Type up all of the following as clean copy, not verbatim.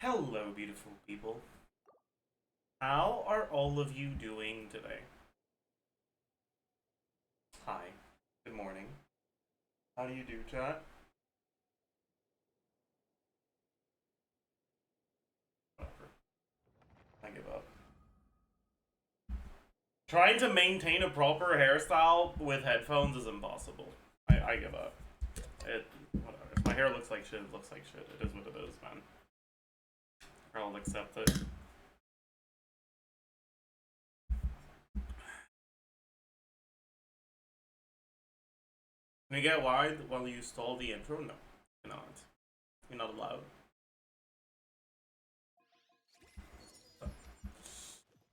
Hello, beautiful people. How are all of you doing today? Hi. Good morning. How do you do, chat? Whatever. I give up. Trying to maintain a proper hairstyle with headphones is impossible. I give up. Whatever. If my hair looks like shit, it looks like shit. It is what it is, man. I'll accept it. Can you get wide while you stall the intro? No. You're not. You're not allowed.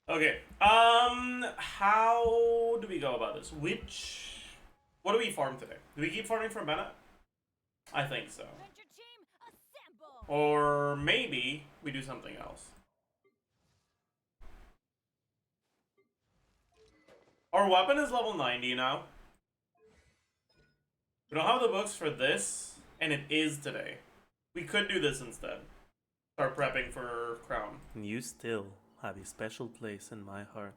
Okay. How do we go about this? What do we farm today? Do we keep farming from Bennett? I think so. Or maybe we do something else. Our weapon is level 90 now. We don't have the books for this, and it is today. We could do this instead. Start prepping for Crown. You still have a special place in my heart.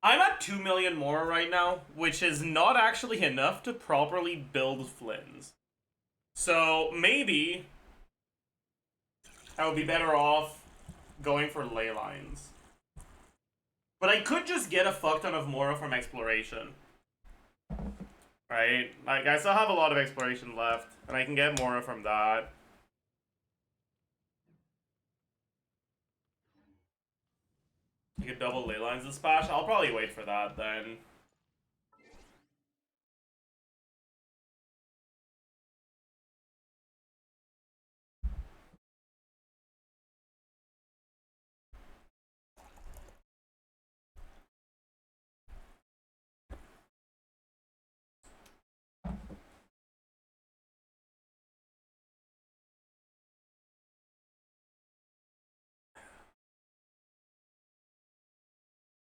I'm at 2 million more right now, which is not actually enough to properly build Flynn's. So maybe I would be better off going for ley lines. But I could just get a fuck ton of Mora from exploration. Right? Like, I still have a lot of exploration left, and I can get Mora from that. You could double ley lines dispatch. I'll probably wait for that then.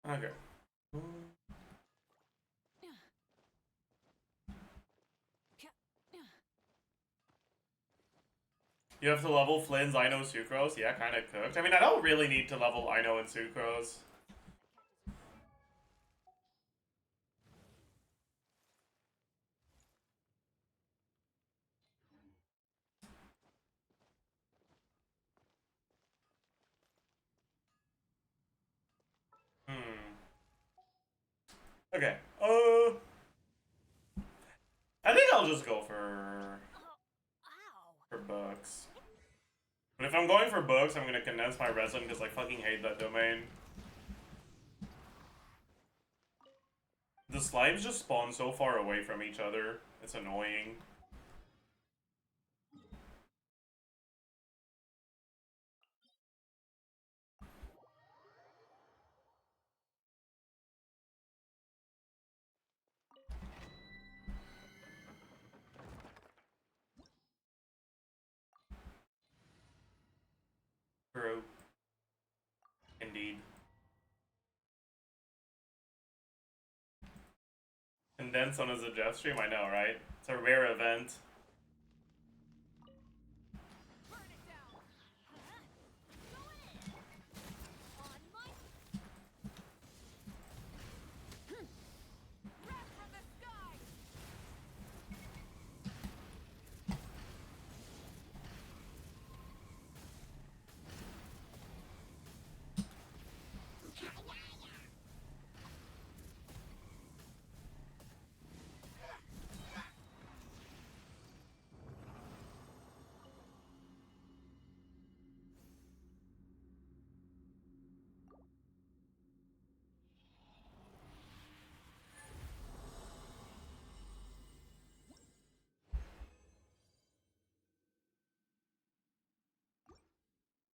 Okay. You have to level Flynn's Ino Sucrose? Yeah, kinda cooked. I mean, I don't really need to level Ino and Sucrose. Okay. I think I'll just go for books. But if I'm going for books, I'm gonna condense my resin because I fucking hate that domain. The slimes just spawn so far away from each other. It's annoying. True. Indeed. Condense on a Zajef stream? I know, right? It's a rare event.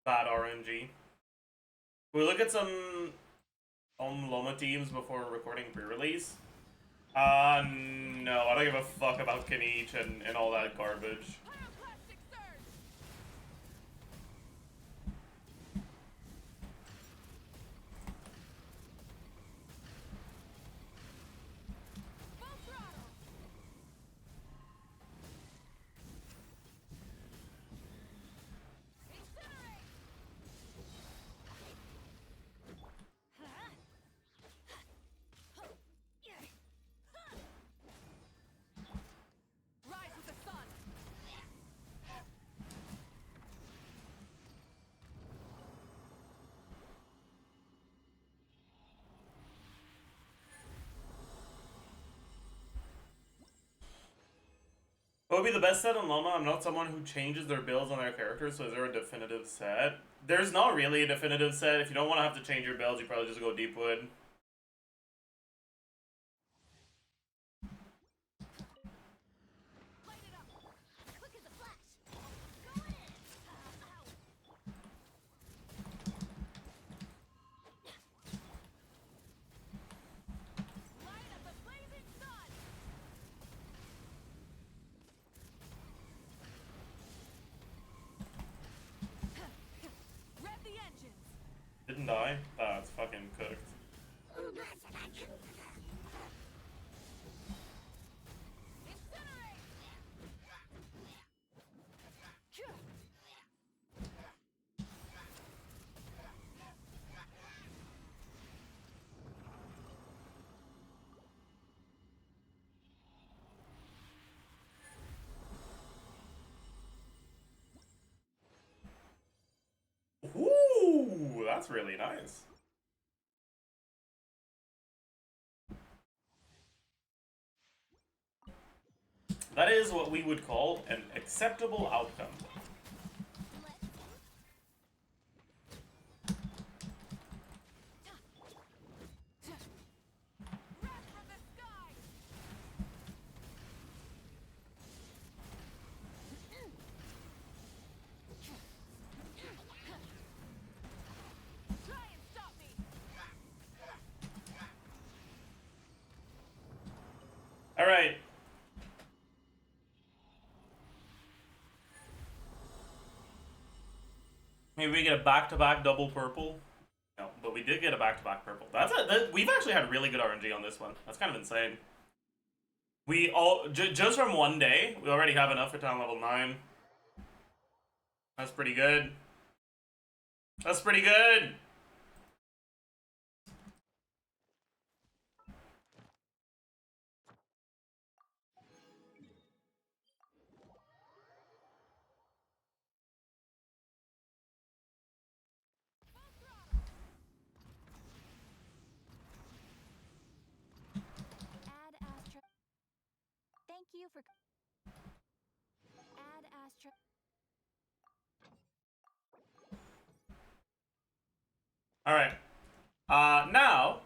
Bad RNG. We look at some LAUMA teams before recording pre-release. No, I don't give a fuck about Kinich and all that garbage. What would be the best set on LAUMA? I'm not someone who changes their builds on their characters, so is there a definitive set? There's not really a definitive set. If you don't want to have to change your builds, you probably just go Deepwood. Didn't die? Ah, it's fucking cooked. Ooh, that's really nice. That is what we would call an acceptable outcome. Alright. Maybe we get a back-to-back double purple. No, but we did get a back-to-back purple. We've actually had really good RNG on this one. That's kind of insane. We all just from one day, we already have enough for town level 9. That's pretty good. That's pretty good. Thank you for add Astra. All right. Now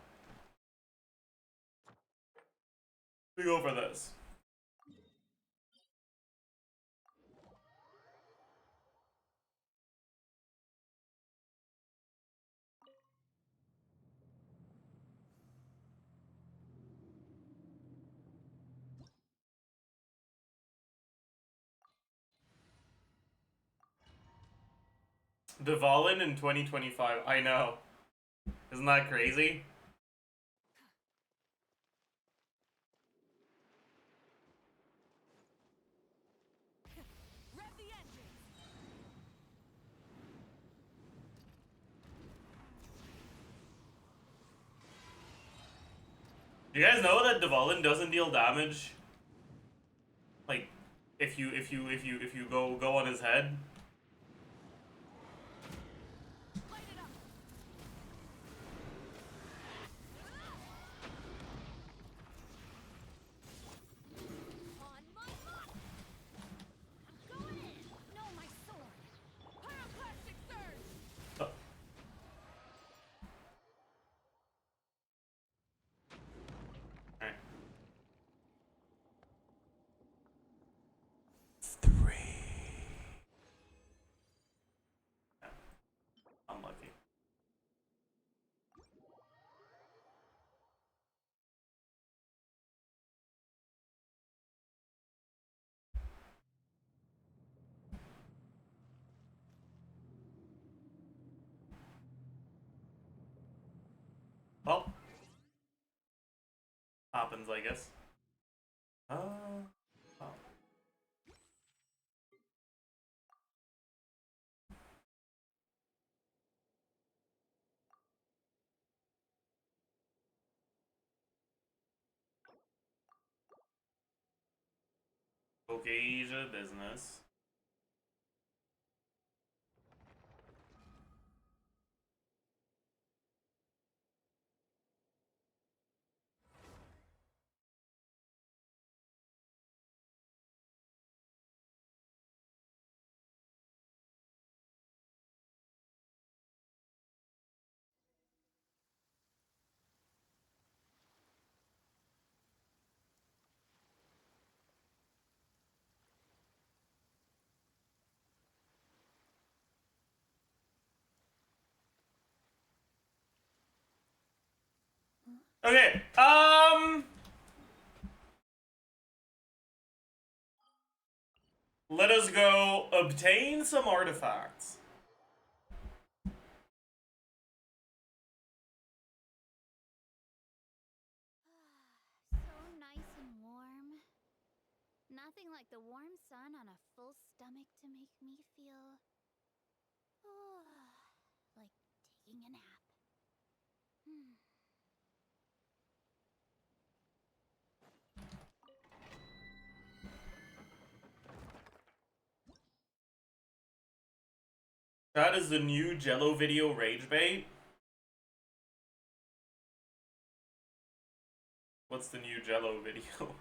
we go for this. Dvalin in 2025. I know. Isn't that crazy? Rev the engine. Do you guys know that Dvalin doesn't deal damage? Like, if you go on his head. Light it up. On my mark. I'm going in. No, my sword. Pyroclastic surge. Oh. Alright. 3. Yeah. Unlucky. Well, happens, I guess. Oh. Okay, Asia business. Okay, let us go obtain some artifacts. So nice and warm. Nothing like the warm sun on a full stomach to make me feel like taking a nap. That is the new Jello video rage bait. What's the new Jello video?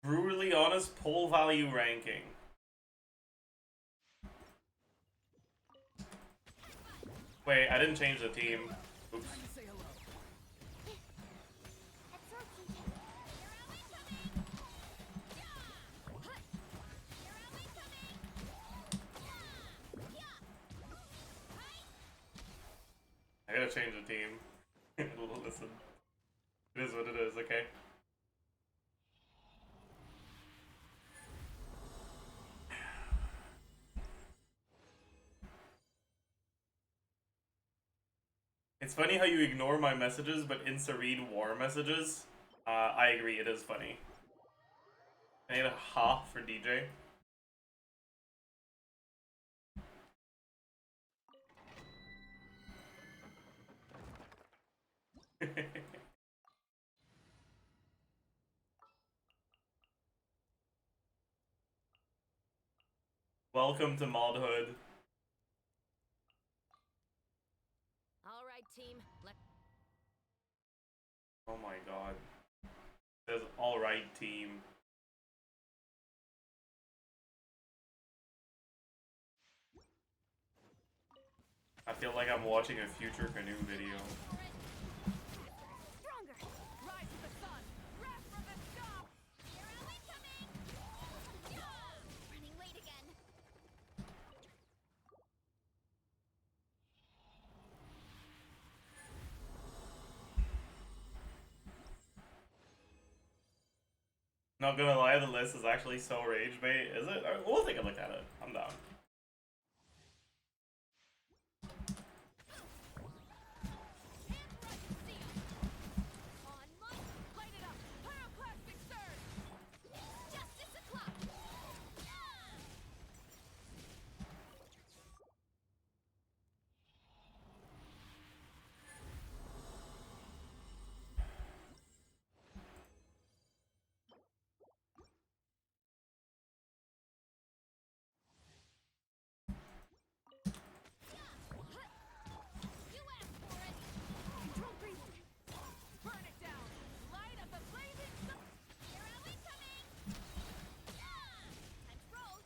Brutally honest poll value ranking. Wait, I didn't change the team. Oops. I gotta change the team. Listen. It is what it is, okay? It's funny how you ignore my messages but insta-read war messages. I agree, it is funny. I need a ha for DJ. Welcome to Modhood. All right, team. Oh my god. It says alright team. I feel like I'm watching a future canoe video. Stronger. Rise to the sun. Wrath from the top. Here am I coming. Running late again. Not gonna lie, the list is actually so rage bait, is it? We'll take a look at it. I'm down. On my light it up. Pyroclastic surge. It's justice o'clock. You asked for it. Control breathing. Burn it down. Light up the blazing sun. Here am I coming. Time to roll.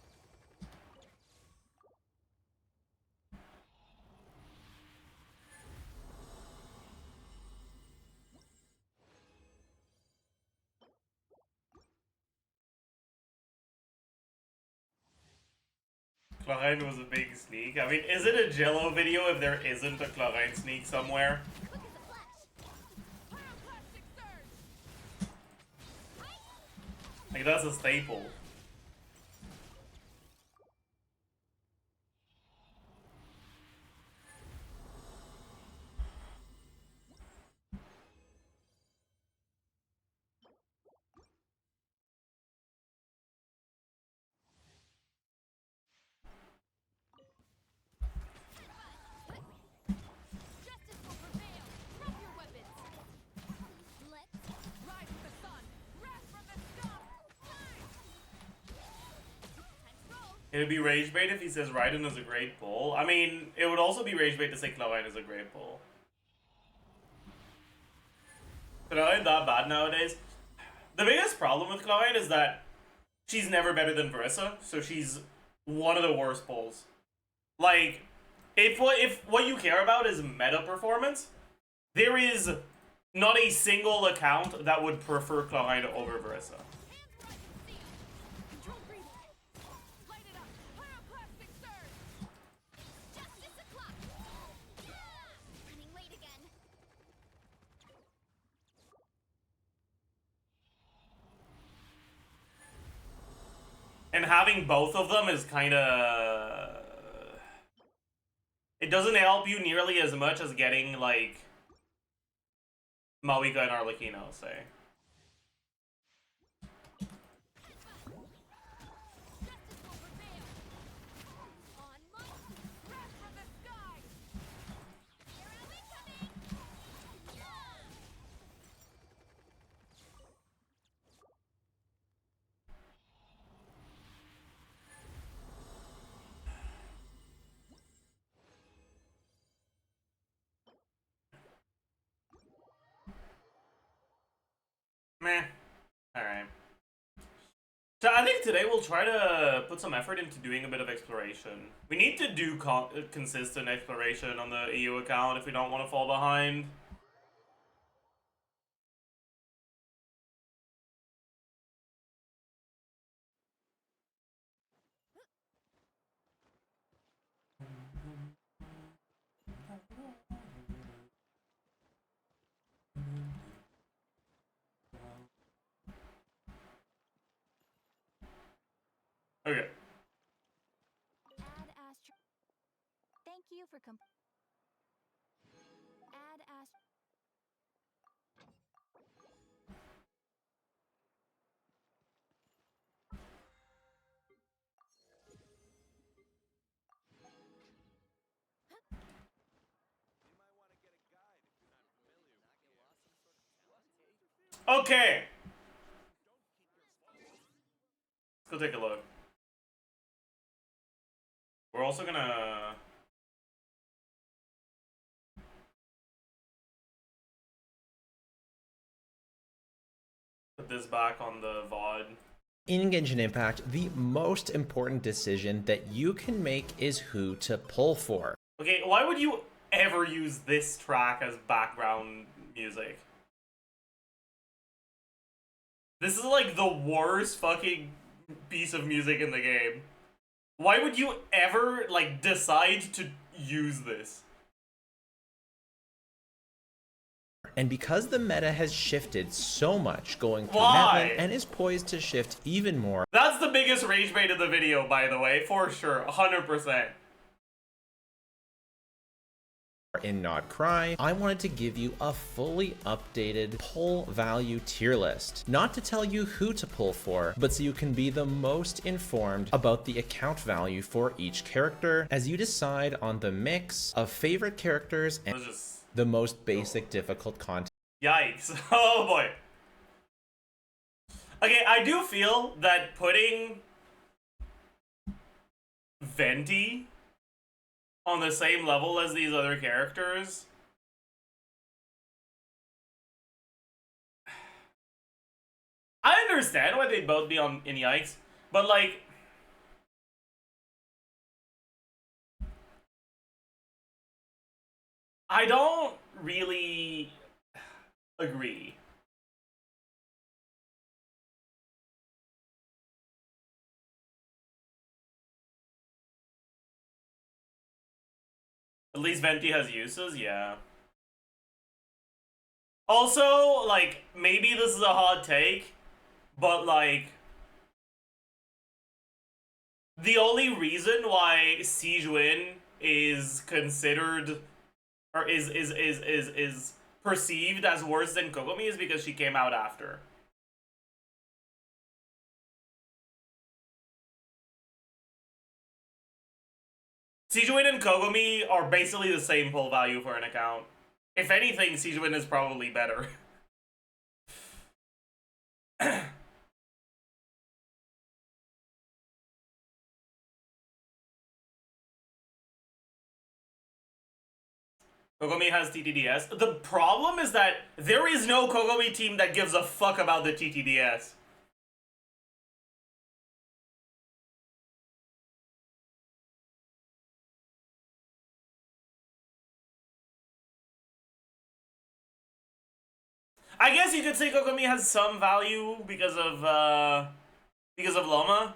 Clarine was a big sneak. I mean, is it a Jello video if there isn't a Clarine sneak somewhere? Quick as a flash. Pyroclastic surge. Like, that's a staple. Justice will prevail. Drop your weapons. Let's rise to the sun. Wrath from the stop. Time to roll. It'd be rage bait if he says Raiden is a great pull. I mean, it would also be rage bait to say Clarine is a great pull. But I ain't that bad nowadays. The biggest problem with Cloud9 is that she's never better than Verissa, so she's one of the worst pulls. Like, if what you care about is meta performance, there is not a single account that would prefer Cloud9 over Verissa. Control breathing. Light it up. Pyroclastic surge. Justice o'clock. Running late again. And having both of them is kind of... It doesn't help you nearly as much as getting, like, Mawika and Arlecchino, say. Justice will prevail. On march. Wrath from the sky. Arrow incoming. Meh. Alright. So I think today we'll try to put some effort into doing a bit of exploration. We need to do consistent exploration on the EU account if we don't want to fall behind. Okay. Add astro. Thank you for add astro. Okay. Let's go take a look. We're also gonna... put this back on the VOD. In Genshin Impact, the most important decision that you can make is who to pull for. Okay, why would you ever use this track as background music? This is like the worst fucking piece of music in the game. Why would you ever, like, decide to use this? And because the meta has shifted so much going through Why? Netland and is poised to shift even more That's the biggest rage bait of the video, by the way, for sure, 100%. in Not Cry, I wanted to give you a fully updated pull value tier list. Not to tell you who to pull for, but so you can be the most informed about the account value for each character as you decide on the mix of favorite characters and the most basic difficult content. Yikes. Oh boy. Okay, I do feel that putting Venti on the same level as these other characters I understand why they'd both be on in Yikes, but like I don't really agree. At least Venti has uses, yeah. Also, like, maybe this is a hot take, but like the only reason why Sijuin is considered or is perceived as worse than Kokomi is because she came out after. Sijuin and Kokomi are basically the same pull value for an account. If anything, Sijuin is probably better. Kokomi has TTDS. The problem is that there is no Kokomi team that gives a fuck about the TTDS. I guess you could say Kokomi has some value because of LAUMA.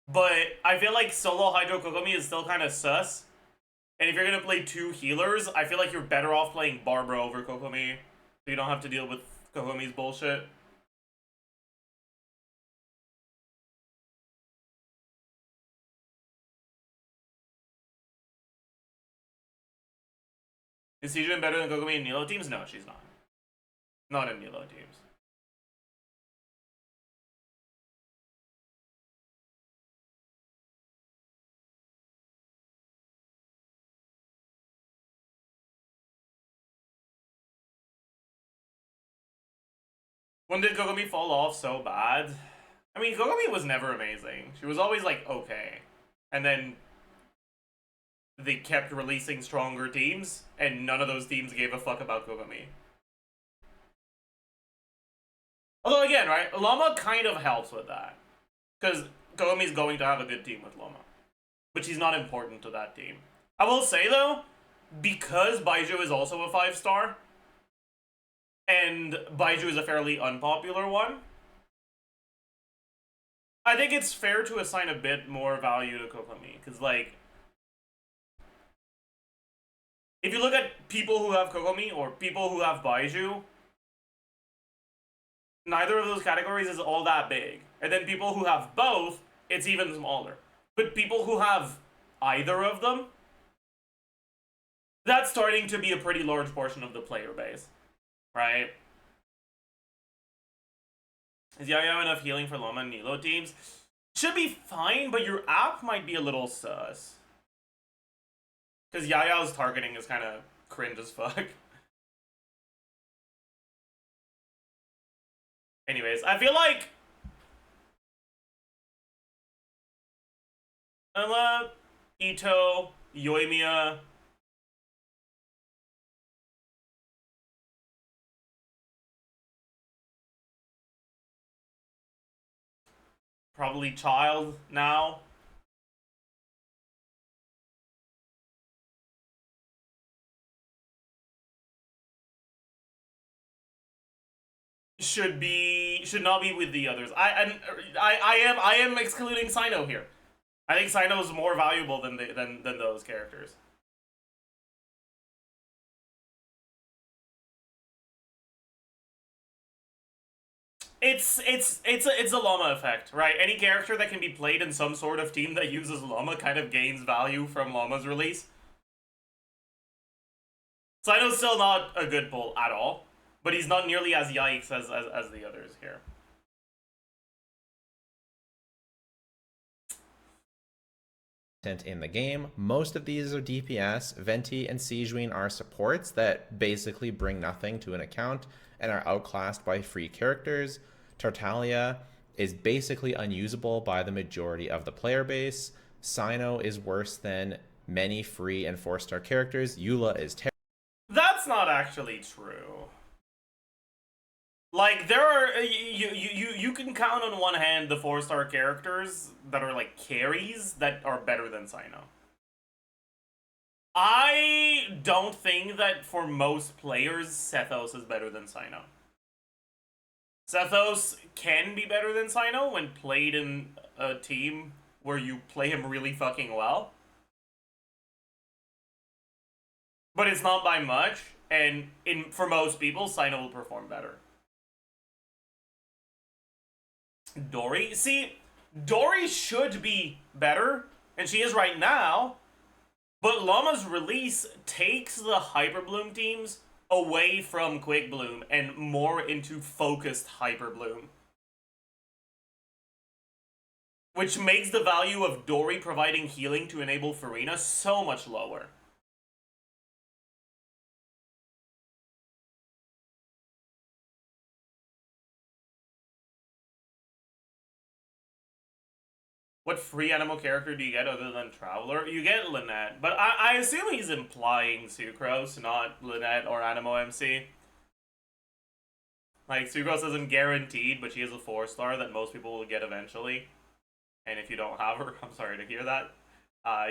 But I feel like solo Hydro Kokomi is still kind of sus. And if you're gonna play two healers, I feel like you're better off playing Barbara over Kokomi. So you don't have to deal with Kokomi's bullshit. Is Sijun better than Kokomi in Nilo teams? No, she's not. Not in Nilo teams. When did Kokomi fall off so bad? I mean, Kokomi was never amazing. She was always, like, okay. And then they kept releasing stronger teams, and none of those teams gave a fuck about Kokomi. Although, again, right, LAUMA kind of helps with that. Because Kokomi's going to have a good team with LAUMA. But she's not important to that team. I will say, though, because Baiju is also a 5-star, and Baiju is a fairly unpopular one, I think it's fair to assign a bit more value to Kokomi. Because, like, if you look at people who have Kokomi or people who have Baiju, neither of those categories is all that big. And then people who have both, it's even smaller. But people who have either of them, that's starting to be a pretty large portion of the player base. Right? Is Yaya enough healing for LAUMA and Nilo teams? Should be fine, but your app might be a little sus. Because Yaya's targeting is kind of cringe as fuck. Anyways, I feel like Emma, Ito, Yoimiya, probably Child now. Should not be with the others. I am excluding Sino here. I think Sino is more valuable than those characters. It's a LAUMA effect, right? Any character that can be played in some sort of team that uses LAUMA kind of gains value from LAUMA's release. Sino's still not a good pull at all, but he's not nearly as yikes as the others here. In the game. Most of these are DPS. Venti and Sijuin are supports that basically bring nothing to an account and are outclassed by free characters. Tartaglia is basically unusable by the majority of the player base. Sino is worse than many free and 4-star characters. Eula is terrible. That's not actually true. Like, there are you can count on one hand the 4-star characters that are like carries that are better than Sino. I don't think that for most players Sethos is better than Sino. Sethos can be better than Sino when played in a team where you play him really fucking well. But it's not by much, and for most people, Sino will perform better. Dory? See, Dory should be better, and she is right now, but LAUMA's release takes the Hyper Bloom teams away from Quick Bloom and more into focused Hyper Bloom. Which makes the value of Dory providing healing to enable Farina so much lower. What free animal character do you get other than Traveler? You get Lynette, but I assume he's implying Sucrose, not Lynette or Animo MC. Like, Sucrose isn't guaranteed, but she is a 4-star that most people will get eventually. And if you don't have her, I'm sorry to hear that.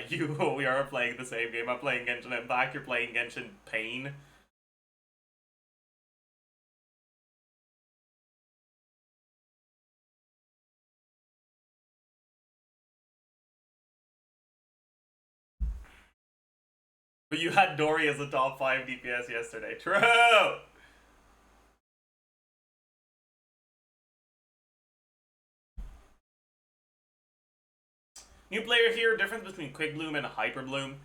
We are playing the same game. I'm playing Genshin Impact, you're playing Genshin Pain. But you had Dory as a top 5 DPS yesterday. True! New player here, difference between Quick Bloom and Hyper Bloom.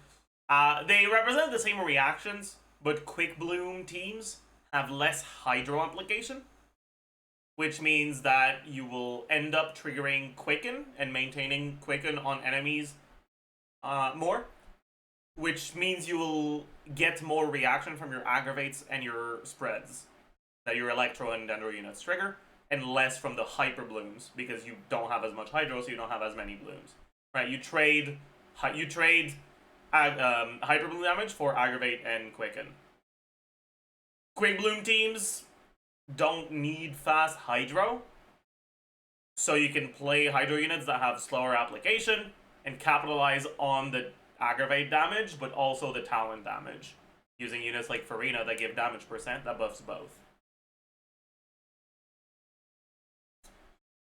They represent the same reactions, but Quick Bloom teams have less Hydro application, which means that you will end up triggering Quicken and maintaining Quicken on enemies more, which means you will get more reaction from your aggravates and your spreads that your Electro and Dendro units trigger, and less from the Hyper Blooms, because you don't have as much Hydro, so you don't have as many blooms. Right, you trade Hyper Bloom damage for aggravate and quicken. Quick Bloom teams don't need fast Hydro, so you can play Hydro units that have slower application and capitalize on the aggravate damage, but also the talent damage, using units like Farina that give damage percent that buffs both.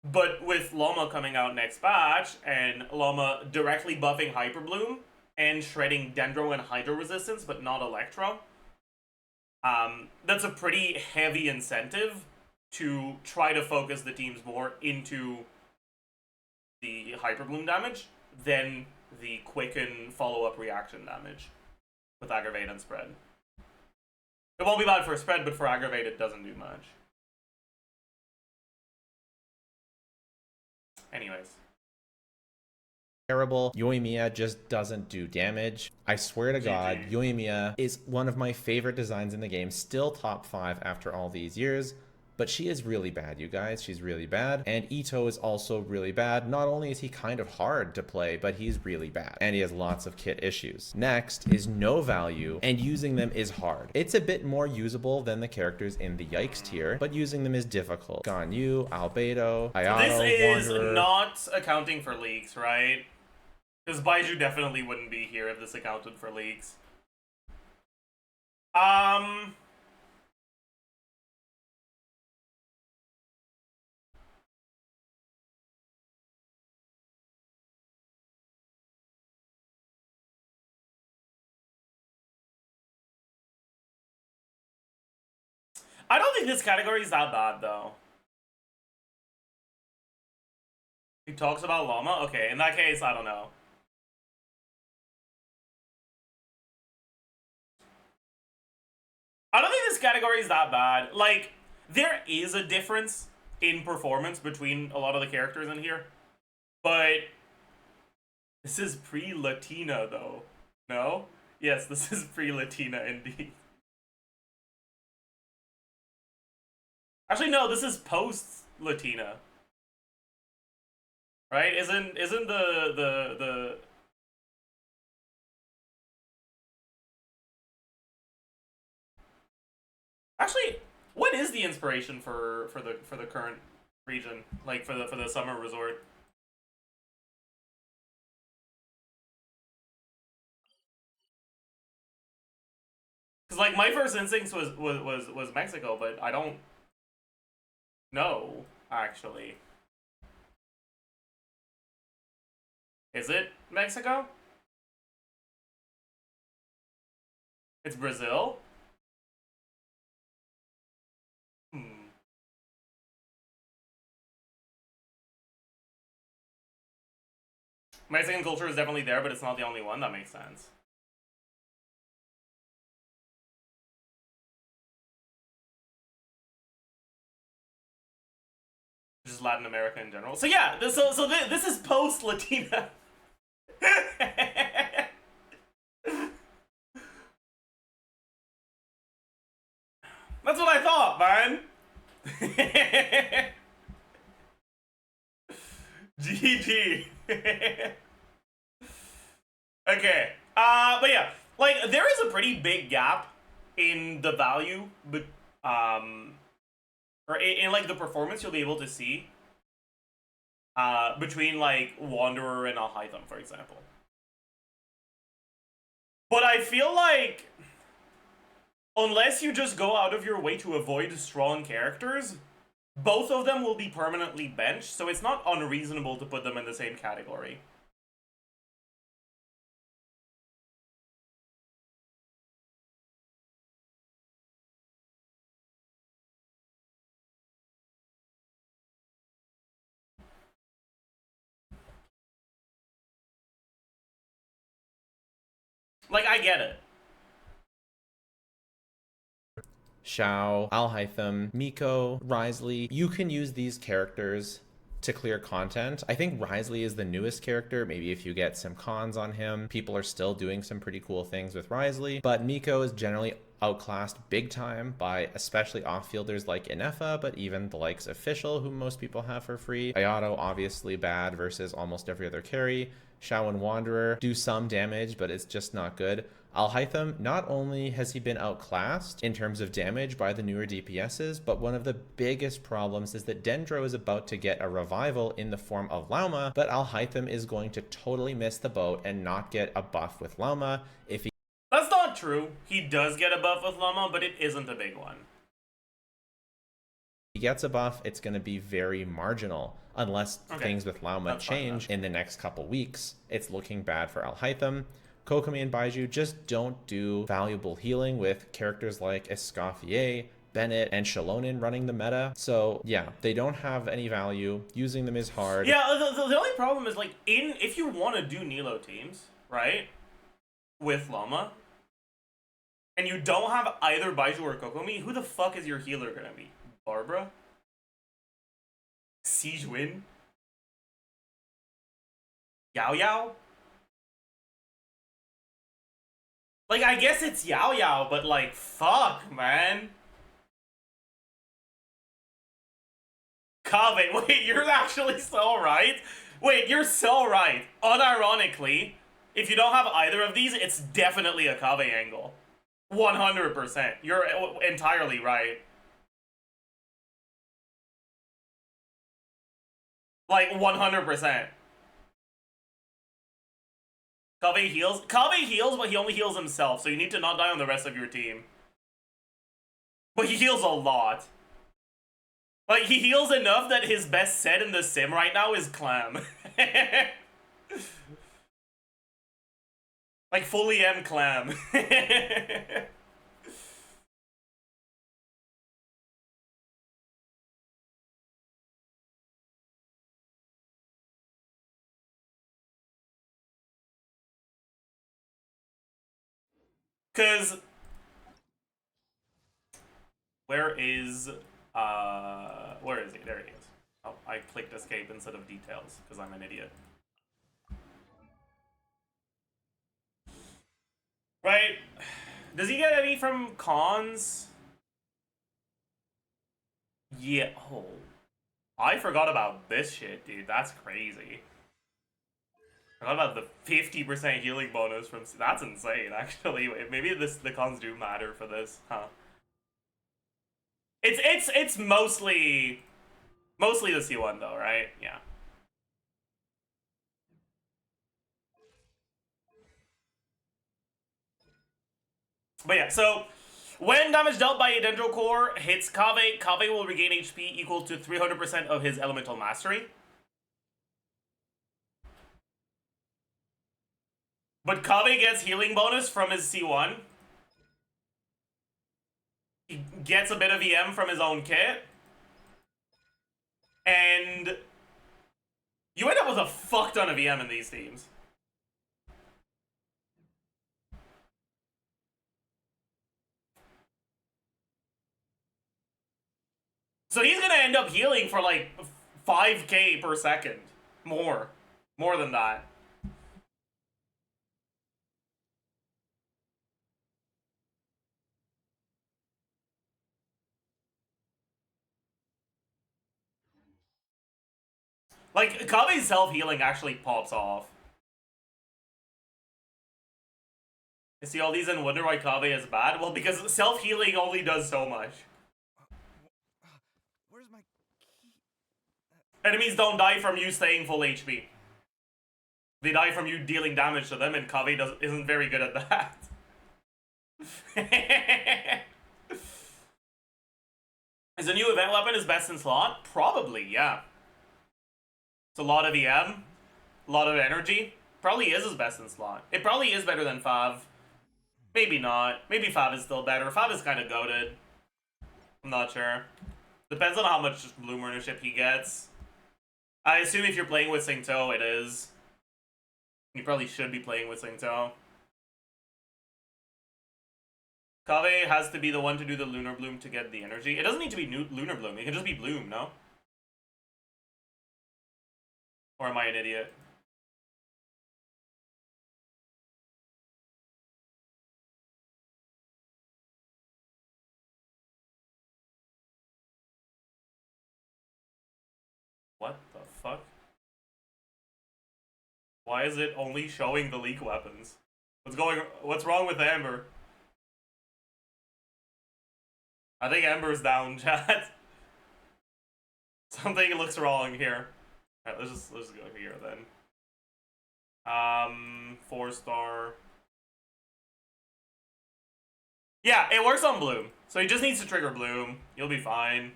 But with LAUMA coming out next batch, and LAUMA directly buffing Hyper Bloom and shredding Dendro and Hydro resistance, but not Electro, that's a pretty heavy incentive to try to focus the teams more into the Hyper Bloom damage than the quicken follow-up reaction damage with aggravate and spread. It won't be bad for spread, but for aggravate it doesn't do much. Anyways. Terrible. Yoimiya just doesn't do damage. I swear to God, Yoimiya is one of my favorite designs in the game, still top 5 after all these years. But she is really bad, you guys. She's really bad. And Ito is also really bad. Not only is he kind of hard to play, but he's really bad. And he has lots of kit issues. Next is no value, and using them is hard. It's a bit more usable than the characters in the Yikes tier, but using them is difficult. Ganyu, Albedo, Ayato, This is Wanderer. not accounting for leaks, right? Because Baiju definitely wouldn't be here if this accounted for leaks. I don't think this category is that bad, though. He talks about LAUMA? Okay, in that case, I don't know. I don't think this category is that bad. Like, there is a difference in performance between a lot of the characters in here. But this is pre-Latina, though. No? Yes, this is pre-Latina, indeed. Actually, no, this is post-Latina. Right? Isn't the Actually, what is the inspiration for the current region? Like for the summer resort? Cuz like my first instinct was Mexico, but I don't know actually. Is it Mexico? It's Brazil? Mexican culture is definitely there, but it's not the only one. That makes sense. Just Latin America in general. So yeah, this is post Latina. That's what I thought, man. GG. Okay. But yeah, like there is a pretty big gap in the value, but or in like the performance you'll be able to see between like Wanderer and Alhaitham, for example. But I feel like unless you just go out of your way to avoid strong characters, both of them will be permanently benched, so it's not unreasonable to put them in the same category. Like, I get it. Shao, Alhaitham, Miko, Risley, you can use these characters to clear content. I think Risley is the newest character. Maybe if you get some cons on him, people are still doing some pretty cool things with Risley, but Miko is generally outclassed big time by especially off-fielders like Inefa, but even the likes of Fischl, who most people have for free. Ayato obviously bad versus almost every other carry. Shao and Wanderer do some damage, but it's just not good. Alhaitham, not only has he been outclassed in terms of damage by the newer DPSs, but one of the biggest problems is that Dendro is about to get a revival in the form of LAUMA, but Alhaitham is going to totally miss the boat and not get a buff with LAUMA if he... That's not true. He does get a buff with LAUMA, but it isn't a big one. He gets a buff, it's going to be very marginal unless things with LAUMA change in the next couple weeks. It's looking bad for Alhaitham. Kokomi and Baiju just don't do valuable healing with characters like Escoffier, Bennett, and Shalonin running the meta. So yeah, they don't have any value. Using them is hard. Yeah, the only problem is like if you want to do Nilo teams, right, with LAUMA, and you don't have either Baiju or Kokomi, who the fuck is your healer gonna be? Barbara? Siege Win? Yao Yao? Like, I guess it's Yao Yao, but like, fuck, man. Kave, wait, you're actually so right. Wait, you're so right. Unironically, if you don't have either of these, it's definitely a Kave angle. 100%. You're entirely right. Like, 100%. Kave heals, but he only heals himself, so you need to not die on the rest of your team. But he heals a lot. Like, he heals enough that his best set in the sim right now is Clam. Like, fully M Clam. Cause where is he? There he is. Oh, I clicked escape instead of details because I'm an idiot. Right? Does he get any from cons? Yeah. Oh, I forgot about this shit, dude. That's crazy. Forgot about the 50% healing bonus from. That's insane, actually. Maybe the cons do matter for this, huh? It's mostly the C1 though, right? Yeah. But yeah, so when damage dealt by a Dendro Core hits Kave, Kave will regain HP equal to 300% of his elemental mastery. But Kave gets healing bonus from his C1. He gets a bit of EM from his own kit. And you end up with a fuck ton of EM in these teams. So he's gonna end up healing for like 5k per second. More than that. Like, Kabe's self-healing actually pops off. You see all these and wonder why Kabe is bad? Well, because self-healing only does so much. Where's my key? Enemies don't die from you staying full HP. They die from you dealing damage to them, and Kabe isn't very good at that. Is a new event weapon his best in slot? Probably, yeah. It's a lot of EM, a lot of energy. Probably is his best in slot. It probably is better than Fav. Maybe not. Maybe Fav is still better. Fav is kind of goated. I'm not sure. Depends on how much bloom ownership he gets. I assume if you're playing with Singto, it is. You probably should be playing with Singto. Kave has to be the one to do the Lunar Bloom to get the energy. It doesn't need to be Lunar Bloom. It can just be Bloom, no? Or am I an idiot? What the fuck? Why is it only showing the leak weapons? What's wrong with Amber? I think Amber's down, chat. Something looks wrong here. Alright, let's just go here then. 4-star. Yeah, it works on Bloom. So he just needs to trigger Bloom. You'll be fine.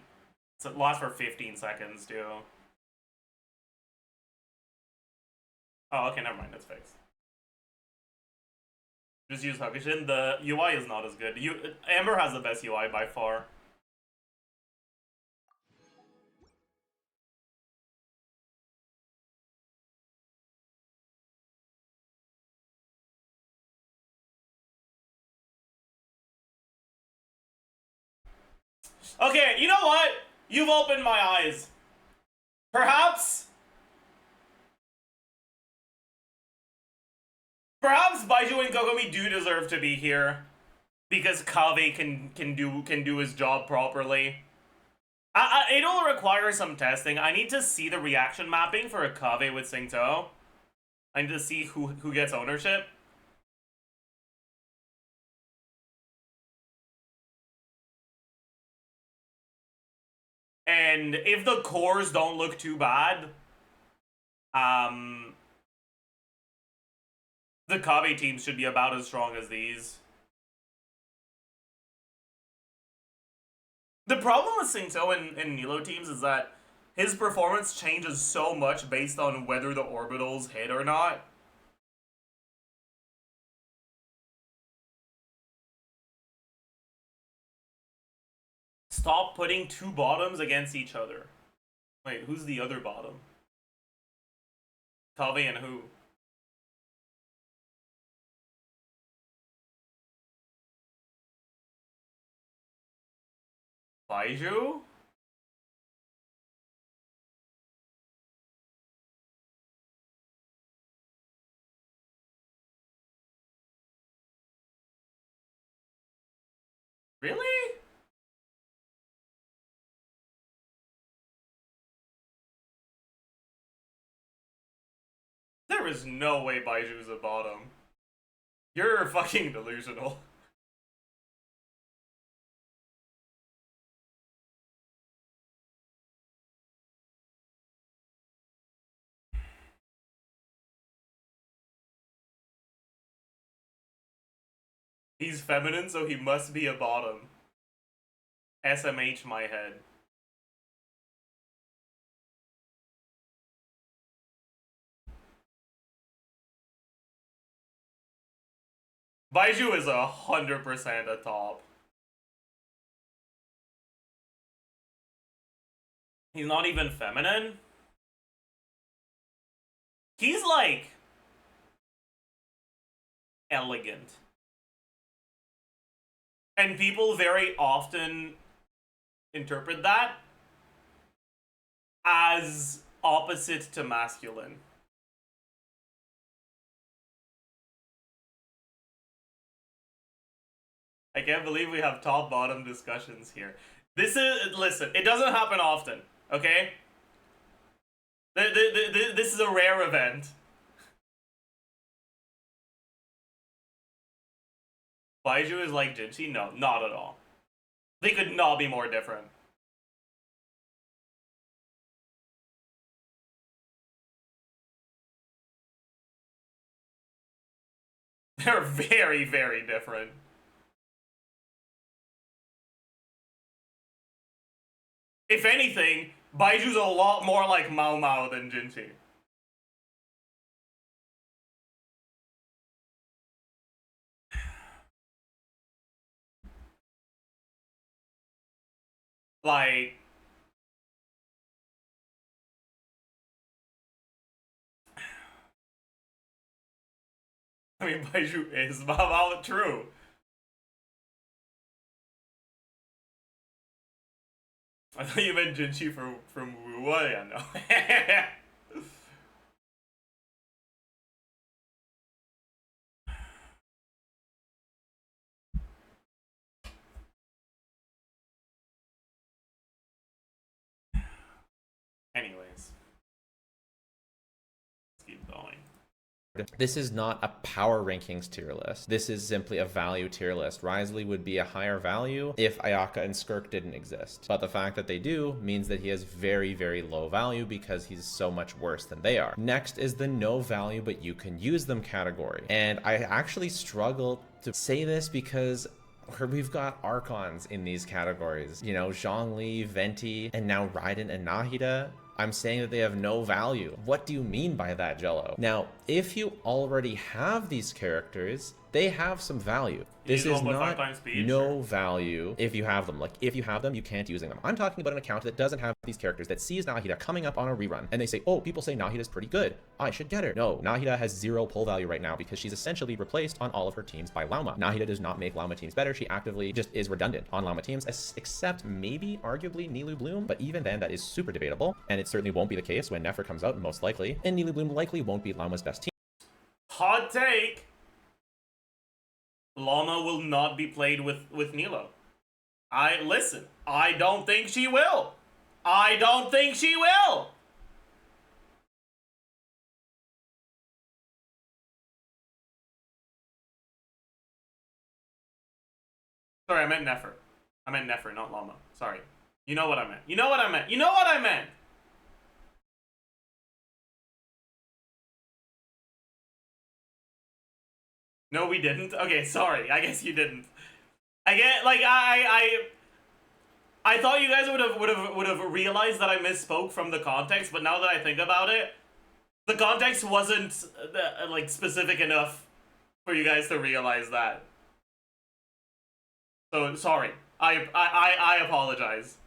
It lasts for 15 seconds too. Oh, okay, never mind, it's fixed. Just use Hakushin. The UI is not as good. Amber has the best UI by far. Okay, you know what? You've opened my eyes. Perhaps Baiju and Kokomi do deserve to be here because Kave can do his job properly. It'll require some testing. I need to see the reaction mapping for a Kave with Singto. I need to see who gets ownership. And if the cores don't look too bad, the Kave teams should be about as strong as these. The problem with Singto and Nilo teams is that his performance changes so much based on whether the orbitals hit or not. Stop putting two bottoms against each other. Wait, who's the other bottom? Kave and who? Baiju? Really? There is no way Baiju's a bottom. You're fucking delusional. He's feminine, so he must be a bottom. SMH my head. Baiju is 100% a top. He's not even feminine. He's like elegant. And people very often interpret that as opposite to masculine. I can't believe we have top-bottom discussions here. This is, listen, it doesn't happen often, okay? This is a rare event. Baiju is like Jinchi? No, not at all. They could not be more different. They're very, very different. If anything, Baiju's a lot more like Mao Mao than Jinchi. Like... I mean, Baiju is Mao Mao, true. I thought you meant Jinchi from Wuwa, yeah, no. Anyways. Let's keep going. This is not a power rankings tier list. This is simply a value tier list. Wriothesley would be a higher value if Ayaka and Skirk didn't exist. But the fact that they do means that he has very, very low value because he's so much worse than they are. Next is the no value, but you can use them category. And I actually struggle to say this because we've got Archons in these categories. You know, Zhongli, Venti, and now Raiden and Nahida. I'm saying that they have no value. What do you mean by that, Jello? Now, if you already have these characters, they have some value. This is not no value if you have them. Like, if you have them, you can't using them. I'm talking about an account that doesn't have these characters, that sees Nahida coming up on a rerun, and they say, oh, people say Nahida's pretty good. I should get her. No, Nahida has zero pull value right now because she's essentially replaced on all of her teams by LAUMA. Nahida does not make LAUMA teams better. She actively just is redundant on LAUMA teams, except maybe, arguably, Nilou Bloom, but even then, that is super debatable, and it certainly won't be the case when Nefer comes out, most likely, and Nilou Bloom likely won't be LAUMA's best team. Hot take! LAUMA will not be played with Nilo. Listen, I don't think she will. I don't think she will. Sorry, I meant Nefer. I meant Nefer, not LAUMA. Sorry. You know what I meant. You know what I meant. You know what I meant. No, we didn't. Okay, sorry. I guess you didn't. I get like I thought you guys would have realized that I misspoke from the context, but now that I think about it, the context wasn't like specific enough for you guys to realize that. So sorry. I apologize.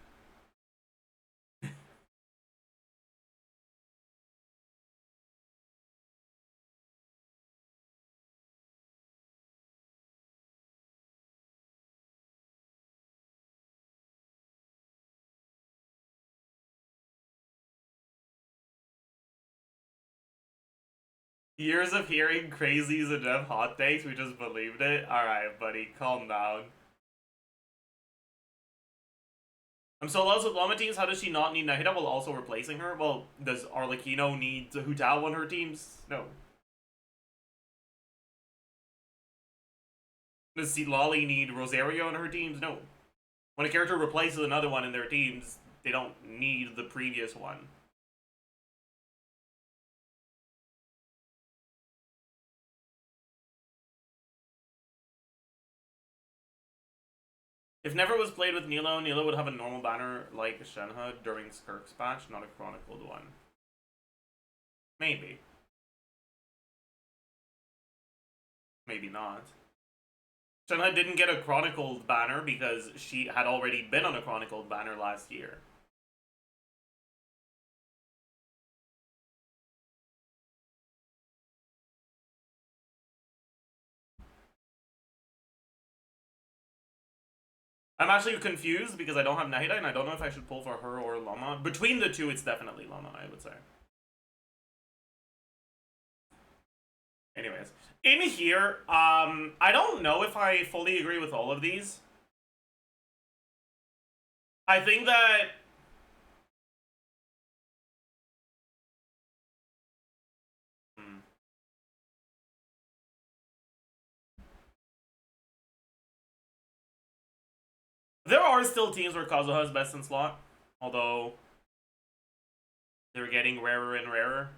Years of hearing crazy Zajef hot takes, we just believed it? Alright, buddy, calm down. I'm so lost with LAUMA teams, how does she not need Nahida while also replacing her? Well, does Arlecchino need Hu Tao on her teams? No. Does Lolly need Rosario on her teams? No. When a character replaces another one in their teams, they don't need the previous one. If Never was played with Nilo, Nilo would have a normal banner like Shenhe during Skirk's patch, not a chronicled one. Maybe. Maybe not. Shenhe didn't get a chronicled banner because she had already been on a chronicled banner last year. I'm actually confused because I don't have Nahida and I don't know if I should pull for her or LAUMA. Between the two, it's definitely LAUMA, I would say. Anyways, in here, I don't know if I fully agree with all of these. I think that There are still teams where Kazuha is best in slot, although they're getting rarer and rarer.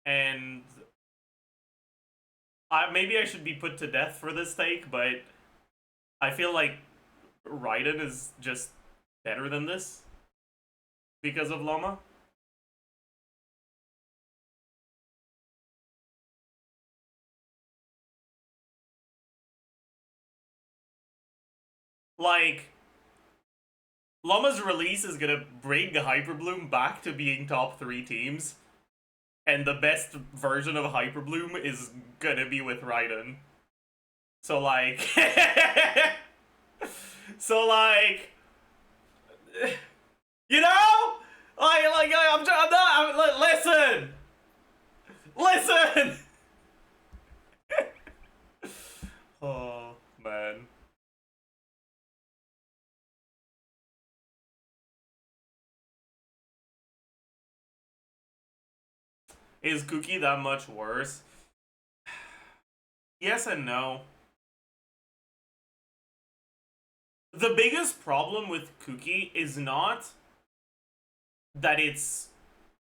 And maybe I should be put to death for this take, but I feel like Raiden is just better than this because of LAUMA. Like, LAUMA's release is gonna bring Hyperbloom back to being top 3 teams, and the best version of Hyperbloom is gonna be with Raiden. So like, so like, you know, listen. Oh man. Is Cookie that much worse? Yes and no. The biggest problem with Cookie is not that it's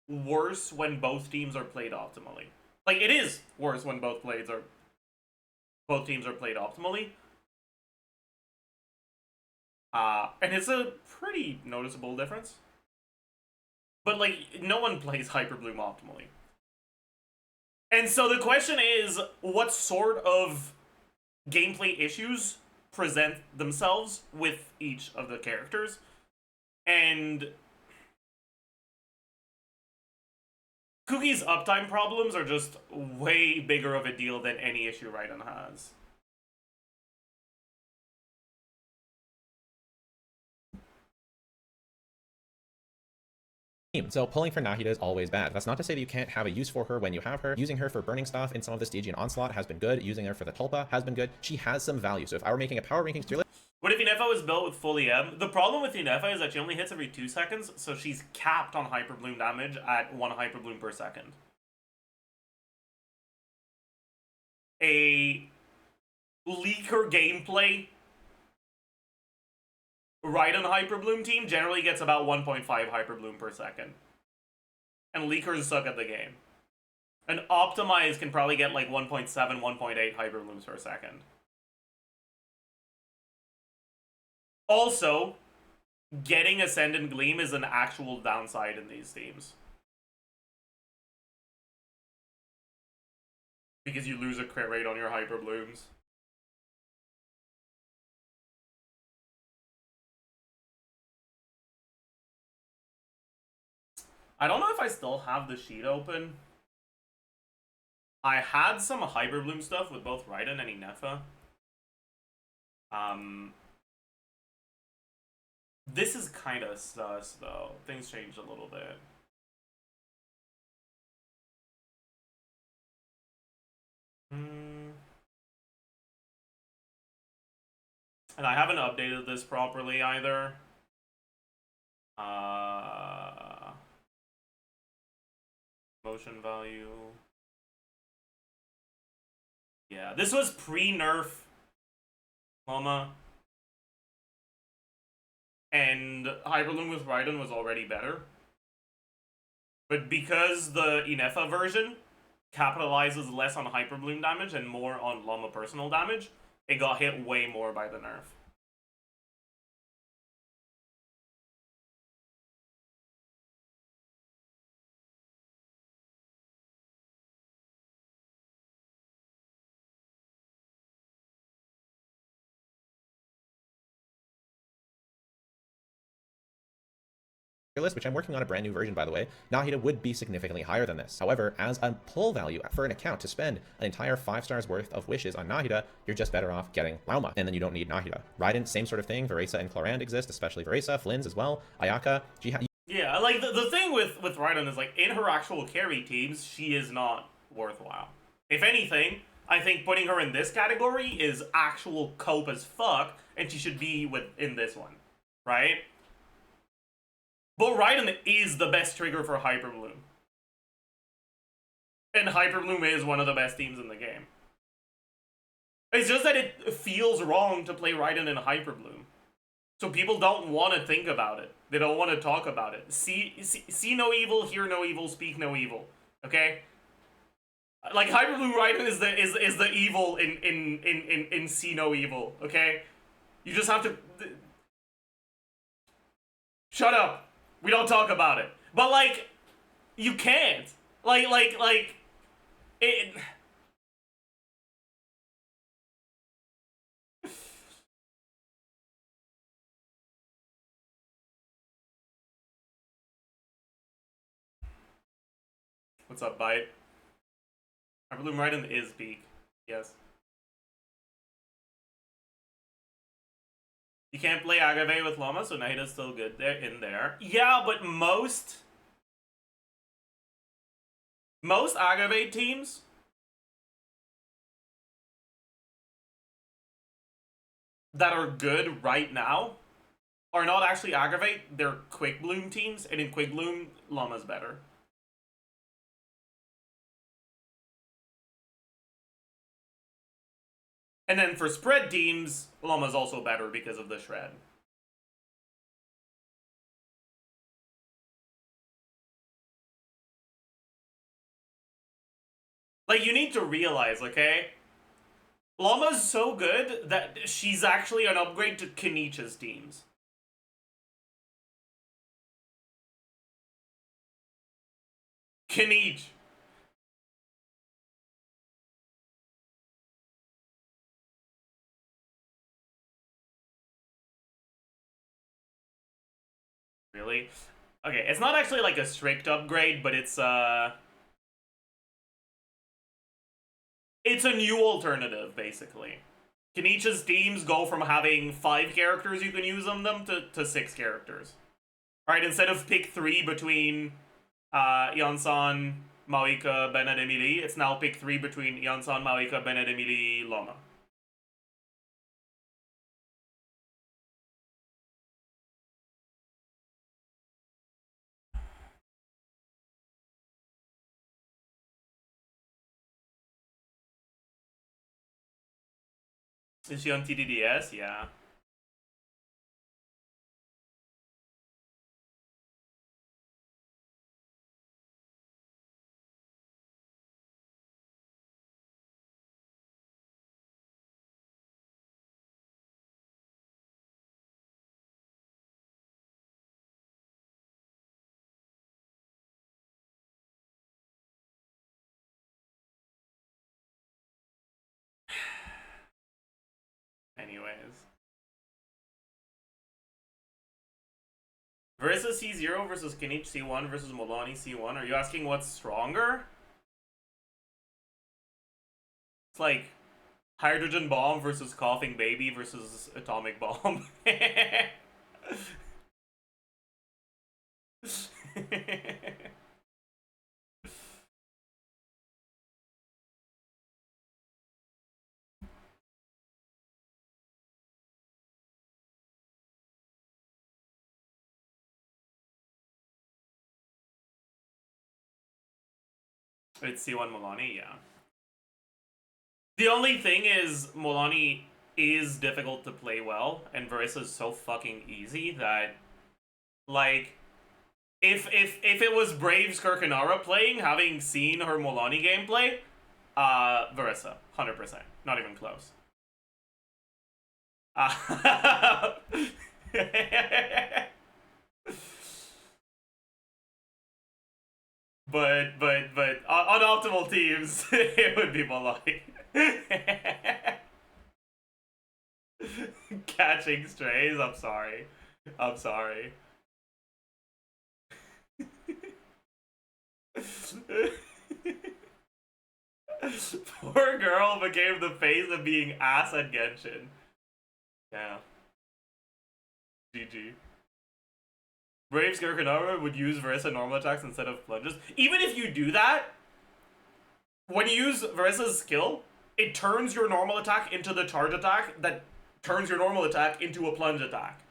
worse when both teams are played optimally. Like, it is worse when both teams are played optimally. And it's a pretty noticeable difference. But like, no one plays Hyperbloom optimally. And so the question is, what sort of gameplay issues present themselves with each of the characters? And Cookie's uptime problems are just way bigger of a deal than any issue Raiden has. So pulling for Nahida is always bad. That's not to say that you can't have a use for her when you have her. Using her for burning stuff in some of the Stygian Onslaught has been good. Using her for the Tulpa has been good. She has some value. So if I were making a power rankings tier list, what if Inefa was built with full EM? The problem with Inefa is that she only hits every 2 seconds, so she's capped on Hyperbloom damage at 1 Hyperbloom per second. A leaker gameplay Raiden Hyperbloom team generally gets about 1.5 Hyperbloom per second. And leakers suck at the game. An optimized can probably get like 1.7, 1.8 Hyperblooms per second. Also, getting Ascendant Gleam is an actual downside in these teams. Because you lose a crit rate on your Hyperblooms. I don't know if I still have the sheet open. I had some Hyperbloom stuff with both Raiden and Inefa. This is kind of sus, though. Things changed a little bit. And I haven't updated this properly either. Motion value. Yeah, this was pre-nerf LAUMA. And Hyperloom with Raiden was already better. But because the Inefa version capitalizes less on Hyperbloom damage and more on LAUMA personal damage, it got hit way more by the nerf. list, which I'm working on a brand new version, by the way, Nahida would be significantly higher than this. However, as a pull value for an account to spend an entire 5 stars worth of wishes on Nahida, you're just better off getting LAUMA, and then you don't need Nahida. Raiden, same sort of thing. Veresa and Clorand exist, especially Veresa, Flynn's as well, Ayaka, Yeah, like, the thing with Raiden is, like, in her actual carry teams, she is not worthwhile. If anything, I think putting her in this category is actual cope as fuck, and she should be in this one, right? But Raiden is the best trigger for Hyperbloom. And Hyperbloom is one of the best teams in the game. It's just that it feels wrong to play Raiden in Hyperbloom. So people don't want to think about it. They don't want to talk about it. See no evil, hear no evil, speak no evil. Okay? Like Hyperbloom Raiden is the evil in see no evil, okay? You just have to shut up. We don't talk about it. But like you can't. Like it What's up, Bite? Hyperbloom Raiden is peak. Yes. You can't play Agave with LAUMA, so Nahida's still good there in there. Yeah, but most Agave teams that are good right now are not actually Agave, they're Quick Bloom teams, and in Quick Bloom, LAUMA's better. And then for spread teams, LAUMA's also better because of the shred. Like, you need to realize, okay? LAUMA's so good that she's actually an upgrade to Kenichi's teams. Kenich. Really? Okay, it's not actually like a strict upgrade, but it's a new alternative, basically. Kenichi's teams go from having 5 characters you can use on them to 6 characters. Right, instead of pick 3 between Yansan, Maoika, Bennett, Emily, it's now pick 3 between Yansan, Maoika, Bennett, Emily, LAUMA. Is she on TDDS? Yeah. Anyways. Versus C0 versus Kenich C1 versus Molani C1. Are you asking what's stronger? It's like hydrogen bomb versus coughing baby versus atomic bomb. It's C1 Molani, yeah. The only thing is, Molani is difficult to play well, and Verissa is so fucking easy that, like, if it was Braves Kirkinara playing, having seen her Molani gameplay, Verissa, 100%, not even close. But on optimal teams, it would be Molani. Catching strays, I'm sorry. I'm sorry. Poor girl became the face of being ass at Genshin. Yeah. GG. Braves Kirkinara would use Verissa normal attacks instead of plunges. Even if you do that, when you use Verissa's skill, it turns your normal attack into the charge attack that turns your normal attack into a plunge attack.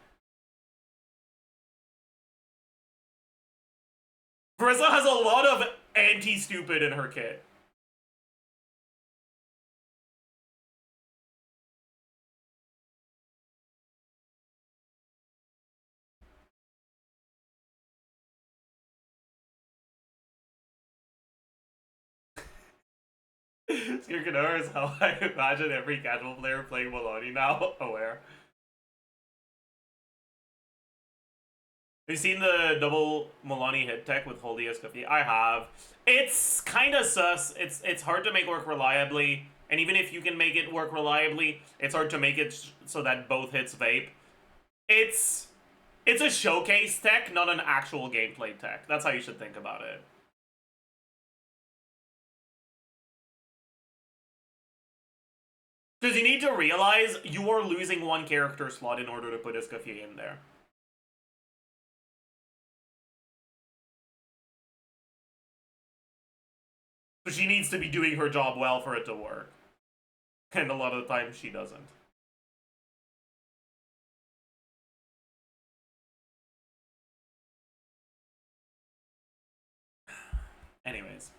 Marissa has a lot of anti-stupid in her kit. Skirkador is how I imagine every casual player playing Maloney now. Aware. Have you seen the double Maloney hit tech with Holy Escoffier? I have. It's kind of sus. It's hard to make work reliably, and even if you can make it work reliably, it's hard to make it so that both hits vape. It's a showcase tech, not an actual gameplay tech. That's how you should think about it. Because you need to realize you are losing one character slot in order to put Escoffier in there. So she needs to be doing her job well for it to work. And a lot of the time she doesn't. Anyways.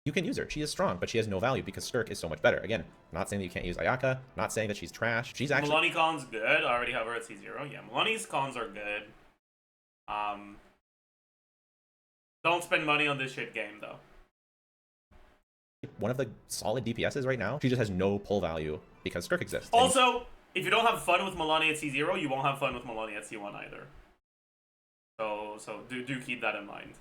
You can use her. She is strong, but she has no value because Skirk is so much better. Again, not saying that you can't use Ayaka, not saying that she's trash. She's actually... Maloney Con's good. I already have her at C0. Yeah, Maloney's cons are good. Don't spend money on this shit game, though. One of the solid DPSs right now. She just has no pull value because Skirk exists. Also, if you don't have fun with Maloney at C0, you won't have fun with Maloney at C1 either. So do keep that in mind.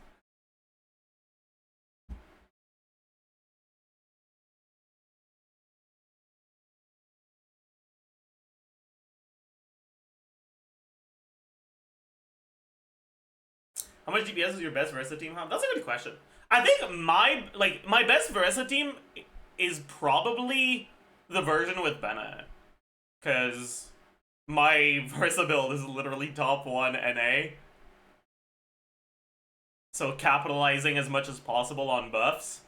How much DPS does your best Versa team have? That's a good question. I think my best Versa team is probably the version with Bennett. Because my Versa build is literally top 1 NA. So capitalizing as much as possible on buffs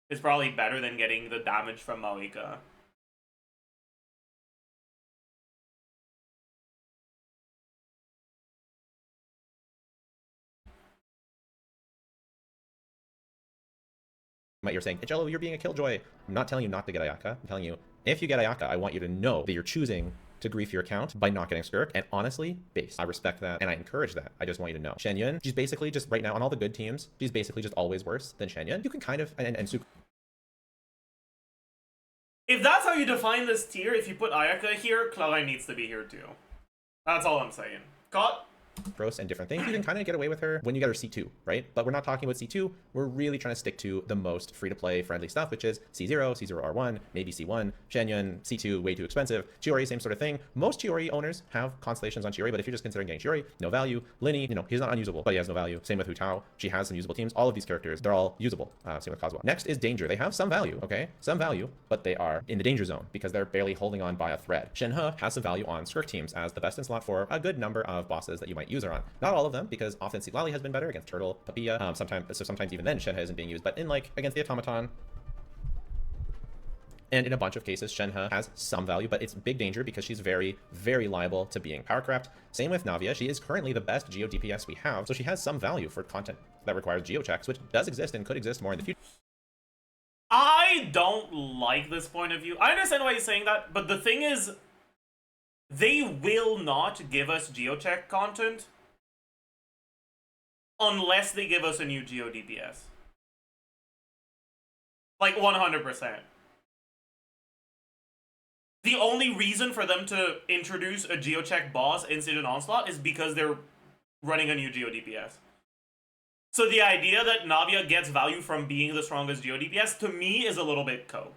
is probably better than getting the damage from Maoika. You're saying, Jello, you're being a killjoy. I'm not telling you not to get Ayaka. I'm telling you, if you get Ayaka, I want you to know that you're choosing to grief your account by not getting Skirk. And honestly, base. I respect that and I encourage that. I just want you to know. Shenyun, she's basically just right now on all the good teams, she's basically just always worse than Shenyun. You can kind of, and Suk. If that's how you define this tier, if you put Ayaka here, Cloud9 needs to be here too. That's all I'm saying. Caught? Gross and different things, you can kind of get away with her when you get her C2, right? But we're not talking about C2. We're really trying to stick to the most free-to-play friendly stuff, which is C0, C0R1, maybe C1, Shenyun, C2, way too expensive. Chiori, same sort of thing. Most Chiori owners have constellations on Chiori, but if you're just considering getting Chiori, no value. Linny, you know, he's not unusable, but he has no value. Same with Hu Tao. She has some usable teams. All of these characters, they're all usable. Same with Kazuha. Next is Danger. They have some value, okay? Some value, but they are in the danger zone because they're barely holding on by a thread. Shenhe has some value on Skirk teams as the best in slot for a good number of bosses that you might use her on. Not all of them, because often Siglali has been better against Turtle, Papilla, sometimes even then Shenhe isn't being used, but in like against the Automaton, and in a bunch of cases, Shenhe has some value, but it's big danger because she's very, very liable to being power crept. Same with Navia. She is currently the best Geo DPS we have, so she has some value for content that requires Geo checks, which does exist and could exist more in the future. I don't like this point of view. I understand why he's saying that, but the thing is, they will not give us geocheck content unless they give us a new Geo DPS. Like 100%. The only reason for them to introduce a geocheck boss in Incident Onslaught is because they're running a new Geo DPS. So the idea that Navia gets value from being the strongest Geo DPS, to me, is a little bit cope.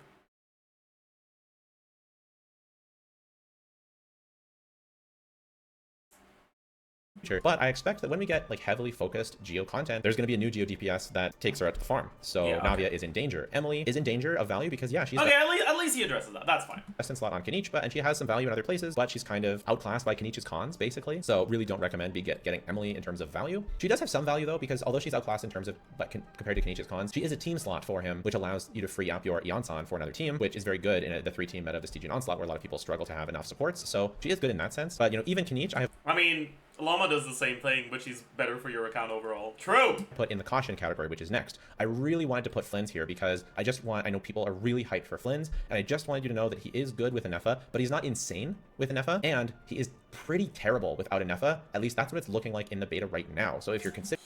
future. But I expect that when we get like heavily focused Geo content, there's going to be a new Geo DPS that takes her out to the farm. So Yeah, Navia is in danger. Emily is in danger of value because yeah, she's Okay, at least he addresses that. That's fine. best in slot on Kanichba, and she has some value in other places, but she's kind of outclassed by Kanich's cons, basically. So really don't recommend getting Emily in terms of value. She does have some value though, because although she's outclassed in terms of, but compared to Kanich's cons, she is a team slot for him, which allows you to free up your Eonsan for another team, which is very good in the 3-team meta of the Stygian Onslaught, where a lot of people struggle to have enough supports. So she is good in that sense. But you know, even Kanich, I mean, LAUMA does the same thing, but she's better for your account overall. True! put in the caution category, which is next. I really wanted to put Flynn's here because I know people are really hyped for Flynn's, and I just wanted you to know that he is good with Anefa, but he's not insane with Anefa, and he is pretty terrible without Anefa. At least that's what it's looking like in the beta right now. So if you're considering...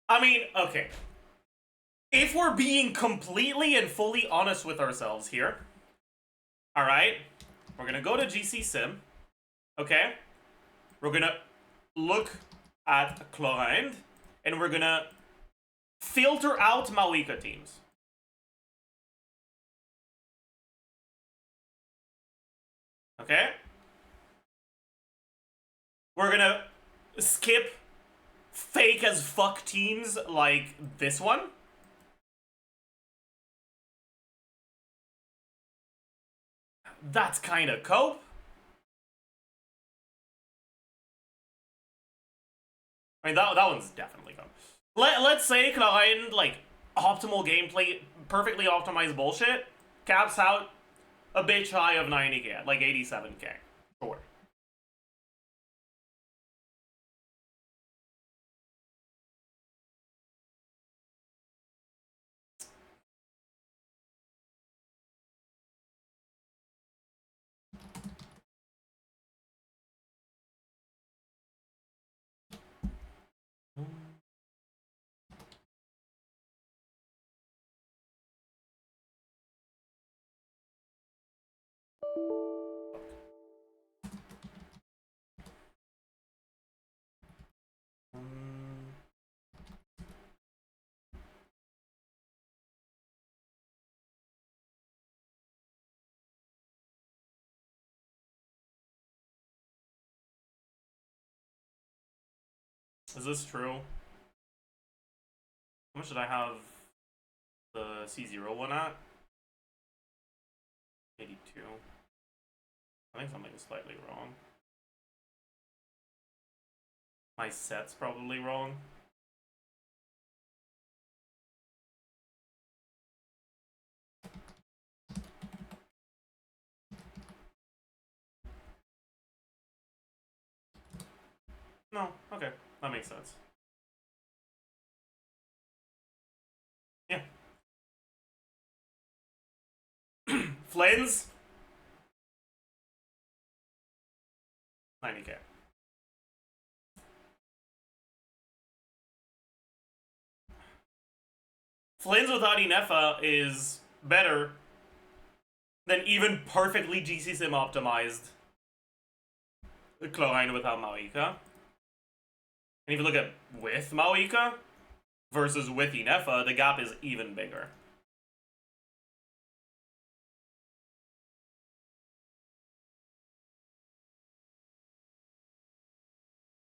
I mean, okay. If we're being completely and fully honest with ourselves here, alright, we're gonna go to GC Sim, okay? We're gonna look at Chlorind, and we're gonna filter out Mawika teams. Okay? We're gonna skip fake as fuck teams like this one. That's kind of cope. I mean, that one's definitely cope. Let's say Klein, like, optimal gameplay, perfectly optimized bullshit, caps out a bitch high of 90k, like 87k. Sure. Is this true? How much did I have the C0 one at? 82. I think something is slightly wrong. My set's probably wrong. No, okay, that makes sense. Yeah. Flynn's 90k. Flynn's without Inefa is better than even perfectly GC Sim optimized Chlorine without Mawika. And if you look at with Mawika versus with Inefa, the gap is even bigger.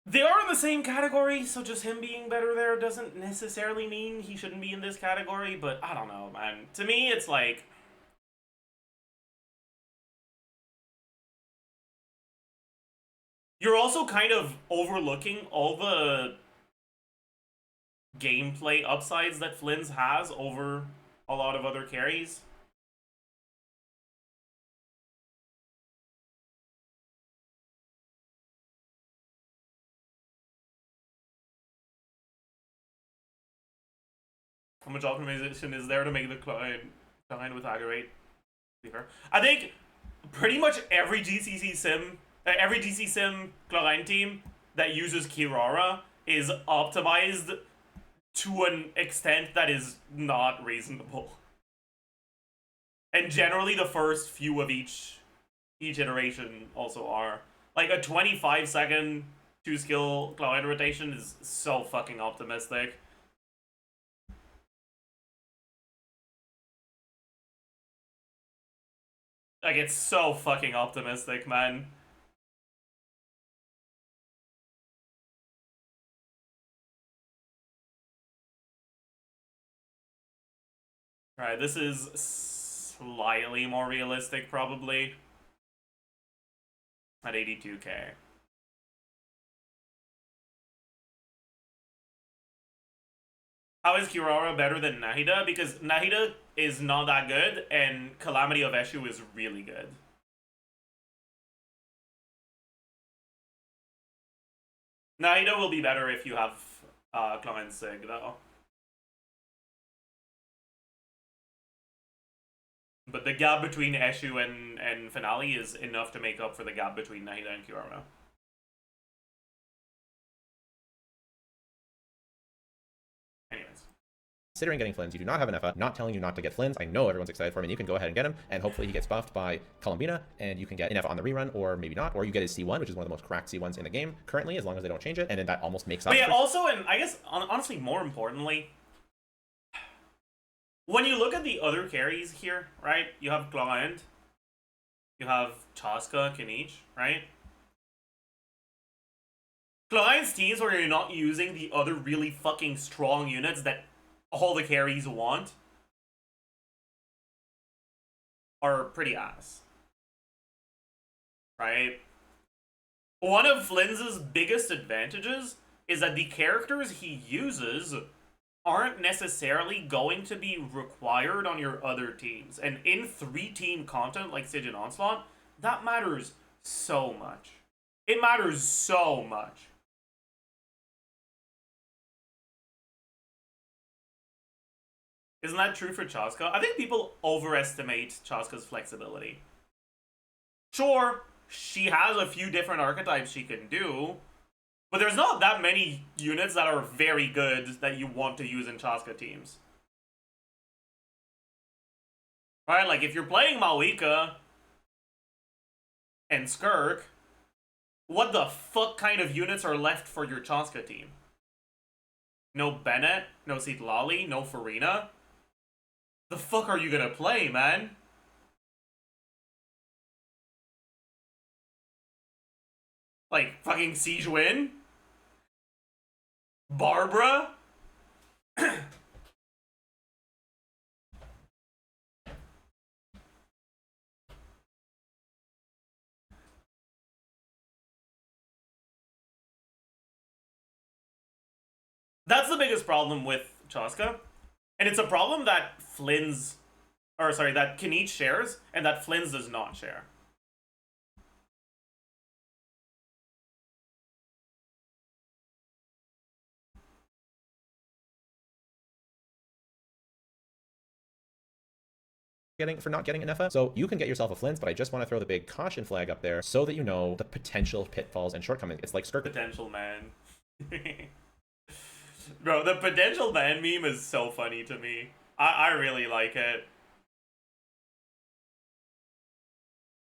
They are in the same category, so just him being better there doesn't necessarily mean he shouldn't be in this category, but I don't know, man. To me, it's like... You're also kind of overlooking all the gameplay upsides that Flynn's has over a lot of other carries. How much optimization is there to make the client with aggravate? I think pretty much every GCC sim, every GC sim Chlorine team that uses Kirara is optimized to an extent that is not reasonable. And generally the first few of each iteration also are. Like a 25-second 2-skill Chlorine rotation is so fucking optimistic. Like, it's so fucking optimistic, man. Right, this is slightly more realistic, probably. At 82k. How is Kirara better than Nahida? Because Nahida is not that good, and Calamity of Eshu is really good. Nahida will be better if you have Clement Sig, though. But the gap between Eshu and Finale is enough to make up for the gap between Nahida and Kirara. Anyways. Considering getting Flins, you do not have an FA, not telling you not to get Flins. I know everyone's excited for him, and you can go ahead and get him, and hopefully he gets buffed by Columbina, and you can get an FA on the rerun, or maybe not, or you get his C1, which is one of the most cracked C1s in the game currently, as long as they don't change it, and then that almost makes up But yeah, for... also, and I guess, honestly, more importantly, when you look at the other carries here, right, you have Client, you have Chaska, Kinich, right? Client's teams where you're not using the other really fucking strong units that all the carries want are pretty ass. Right? One of Flynn's biggest advantages is that the characters he uses aren't necessarily going to be required on your other teams. And in 3-team content like Siege and Onslaught, that matters so much. It matters so much. Isn't that true for Chaska? I think people overestimate Chaska's flexibility. Sure, she has a few different archetypes she can do, but there's not that many units that are very good that you want to use in Chaska teams. Right, like if you're playing Malika and Skirk, what the fuck kind of units are left for your Chaska team? No Bennett, no Citlali, no Farina. The fuck are you gonna play, man? Like, fucking Siege Win? Barbara? That's the biggest problem with Chaska. And it's a problem that that Kinich shares, and that Flynn's does not share. For not getting an FA. So you can get yourself a Flins, but I just want to throw the big caution flag up there so that you know the potential pitfalls and shortcomings. It's like Skirk. Potential man. Bro, the potential man meme is so funny to me. I really like it.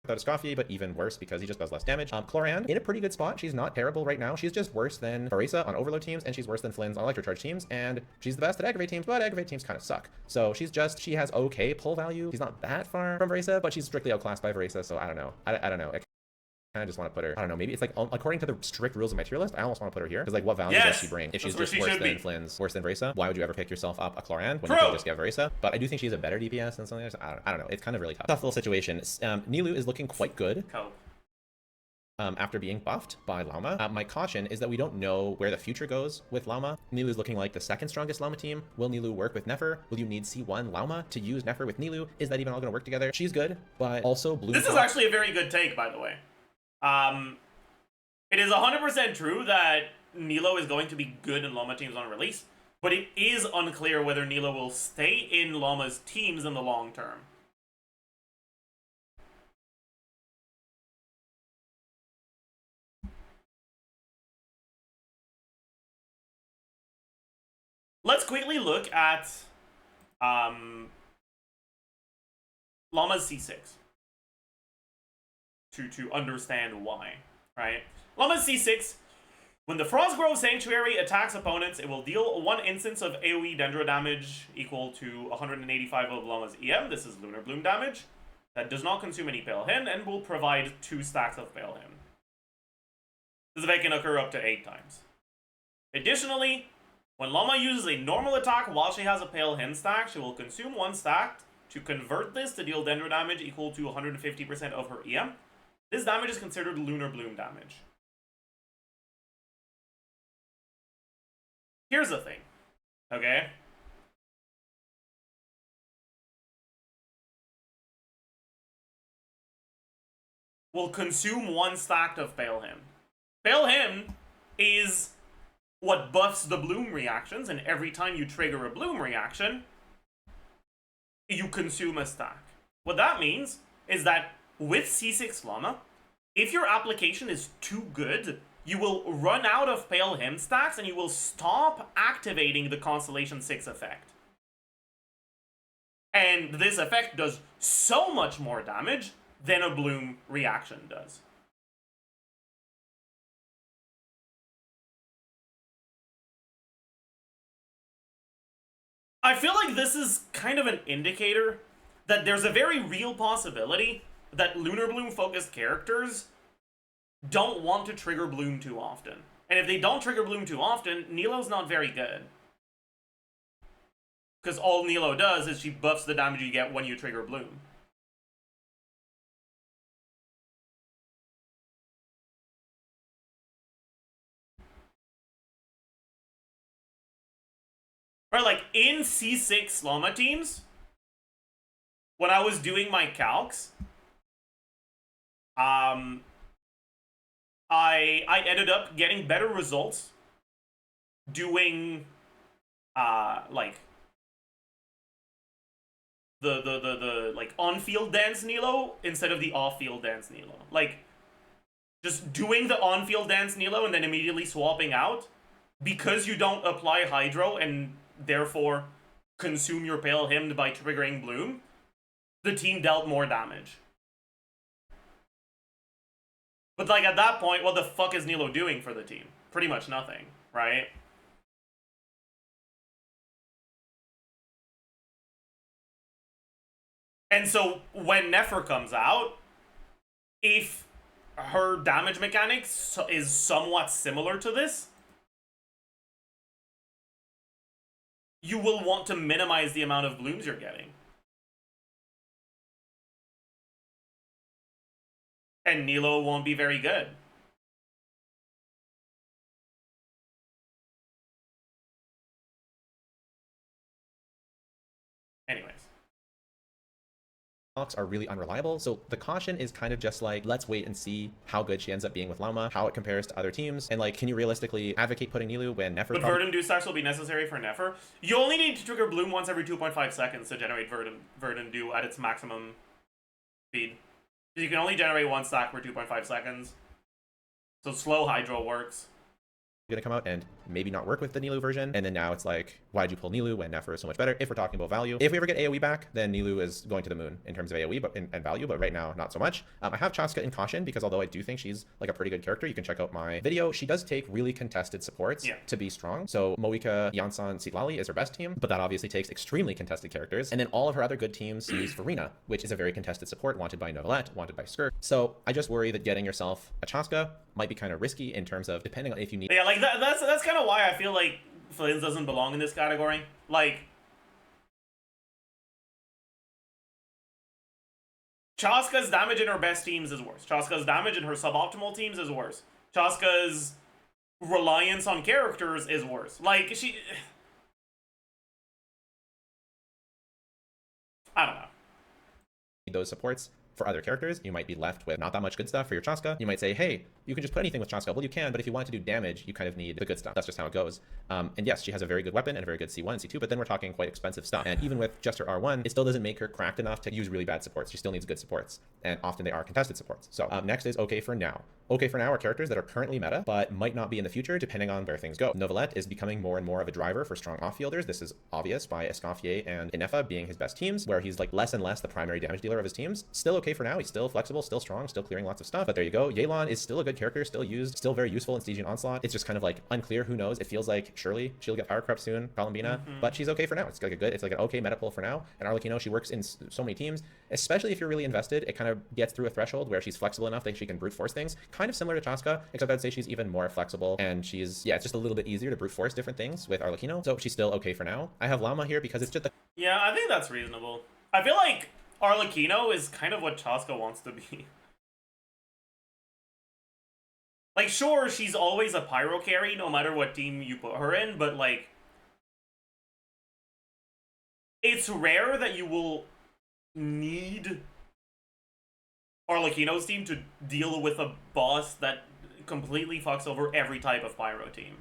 Without a Scoffy, but even worse because he just does less damage. Cloran, in a pretty good spot. She's not terrible right now. She's just worse than Farisa on overload teams, and she's worse than Flynn's on electrocharge teams, and she's the best at aggravate teams, but aggravate teams kind of suck. So she has okay pull value. She's not that far from Farisa, but she's strictly outclassed by Farisa, so I don't know. I don't know. I kind of just want to put her, I don't know, maybe it's like, according to the strict rules of my tier list, I almost want to put her here. Because, like, what value does she bring? If she's just worse than Flynn's, worse than Vrisa, why would you ever pick yourself up a Cloran when you can just get Vrisa? But I do think she's a better DPS than something else. I don't know. It's kind of really tough. Tough little situation. Nilou is looking quite good. After being buffed by LAUMA. My caution is that we don't know where the future goes with LAUMA. Nilou is looking like the second strongest LAUMA team. Will Nilou work with Nefer? Will you need C1 LAUMA to use Nefer with Nilou? Is that even all going to work together? She's good, but also blue. This is actually a very good take, by the way. It is 100% true that Nilo is going to be good in LAUMA teams on release, but it is unclear whether Nilo will stay in LAUMA's teams in the long term. Let's quickly look at LAUMA's C6 to understand why, right? LAUMA's C6, when the Frostgrove Sanctuary attacks opponents, it will deal 1 instance of AoE Dendro damage equal to 185 of LAUMA's EM. This is Lunar Bloom damage. That does not consume any Pale Hin and will provide 2 stacks of Pale Hin. This effect can occur up to 8 times. Additionally, When LAUMA uses a normal attack while she has a Pale Hymn stack, she will consume 1 stack to convert this to deal dendro damage equal to 150% of her EM. This damage is considered Lunar Bloom damage. Here's the thing, okay? Will consume 1 stack of Pale Hymn. Pale Hymn is what buffs the bloom reactions, and every time you trigger a bloom reaction, you consume a stack. What that means is that with C6 LAUMA, if your application is too good, you will run out of Pale Hymn stacks and you will stop activating the Constellation 6 effect. And this effect does so much more damage than a bloom reaction does. I feel like this is kind of an indicator that there's a very real possibility that Lunar Bloom focused characters don't want to trigger Bloom too often. And if they don't trigger Bloom too often, Nilo's not very good. Because all Nilo does is she buffs the damage you get when you trigger Bloom. Right, like in C6 LAUMA teams, when I was doing my calcs, I ended up getting better results doing like the like on-field dance Nilo instead of the off-field dance Nilo. Like just doing the on-field dance Nilo and then immediately swapping out, because you don't apply Hydro and therefore consume your Pale Hymn by triggering Bloom, the team dealt more damage. But like at that point, what the fuck is Nilo doing for the team? Pretty much nothing, right? And so when Nefer comes out, if her damage mechanics is somewhat similar to this, you will want to minimize the amount of blooms you're getting. And Nilo won't be very good. Anyways. Are really unreliable, so the caution is kind of just like, let's wait and see how good she ends up being with LAUMA, how it compares to other teams, and like, can you realistically advocate putting Nilu when Nefer? But Verdant Dew stacks will be necessary for Nefer. You only need to trigger Bloom once every 2.5 seconds to generate Verdant Dew at its maximum speed. You can only generate 1 stack per 2.5 seconds. So slow Hydro works. Gonna come out and maybe not work with the Nilu version, and then now it's like, why'd you pull Nilu when Nefer is so much better? If we're talking about value, if we ever get AoE back, then Nilu is going to the moon in terms of AoE and value, but right now not so much. I have Chaska in caution because although I do think she's like a pretty good character, you can check out my video. She does take really contested supports to be strong. So Moika, Yansan, Sitlali is her best team, but that obviously takes extremely contested characters. And then all of her other good teams use Farina, which is a very contested support wanted by Novelette, wanted by Skirk. So I just worry that getting yourself a Chaska might be kind of risky in terms of depending on if you need. Yeah, like that's kind of why I feel like Flames doesn't belong in this category. Like, Chaska's damage in her best teams is worse. Chaska's damage in her suboptimal teams is worse. Chaska's reliance on characters is worse. Like, I don't know. Those supports for other characters, you might be left with not that much good stuff for your Chaska. You might say, hey, you can just put anything with Chaska. Well, you can, but if you want to do damage, you kind of need the good stuff. That's just how it goes. And yes, she has a very good weapon and a very good C1 and C2, but then we're talking quite expensive stuff. And even with just her R1, it still doesn't make her cracked enough to use really bad supports. She still needs good supports, and often they are contested supports. So next is OK for now. OK for now are characters that are currently meta, but might not be in the future depending on where things go. Novelette is becoming more and more of a driver for strong off-fielders. This is obvious by Escoffier and Inefa being his best teams, where he's like less and less the primary damage dealer of his teams. Still okay for now. He's still flexible, still strong, still clearing lots of stuff. But there you go. Yelan is still a good character, still used, still very useful in Stygian Onslaught. It's just kind of like unclear. Who knows? It feels like surely she'll get power corrupt soon, Columbina, but she's okay for now. It's like an okay meta pull for now. And Arlecchino, she works in so many teams, especially if you're really invested. It kind of gets through a threshold where she's flexible enough that she can brute force things, kind of similar to Chaska, except I'd say she's even more flexible, and she's, yeah, it's just a little bit easier to brute force different things with Arlecchino. So she's still okay for now. I have LAUMA here because it's just the Yeah, I think that's reasonable. I feel like Arlecchino is kind of what Chaska wants to be. Like, sure, she's always a pyro carry no matter what team you put her in, but like, it's rare that you will need Arlecchino's team to deal with a boss that completely fucks over every type of pyro team.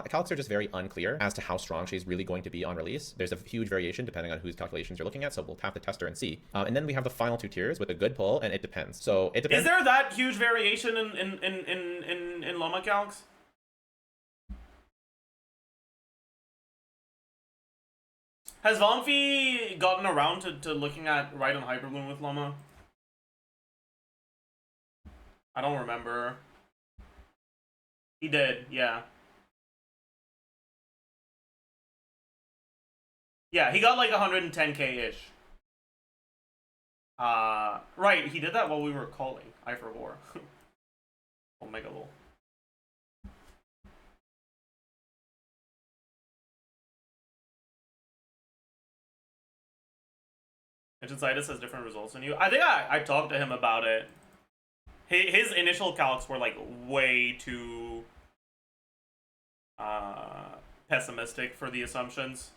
calcs are just very unclear as to how strong she's really going to be on release. There's a huge variation depending on whose calculations you're looking at, so we'll have to test her and see. And then we have the final 2 tiers with a good pull, and it depends. So it depends. Is there that huge variation in LAUMA calcs? Has Vomfi gotten around to looking at Raiden Hyperbloom with LAUMA? I don't remember. He did, yeah. Yeah, he got like 110k-ish. Right, he did that while we were calling. I forgot. Omega lol. Zajef has different results than you. I think I talked to him about it. His initial calcs were like way too pessimistic for the assumptions.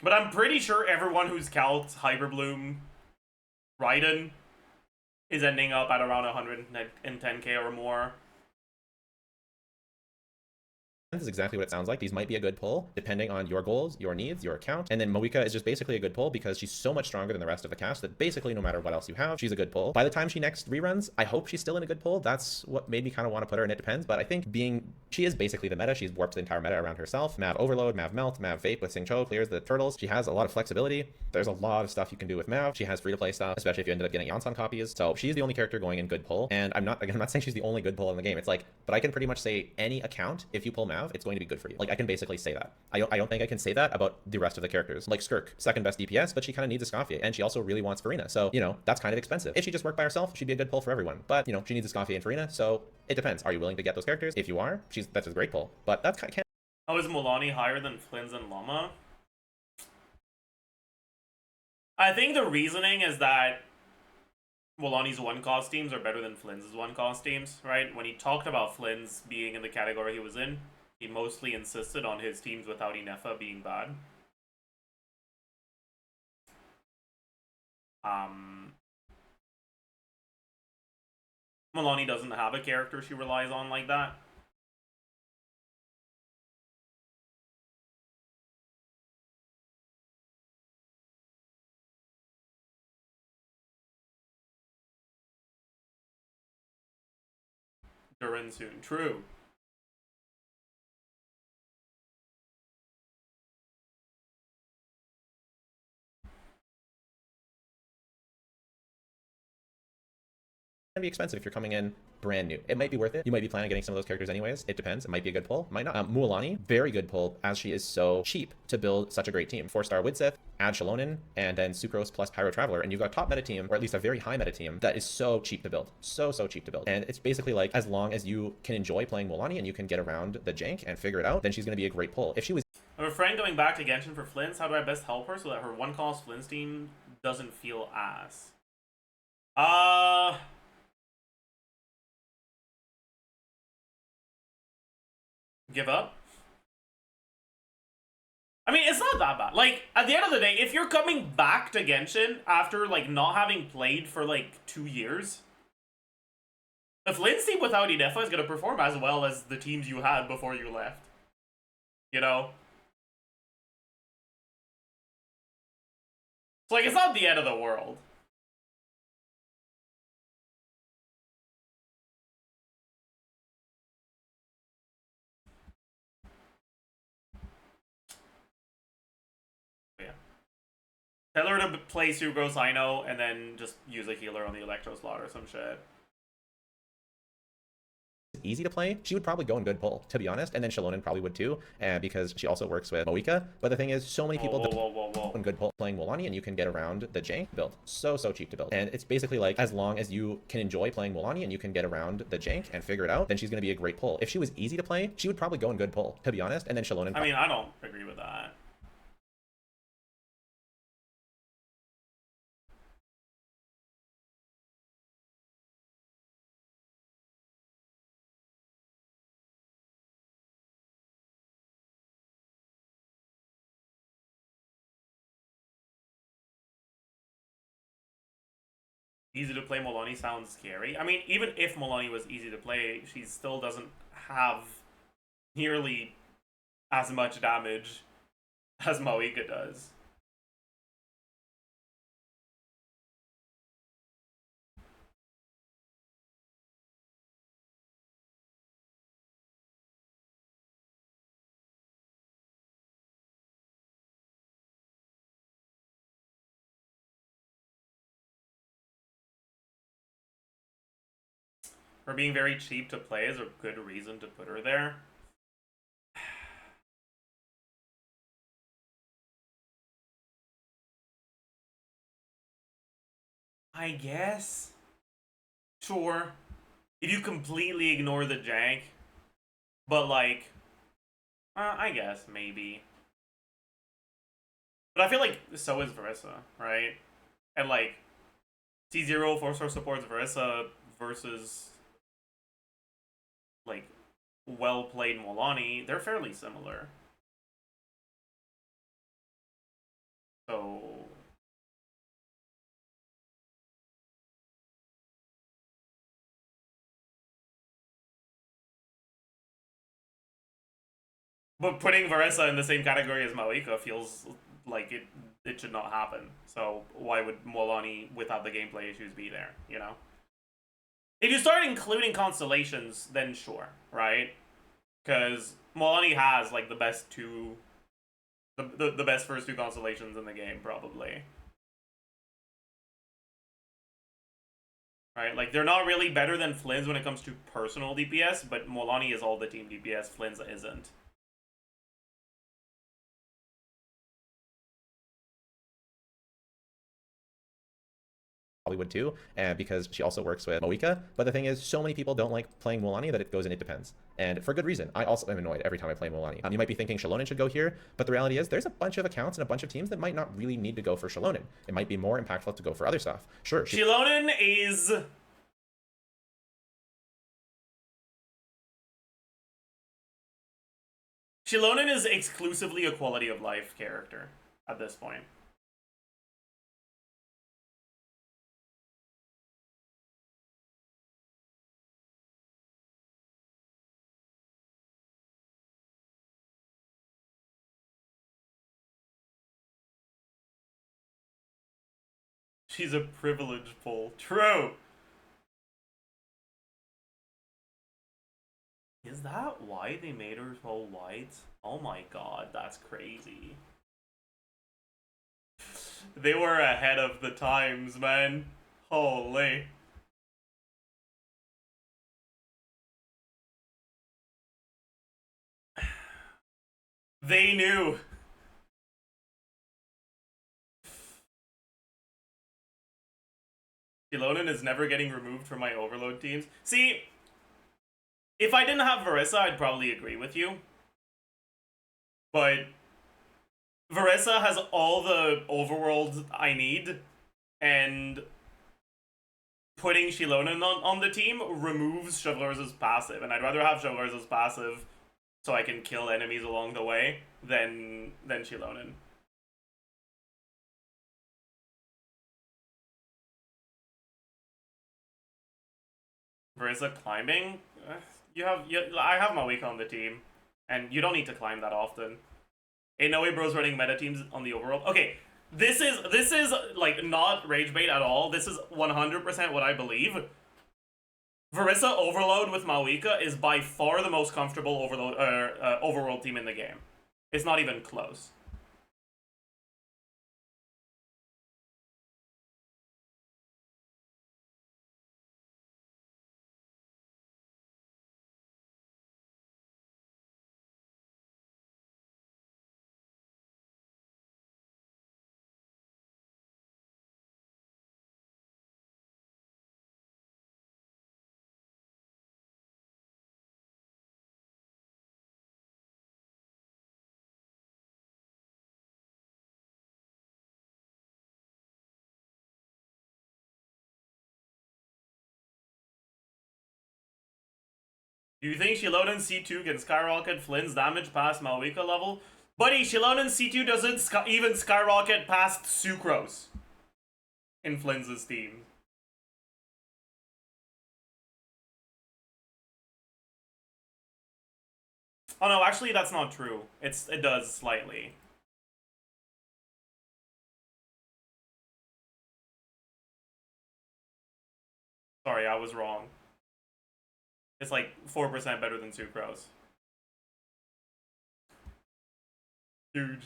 But I'm pretty sure everyone who's calced Hyperbloom Raiden is ending up at around 110k or more. Is exactly what it sounds like. These might be a good pull depending on your goals, your needs, your account. And then Moika is just basically a good pull because she's so much stronger than the rest of the cast that basically no matter what else you have, she's a good pull. By the time she next reruns, I hope she's still in a good pull. That's what made me kind of want to put her in. It depends, but I think she is basically the meta. She's warped the entire meta around herself. Mav Overload, Mav Melt, Mav Vape with Sing Cho clears the turtles. She has a lot of flexibility. There's a lot of stuff you can do with Mav. She has free to play stuff, especially if you ended up getting Yansan copies. So she's the only character going in good pull. And I'm not saying she's the only good pull in the game. It's like, but I can pretty much say any account, if you pull Mav, it's going to be good for you. Like, I can basically say that. I don't think I can say that about the rest of the characters. Like Skirk, second best DPS, but she kind of needs a Scofier, and she also really wants Farina. So, you know, that's kind of expensive. If she just worked by herself, she'd be a good pull for everyone. But, you know, she needs a Scofier and Farina, so it depends. Are you willing to get those characters? If you are, that's a great pull. But that's kind of... How is Mulani higher than Flynn's and LAUMA? I think the reasoning is that Mulani's one-cost teams are better than Flynn's one-cost teams, right? When he talked about Flynn's being in the category he was in, he mostly insisted on his teams without Inefa being bad. Mulani doesn't have a character she relies on like that. Durin soon. True. Be expensive if you're coming in brand new. It might be worth it. You might be planning on getting some of those characters anyways. It depends. It might be a good pull. Might not. Mualani, very good pull as she is so cheap to build such a great team. 4-star Widsith, add Shalonen, and then Sucrose plus Pyro Traveler, and you've got a top meta team, or at least a very high meta team, that is so cheap to build. So cheap to build. And it's basically like, as long as you can enjoy playing Molani and you can get around the jank and figure it out, then she's going to be a great pull. If she was I have a friend going back to Genshin for Flints. How do I best help her so that her one-cost Flints team doesn't feel ass? Give up? I mean, it's not that bad. Like, at the end of the day, if you're coming back to Genshin after, like, not having played for, like, 2 years, the Flints team without Inefa is going to perform as well as the teams you had before you left. You know? So, like, it's not the end of the world. Yeah. Tell her to play Sucrose Ino and then just use a healer on the Electro slot or some shit. easy to play, she would probably go in good pull, to be honest, and then Shalonen probably would too, because she also works with Moika. But the thing is, so many people don't in good pull playing Molani, and you can get around the jank build. So cheap to build. And it's basically like, as long as you can enjoy playing Molani and you can get around the jank and figure it out, then she's going to be a great pull. If she was easy to play, she would probably go in good pull, to be honest, and then Shalonen. I mean, I don't agree with that. Easy to play Molani sounds scary. I mean, even if Molani was easy to play, she still doesn't have nearly as much damage as Moika does. Her being very cheap to play is a good reason to put her there. I guess. Sure. If you completely ignore the jank. But like, I guess, maybe. But I feel like so is Verissa, right? And like, T0 4-star supports Verissa versus like well-played Molani, they're fairly similar. So but putting Verissa in the same category as Moika feels like it should not happen. So why would Molani without the gameplay issues be there, you know? If you start including constellations, then sure, right? Because Molani has like the best two, the best first two constellations in the game, probably. Right, like they're not really better than Flynn's when it comes to personal DPS, but Molani is all the team DPS, Flynn's isn't. Probably would too, because she also works with Moika. But the thing is, so many people don't like playing Molani that it goes in it depends. And for good reason. I also am annoyed every time I play Molani. You might be thinking Shalonen should go here, but the reality is there's a bunch of accounts and a bunch of teams that might not really need to go for Shalonen. It might be more impactful to go for other stuff. Sure. Shalonen is... Shalonen is exclusively a quality of life character at this point. She's a privileged pull. True! Is that why they made her so white? Oh my god, that's crazy. They were ahead of the times, man. Holy. They knew. Shilonen is never getting removed from my overload teams. See, if I didn't have Verissa, I'd probably agree with you. But Verissa has all the overworld I need, and putting Shilonen on the team removes Chevreur's passive, and I'd rather have Chevreur's passive so I can kill enemies along the way than Shilonen. Verissa climbing? I have Mawika on the team, and you don't need to climb that often. Ain't no way bro's running meta teams on the overworld. Okay, this is like not rage bait at all. This is 100% what I believe. Verissa overload with Mawika is by far the most comfortable overworld team in the game. It's not even close. Do you think Shilonen C2 can skyrocket Flynn's damage past Mawika level? Buddy, Shilonen C2 doesn't even skyrocket past Sucrose in Flynn's team. Oh no, actually that's not true. It does slightly. Sorry, I was wrong. It's like 4% better than Sucrose. Dude.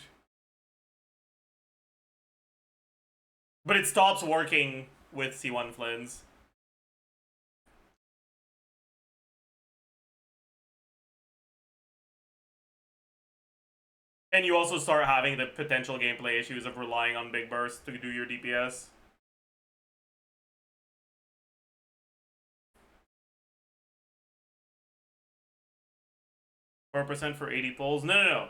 But it stops working with C1 Flynn's. And you also start having the potential gameplay issues of relying on Big Burst to do your DPS. %4 for 80 pulls? No,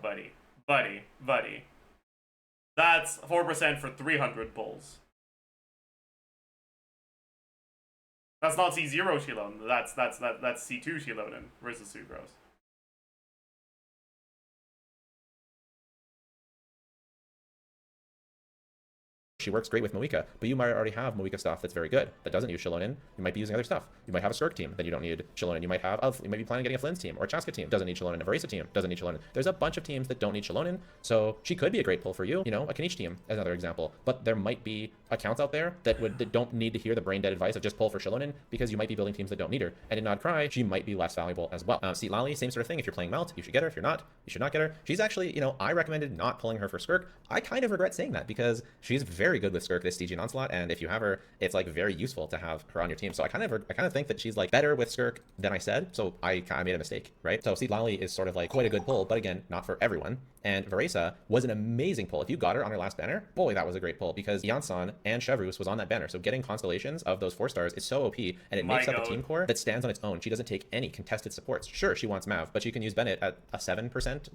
buddy. That's 4% for 300 pulls. That's not C0 Shilonen. That's C2 Shilonen versus Sucrose. She works great with Mawika, but you might already have Mawika stuff that's very good that doesn't use Shilonen. You might be using other stuff. You might have a Skirk team that you don't need Shilonen. You might be planning on getting a Flynn's team or a Chaska team, doesn't need Shilonen. A Verissa team doesn't need Shilonen. There's a bunch of teams that don't need Shilonen, so she could be a great pull for you. You know, a Kanish team as another example. But there might be accounts out there that don't need to hear the brain dead advice of just pull for Shilonen because you might be building teams that don't need her. And in Nod Cry, she might be less valuable as well. See Lali, same sort of thing. If you're playing Melt, you should get her. If you're not, you should not get her. She's actually, you know, I recommended not pulling her for Skirk. I kind of regret saying that because she's very good with Skirk this Stygian Onslaught, and if you have her, it's like very useful to have her on your team. So I kind of think that she's like better with Skirk than I said. So I made a mistake, right? So see Lali is sort of like quite a good pull, but again, not for everyone. And Verissa was an amazing pull. If you got her on her last banner, boy, that was a great pull because Janssen and Chevrus was on that banner. So getting constellations of those 4 stars is so OP, and it makes up a team core that stands on its own. She doesn't take any contested supports. Sure, she wants Mav, but she can use Bennett at a 7%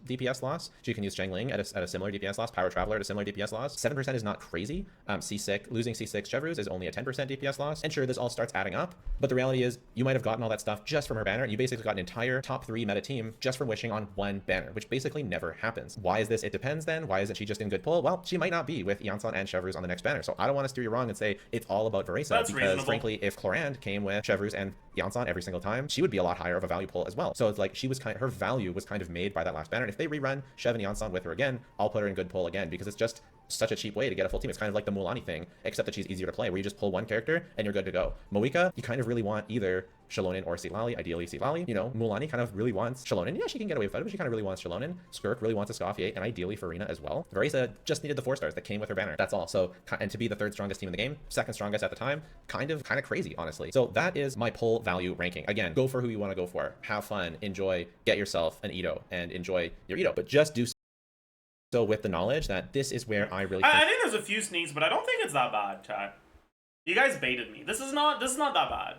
DPS loss. She can use Zhengling at a similar DPS loss. Power Traveler at a similar DPS loss. 7% is not crazy. Losing C6 Chevrus is only a 10% DPS loss. And sure, this all starts adding up, but the reality is you might have gotten all that stuff just from her banner, and you basically got an entire top 3 meta team just from wishing on one banner, which basically never happens. Why is this? It depends then. Why isn't she just in good pull? Well, she might not be with Janssen and Chevrus on the next banner. So I don't want to steer you wrong and say it's all about Verissa, because reasonable. Frankly, if Clorand came with Chevrus and Janssen every single time, she would be a lot higher of a value pull as well. So it's like her value was kind of made by that last banner. And if they rerun Chev and Janssen with her again, I'll put her in good pull again because it's just such a cheap way to get a full team. It's kind of like the Mulani thing, except that she's easier to play, where you just pull one character and you're good to go. Mawika, you kind of really want either Shilonen or Silali, ideally Silali. You know, Mulani kind of really wants Shilonen. Yeah, she can get away with it, but she kind of really wants Shilonen. Skirk really wants a Scoffier, and ideally Farina as well. Verissa just needed the 4 stars that came with her banner. That's all. So, and to be the 3rd strongest team in the game, 2nd strongest at the time, kind of crazy, honestly. So that is my pull value ranking. Again, go for who you want to go for. Have fun, enjoy, get yourself an Edo, and enjoy your Edo. But just do So with the knowledge that this is where I really I think there's a few sneaks, but I don't think it's that bad, chat. You guys baited me. This is not that bad.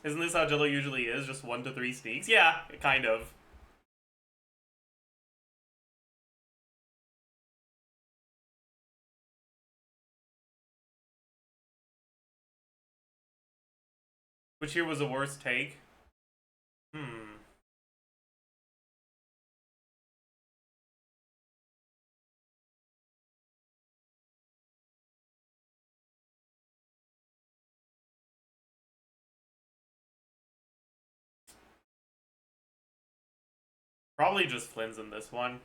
Isn't this how Jello usually is? Just 1 to 3 sneaks? Yeah, kind of. Which here was the worst take? Probably just Flynn's in this one.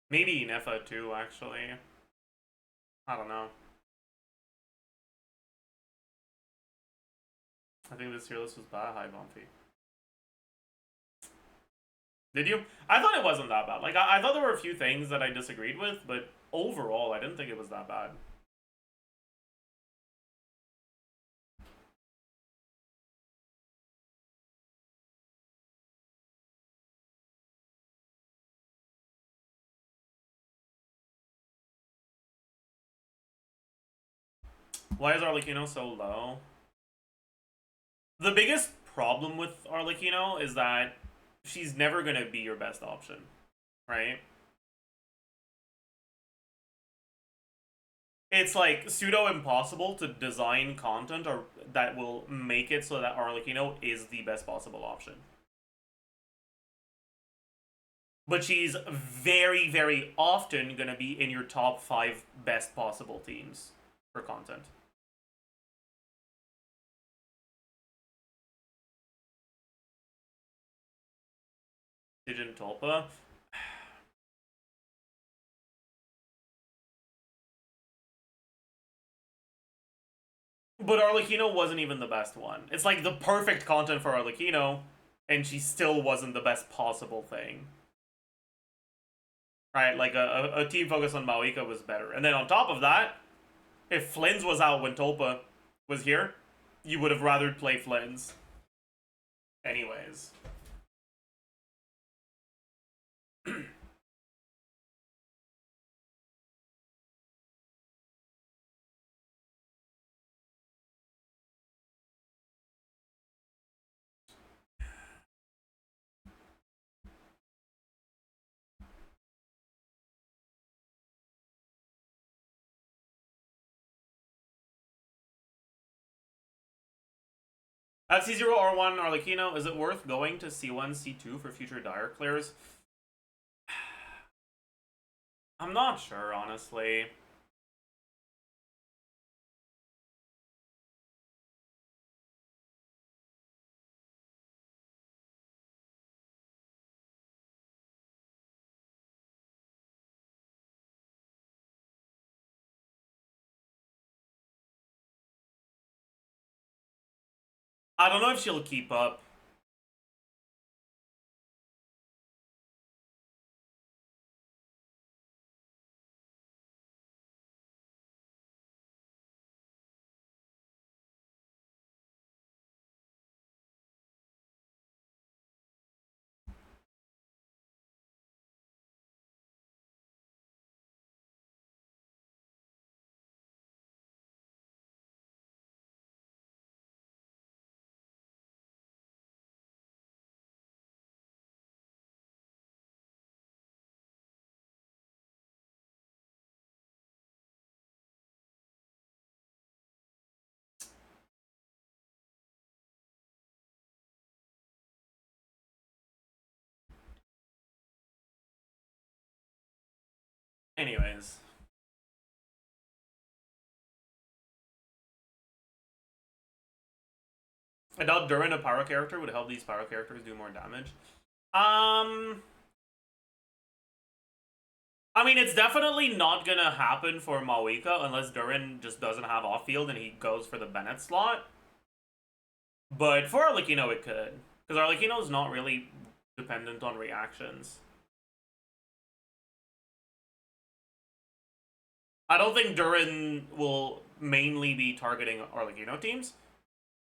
Maybe Nefa too, actually. I don't know. I think this tier list was bad. Hi, Bumpy. Did you? I thought it wasn't that bad. Like, I thought there were a few things that I disagreed with, but overall, I didn't think it was that bad. Why is Arlecchino so low? The biggest problem with Arlecchino is that she's never going to be your best option, right? It's like pseudo impossible to design content or that will make it so that Arlecchino is the best possible option. But she's very, very often going to be in your top 5 best possible teams for content. Digin Tulpa. But Arlecchino wasn't even the best one. It's like the perfect content for Arlecchino, and she still wasn't the best possible thing. Right, like a team focused on Maoika was better. And then on top of that, if Flynn's was out when Tulpa was here, you would have rather play Flynn's. Anyways. At C0R1 Arlecchino, is it worth going to C1, C2 for future dire clears? I'm not sure, honestly. I don't know if she'll keep up. Anyways. I doubt Durin, a pyro character, would help these pyro characters do more damage. I mean, it's definitely not gonna happen for Mawika unless Durin just doesn't have off-field and he goes for the Bennett slot. But for Arlecchino, it could. Because Arlecchino's not really dependent on reactions. I don't think Durin will mainly be targeting Arlecchino teams.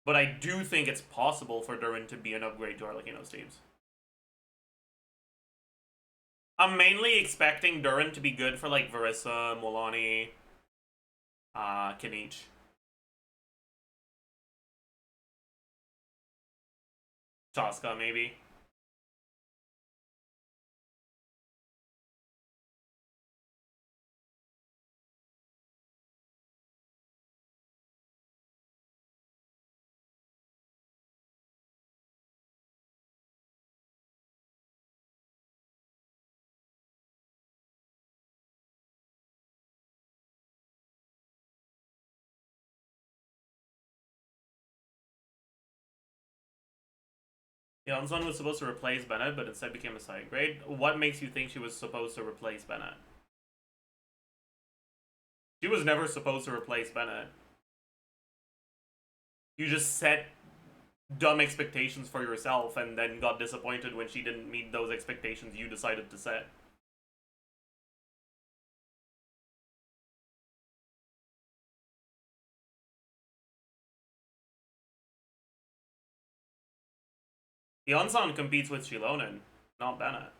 But I do think it's possible for Durin to be an upgrade to Arlecchino's teams. I'm mainly expecting Durin to be good for like Varissa, Molani, Kinich. Chaska, maybe. Yeonsun was supposed to replace Bennett, but instead became a side grade. What makes you think she was supposed to replace Bennett? She was never supposed to replace Bennett. You just set dumb expectations for yourself and then got disappointed when she didn't meet those expectations you decided to set. Yeonsun competes with Shilonen, not Bennett.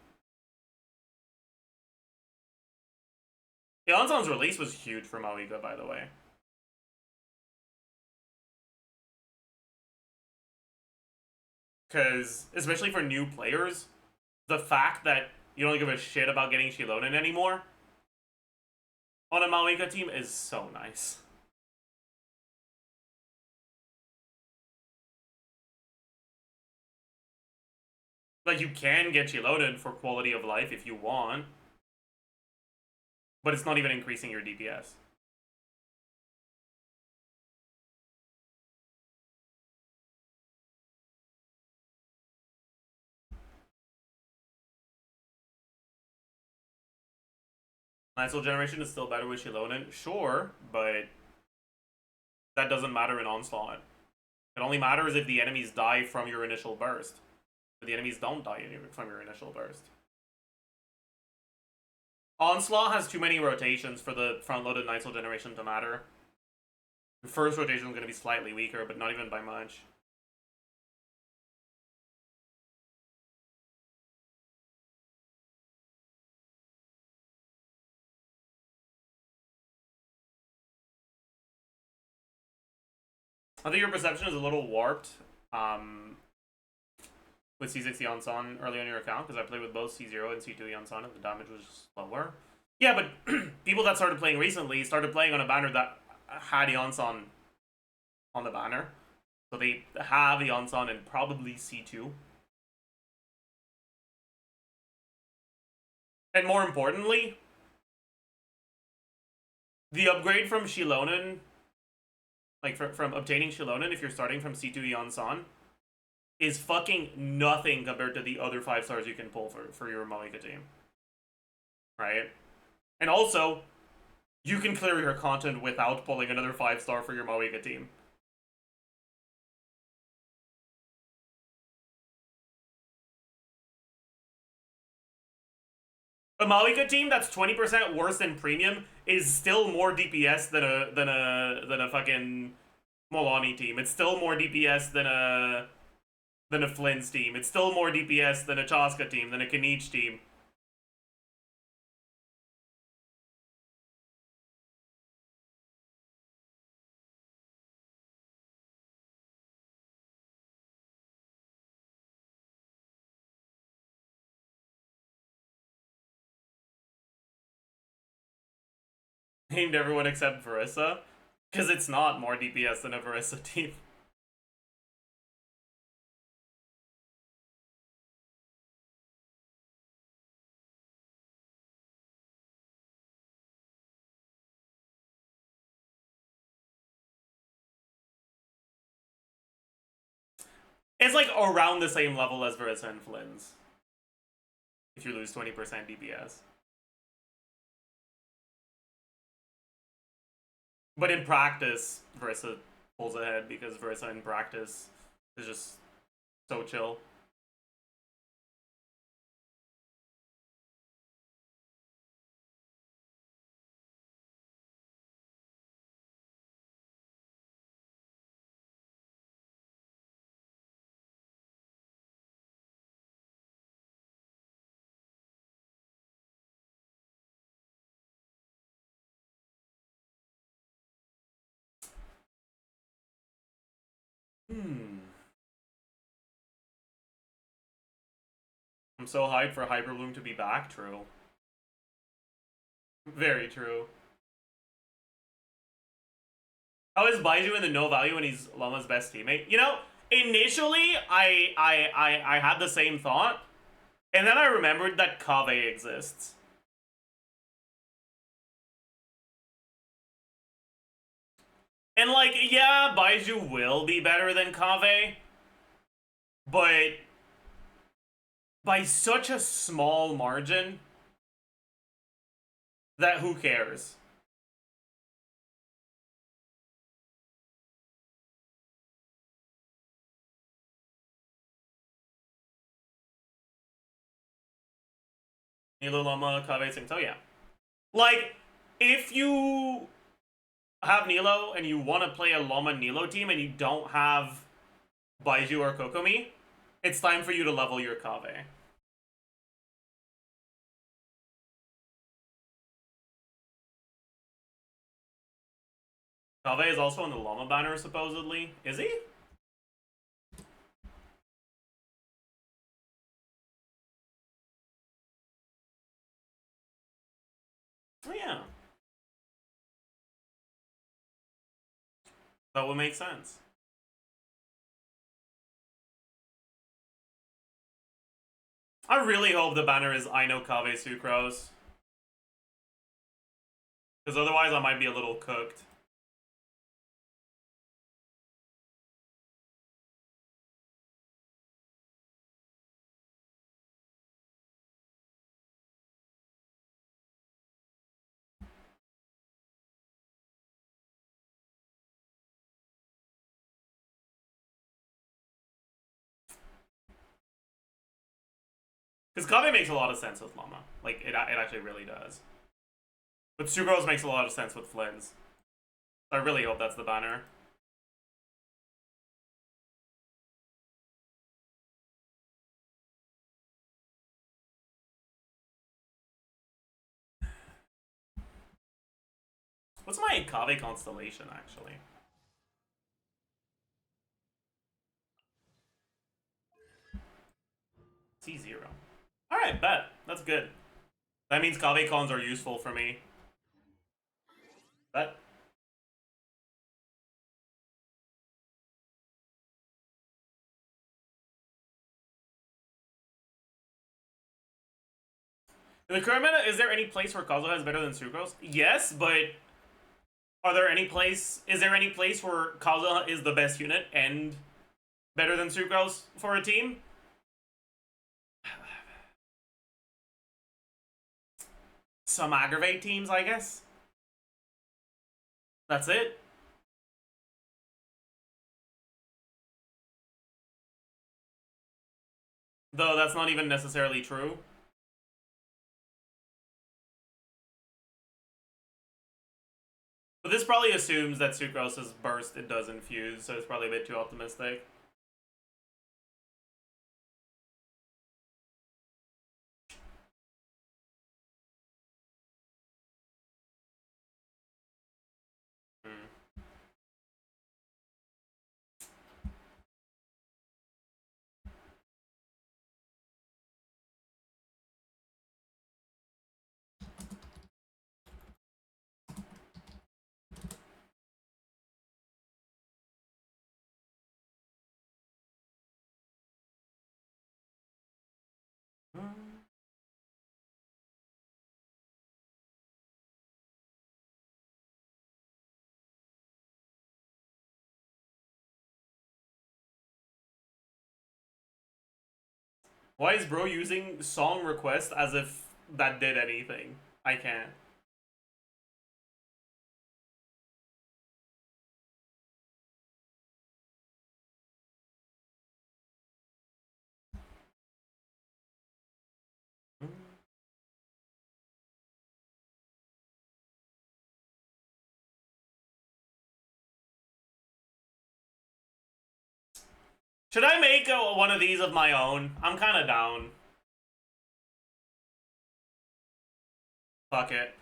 Yeonsun's release was huge for Mawika, by the way. Because, especially for new players, the fact that you don't give a shit about getting Shilonen anymore on a Mawika team is so nice. Like, you can get Shilonen for quality of life if you want, but it's not even increasing your DPS. Nigel generation is still better with Shilonen, sure, but that doesn't matter in Onslaught. It only matters if the enemies die from your initial burst. But the enemies don't die from your initial burst. Onslaught has too many rotations for the front-loaded Nigel generation to matter. The first rotation is going to be slightly weaker, but not even by much. I think your perception is a little warped with C6 Yeonsun early on your account, because I played with both C0 and C2 Yeonsun and the damage was slower. Yeah, but people that started playing recently started playing on a banner that had Yeonsun on the banner. So they have Yeonsun and probably C2. And more importantly, the upgrade from Shilonen, like from obtaining Shilonen if you're starting from C2 Yeonsun, is fucking nothing compared to the other 5 stars you can pull for your Mawika team. Right? And also, you can clear your content without pulling another 5-star for your Mawika team. A Mawika team that's 20% worse than premium is still more DPS than a fucking Molani team. It's still more DPS than a Flynn's team. It's still more DPS than a Chaska team, than a Kinich team. Named everyone except Varissa, because it's not more DPS than a Varissa team. It's like around the same level as Versa and Flynn's. If you lose 20% DPS. But in practice, Versa pulls ahead because Versa in practice is just so chill. I'm so hyped for Hyperbloom to be back. True. Very true. How is Baiju in the no value when he's LAUMA's best teammate? You know, initially I had the same thought, and then I remembered that Kaveh exists. And like, yeah, Baiju will be better than Kaveh, but by such a small margin that who cares? Nilo, LAUMA, Kaveh, Sing. So yeah. Like, if you have Nilo and you want to play a LAUMA Nilo team and you don't have Baiju or Kokomi, it's time for you to level your Kaveh. Kaveh is also in the LAUMA banner, supposedly. Is he? Oh, yeah. That would make sense. I really hope the banner is I know Kaveh Sucrose. Because otherwise I might be a little cooked. Because Kaveh makes a lot of sense with LAUMA. Like, it actually really does. But Sucrose makes a lot of sense with Flynn's. I really hope that's the banner. What's my Kaveh constellation, actually? C0. Alright, bet. That's good. That means Kaveh cons are useful for me. Bet. In the current meta, is there any place where Kazuha is better than Sucrose? Yes, but are there any place? Is there any place where Kazuha is the best unit and better than Sucrose for a team? Some aggravate teams, I guess. That's it. Though that's not even necessarily true. But this probably assumes that Sucrose's burst it does infuse, so it's probably a bit too optimistic. Why is bro using song request as if that did anything? I can't. Should I make one of these of my own? I'm kind of down. Fuck it.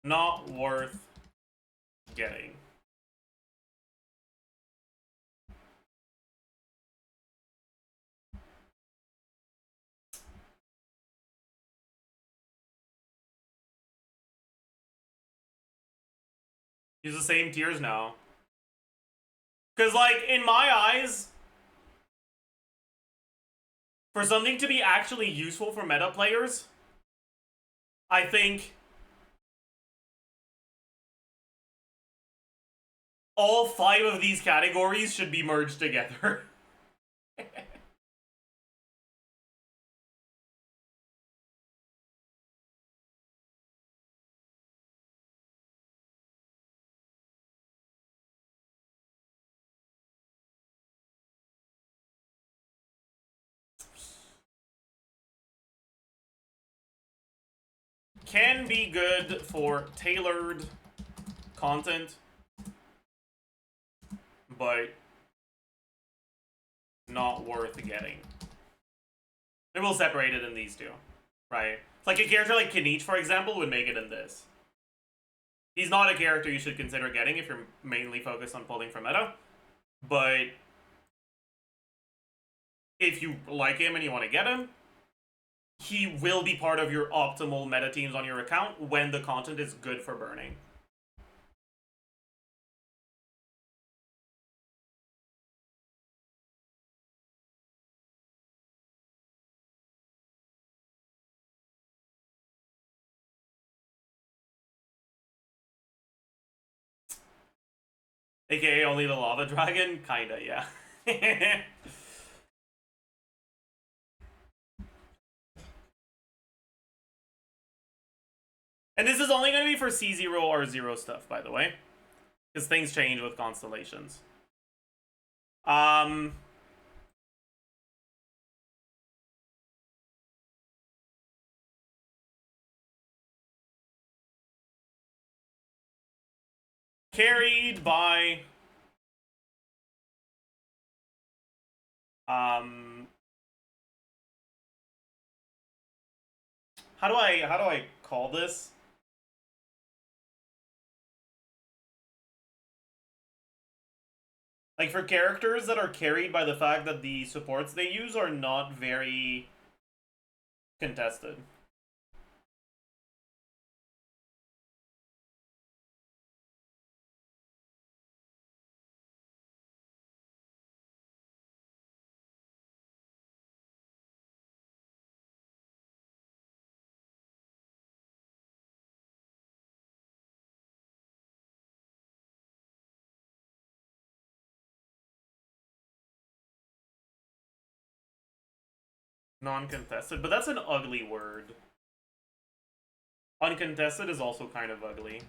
Not worth getting. Use the same tiers now. Because, like, in my eyes, for something to be actually useful for meta players, I think all 5 of these categories should be merged together. Can be good for tailored content, but not worth getting. They will separate it in these two, right? Like a character like Kinich, for example, would make it in this. He's not a character you should consider getting if you're mainly focused on pulling from meta, but if you like him and you want to get him, he will be part of your optimal meta teams on your account when the content is good for burning. AKA only the lava dragon? Kinda, yeah. And this is only going to be for C0 or 0 stuff, by the way. Because things change with constellations. Carried by... How do I call this? Like, for characters that are carried by the fact that the supports they use are not very contested. Non-contested, but that's an ugly word. Uncontested is also kind of ugly.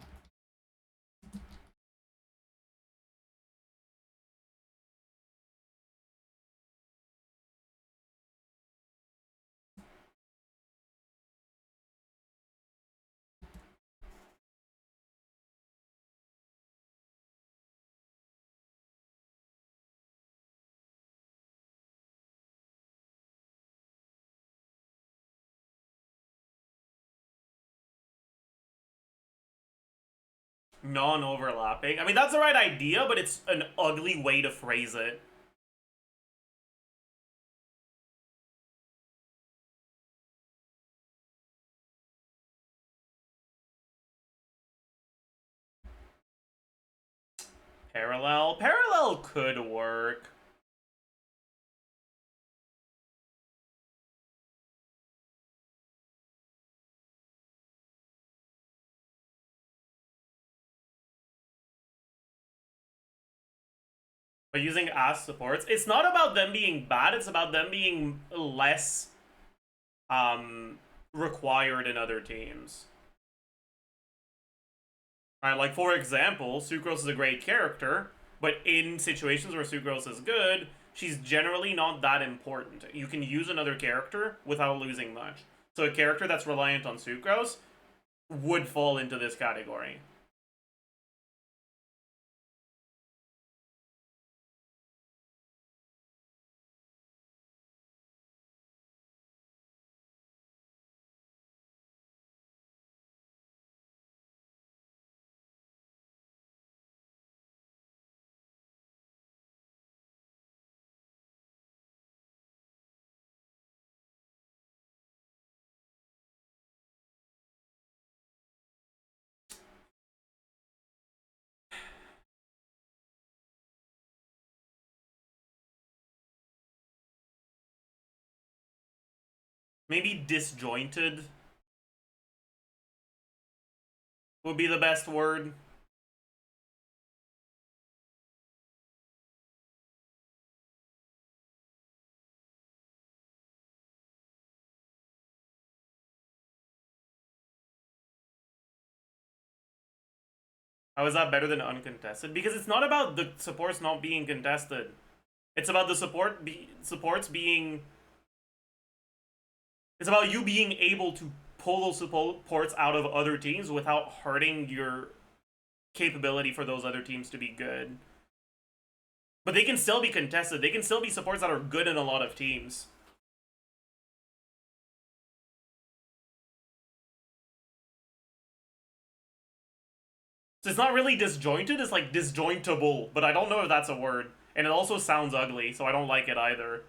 Non-overlapping. I mean, that's the right idea, but it's an ugly way to phrase it. Parallel. Parallel could work. By using as supports, it's not about them being bad, it's about them being less required in other teams. Right, like for example, Sucrose is a great character, but in situations where Sucrose is good, she's generally not that important. You can use another character without losing much. So a character that's reliant on Sucrose would fall into this category. Maybe disjointed would be the best word. How is that better than uncontested? Because it's not about the supports not being contested. It's about the supports being... It's about you being able to pull those supports out of other teams without hurting your capability for those other teams to be good. But they can still be contested. They can still be supports that are good in a lot of teams. So it's not really disjointed, it's like disjointable, but I don't know if that's a word. And it also sounds ugly, so I don't like it either.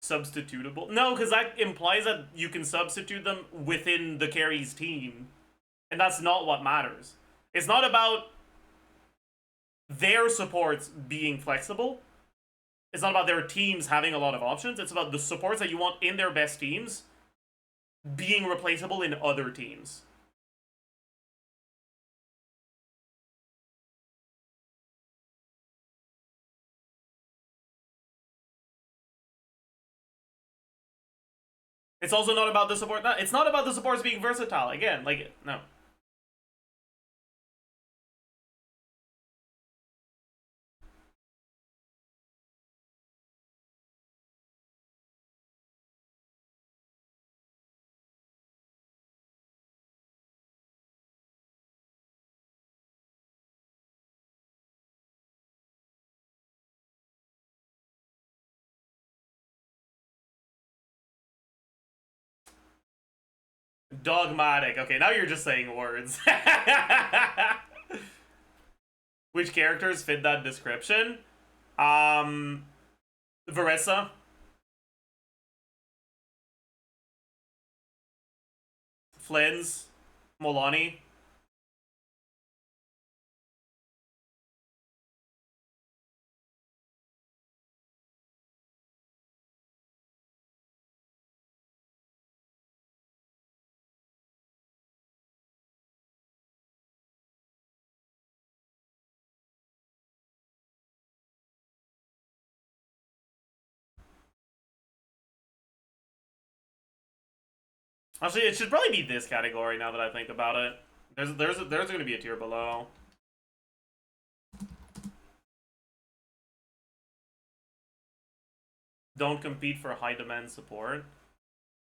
Substitutable? No, because that implies that you can substitute them within the carry's team. And that's not what matters. It's not about their supports being flexible. It's not about their teams having a lot of options. It's about the supports that you want in their best teams being replaceable in other teams. It's also not about the support. It's not about the supports being versatile. Again, like, no. Dogmatic. Okay, now you're just saying words. Which characters fit that description? Varessa. Flynn's. Molani. Actually, it should probably be this category now that I think about it. There's going to be a tier below. Don't compete for high demand support.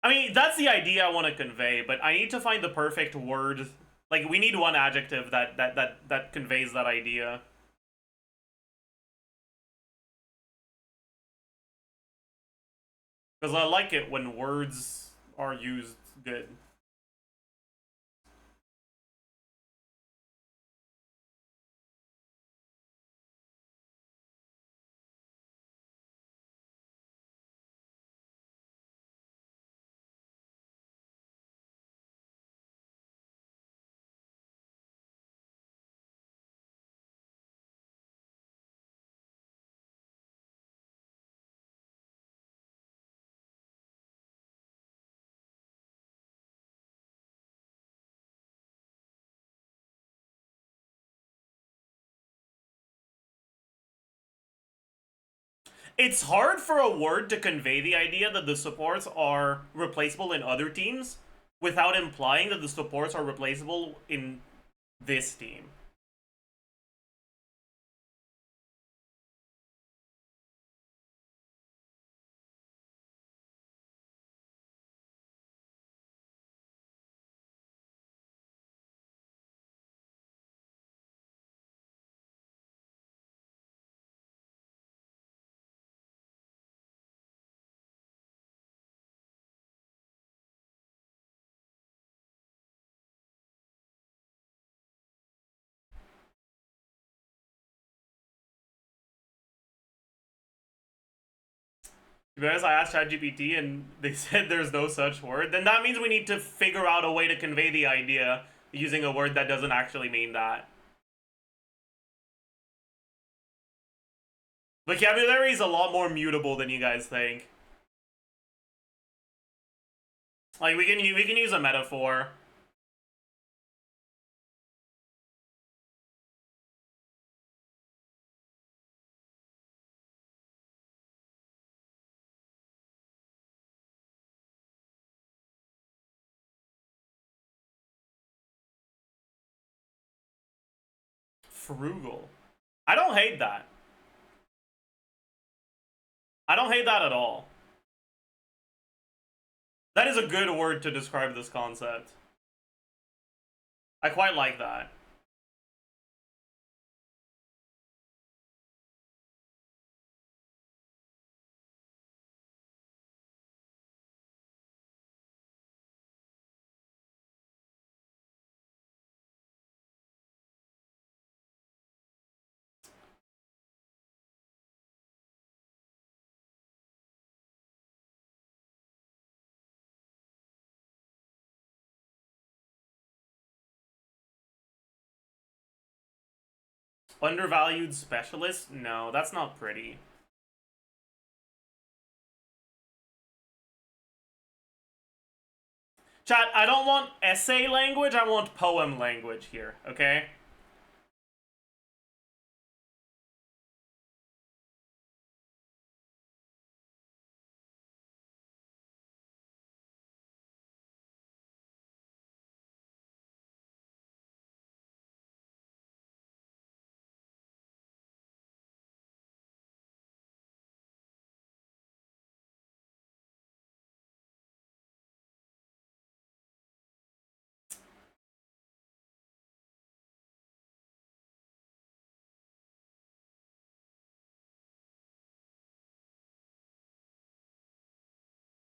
I mean, that's the idea I want to convey, but I need to find the perfect word. Like, we need one adjective that conveys that idea. Because I like it when words are used good. It's hard for a word to convey the idea that the supports are replaceable in other teams without implying that the supports are replaceable in this team. To be honest, I asked ChatGPT and they said there's no such word. Then that means we need to figure out a way to convey the idea using a word that doesn't actually mean that. Vocabulary is a lot more mutable than you guys think. Like we can use a metaphor. Frugal. I don't hate that. I don't hate that at all. That is a good word to describe this concept. I quite like that. Undervalued specialist? No, that's not pretty. Chat, I don't want essay language, I want poem language here, okay?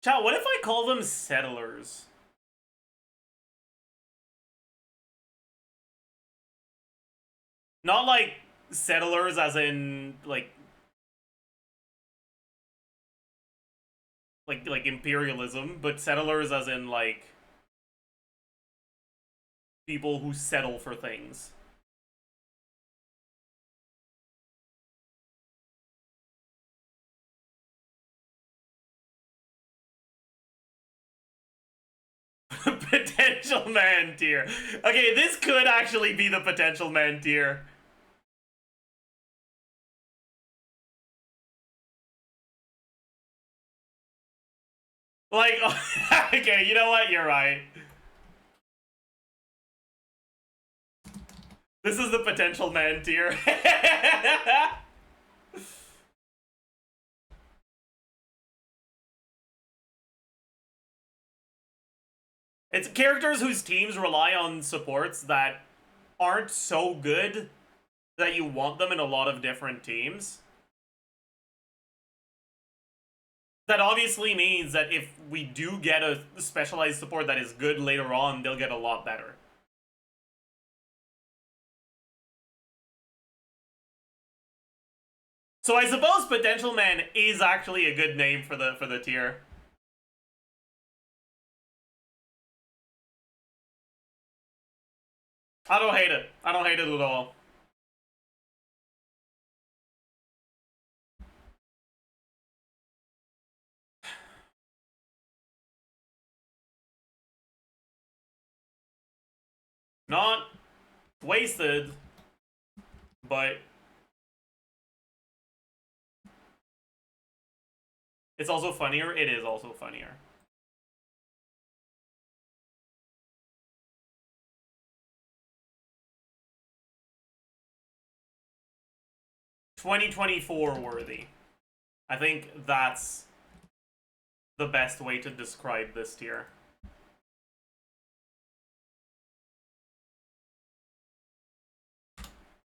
Chat, what if I call them settlers? Not like settlers as in like imperialism, but settlers as in like people who settle for things. Potential man tier. Okay, this could actually be the potential man tier. Like, okay, you know what? You're right. This is the potential man tier. It's characters whose teams rely on supports that aren't so good that you want them in a lot of different teams. That obviously means that if we do get a specialized support that is good later on, they'll get a lot better. So I suppose Potential Man is actually a good name for the tier. I don't hate it. I don't hate it at all. Not wasted, but It's also funnier. It is also funnier. "2024 worthy." I think that's the best way to describe this tier.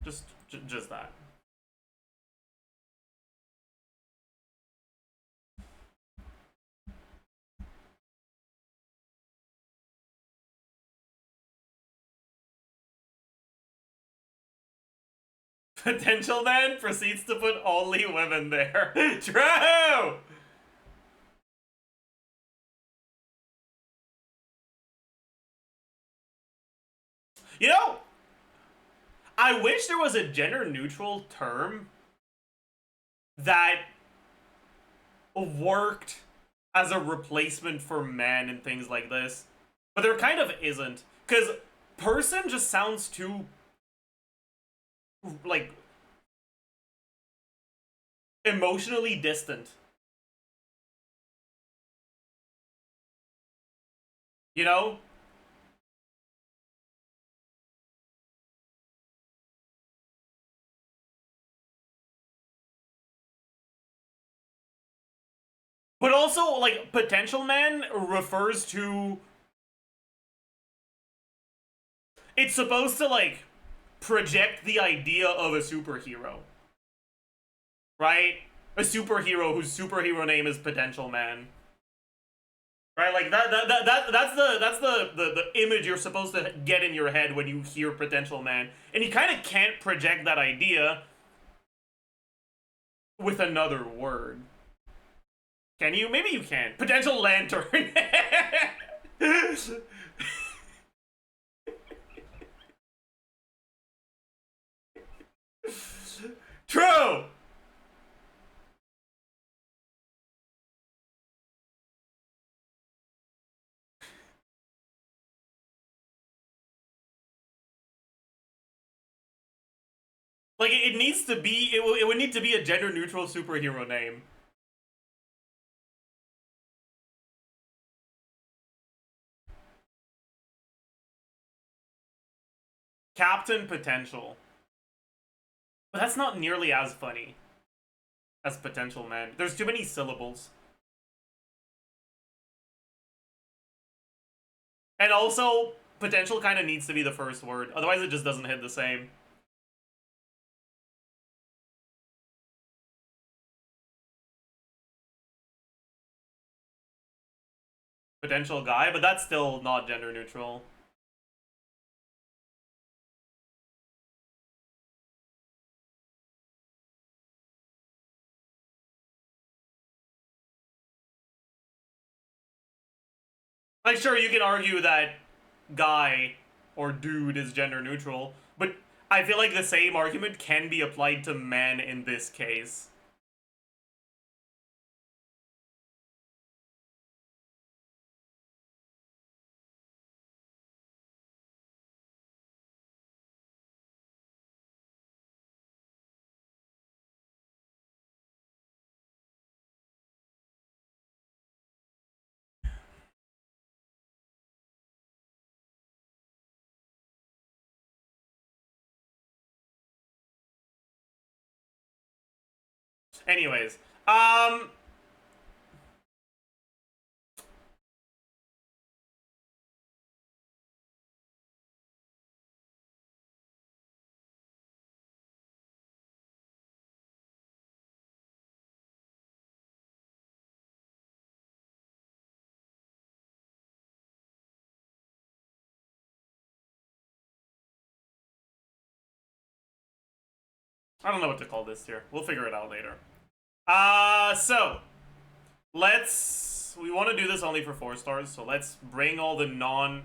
Just that. Potential man proceeds to put only women there. True! You know, I wish there was a gender neutral term that worked as a replacement for man and things like this. But there kind of isn't. Because person just sounds too, like, emotionally distant. You know? But also, like, potential man refers to... It's supposed to, like, project the idea of a superhero. Right? A superhero whose superhero name is Potential Man. Right? Like, that's the image you're supposed to get in your head when you hear Potential Man. And you kind of can't project that idea with another word. Can you? Maybe you can. Potential Lantern. True! Like, it needs to be, it would need to be a gender-neutral superhero name. Captain Potential. But that's not nearly as funny as Potential Man. There's too many syllables. And also, Potential kind of needs to be the first word. Otherwise, it just doesn't hit the same. Potential guy, but that's still not gender neutral. Like, sure, you can argue that guy or dude is gender neutral, but I feel like the same argument can be applied to man in this case. Anyways, I don't know what to call this tier. We'll figure it out later. So we want to do this only for 4 stars, so let's bring all the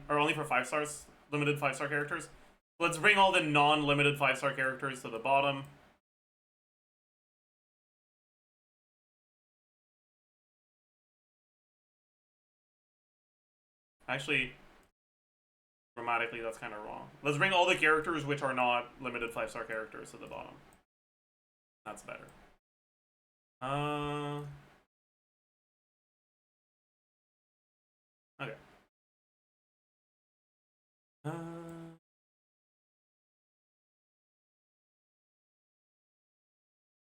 or only for 5 stars, limited 5-star characters. Let's bring all the non-limited 5-star characters to the bottom. Actually, grammatically, that's kind of wrong. Let's bring all the characters which are not limited 5-star characters to the bottom. That's better.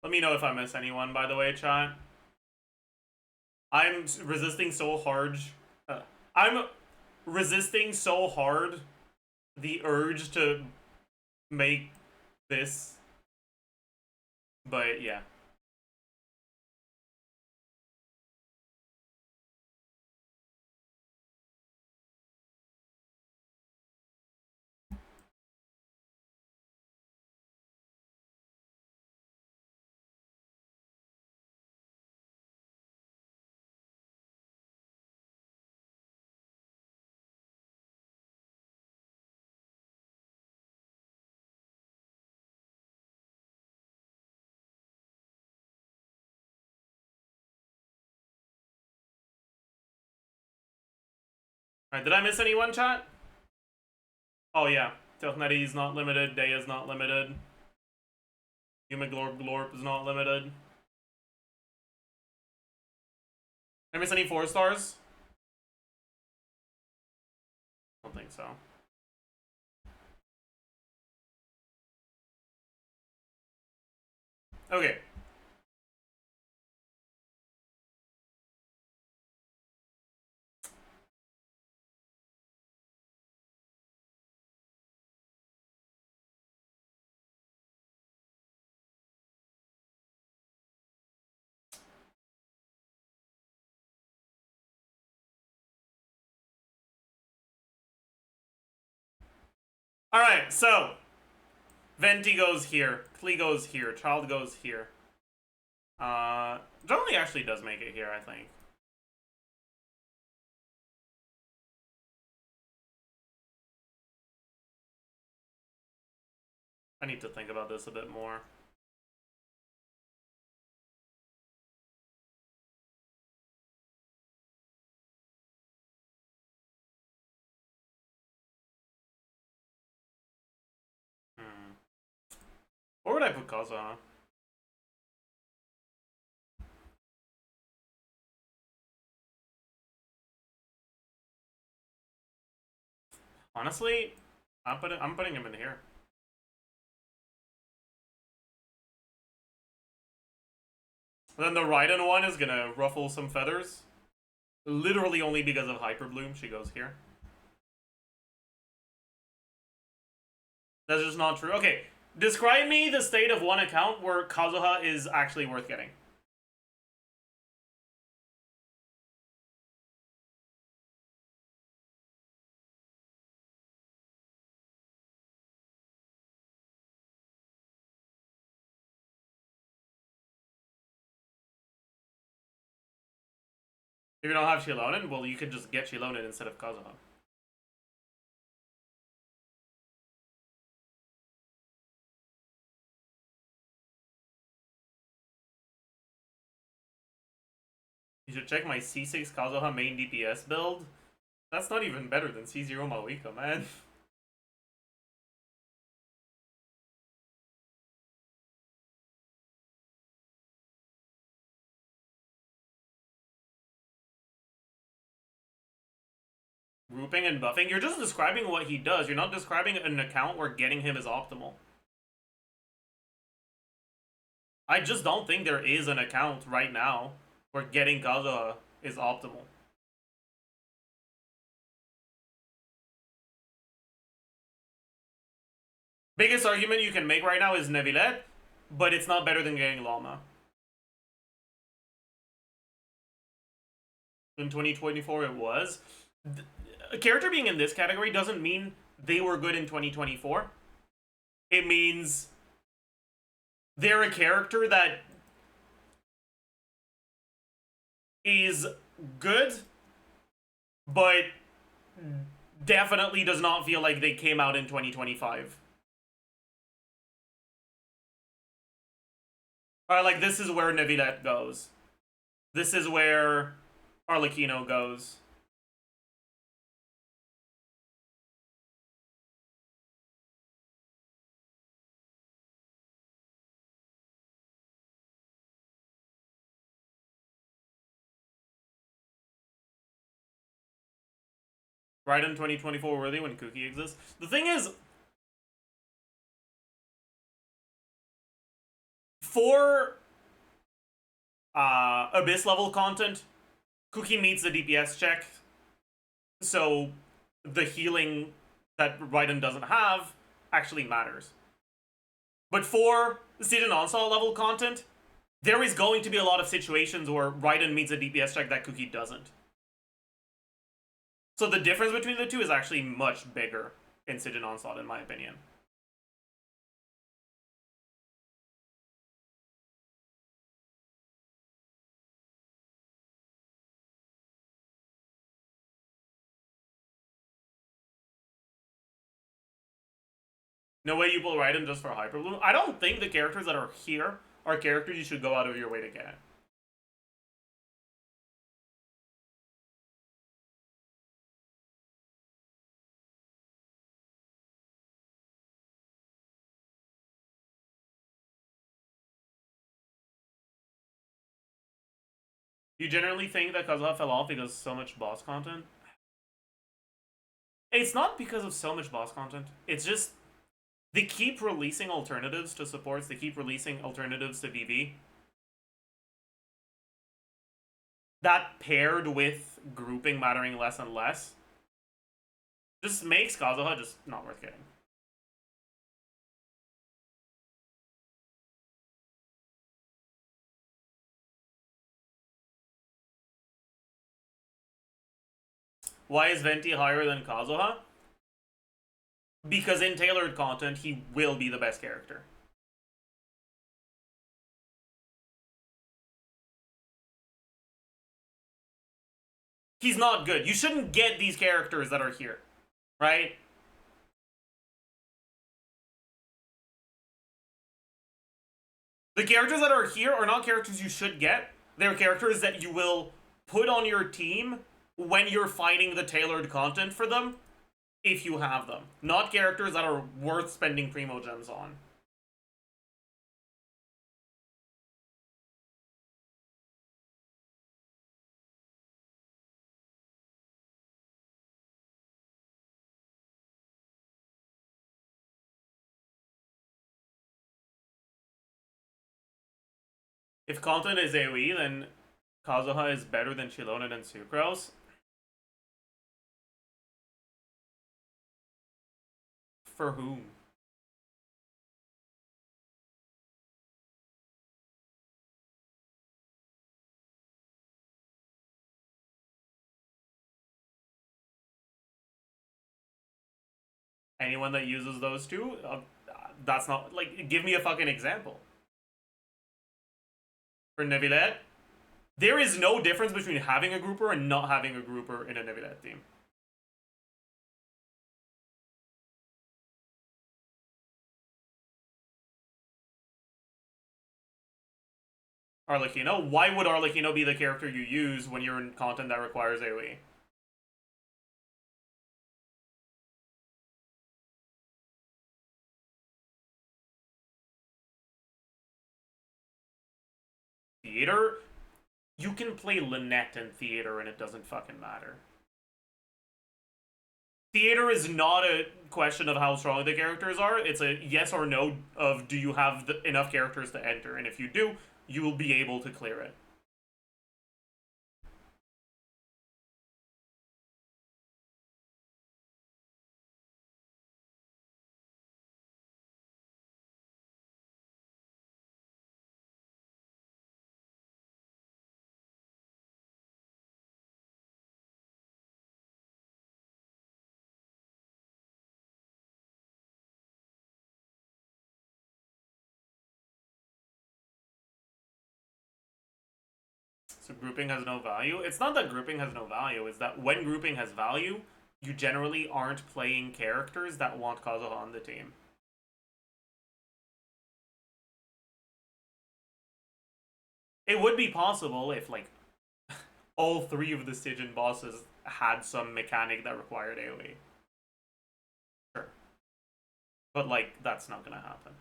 Let me know if I miss anyone, by the way, chat. I'm resisting so hard. I'm resisting so hard the urge to make this. But yeah. Alright, did I miss anyone, chat? Oh yeah. Telkneti is not limited, Day is not limited. Humaglorp Glorp is not limited. Did I miss any 4 stars? I don't think so. Okay. Alright, so Venti goes here, Klee goes here, Child goes here. Jolly actually does make it here, I think. I need to think about this a bit more. Where would I put Kazuha? Honestly, I'm putting him in here. And then the Raiden one is gonna ruffle some feathers. Literally only because of Hyper Bloom, she goes here. That's just not true. Okay, describe me the state of one account where Kazuha is actually worth getting. If you don't have Shilonen, well, you could just get Shilonen instead of Kazuha. You should check my C6 Kazuha main DPS build. That's not even better than C0 Mawika, man. Grouping and buffing? You're just describing what he does. You're not describing an account where getting him is optimal. I just don't think there is an account right now where getting Kazuha is optimal. Biggest argument you can make right now is Neuvillette, but it's not better than getting LAUMA. In 2024 it was. A character being in this category doesn't mean they were good in 2024. It means they're a character that is good, but definitely does not feel like they came out in 2025. Alright, like, this is where Neuvillette goes. This is where Arlecchino goes. Right in 2024 worthy when Cookie exists. The thing is, for Abyss level content, Cookie meets the DPS check, so the healing that Raiden doesn't have actually matters. But for Siege and Onslaught level content, there is going to be a lot of situations where Raiden meets a DPS check that Cookie doesn't. So the difference between the two is actually much bigger in Siege and Onslaught, in my opinion. No way you pull Raiden just for Hyper Bloom. I don't think the characters that are here are characters you should go out of your way to get. You generally think that Kazuha fell off because of so much boss content? It's not because of so much boss content. It's just they keep releasing alternatives to supports. They keep releasing alternatives to VV. That paired with grouping mattering less and less just makes Kazuha just not worth getting. Why is Venti higher than Kazuha? Because in tailored content, he will be the best character. He's not good. You shouldn't get these characters that are here, right? The characters that are here are not characters you should get. They're characters that you will put on your team when you're fighting the tailored content for them, if you have them. Not characters that are worth spending Primo Gems on. If content is AoE, then Kazuha is better than Chilonen and Sucrose. For whom? Anyone that uses those two? That's not, like, give me a fucking example. For Neuvillette, there is no difference between having a grouper and not having a grouper in a Neuvillette team. Arlecchino? Why would Arlecchino be the character you use when you're in content that requires AoE? Theater? You can play Lynette in Theater and it doesn't fucking matter. Theater is not a question of how strong the characters are. It's a yes or no of do you have enough characters to enter, and if you do, you will be able to clear it. So grouping has no value? It's not that grouping has no value, it's that when grouping has value, you generally aren't playing characters that want Kazuha on the team. It would be possible if, like, all three of the Stygian bosses had some mechanic that required AoE. Sure. But, like, that's not gonna happen.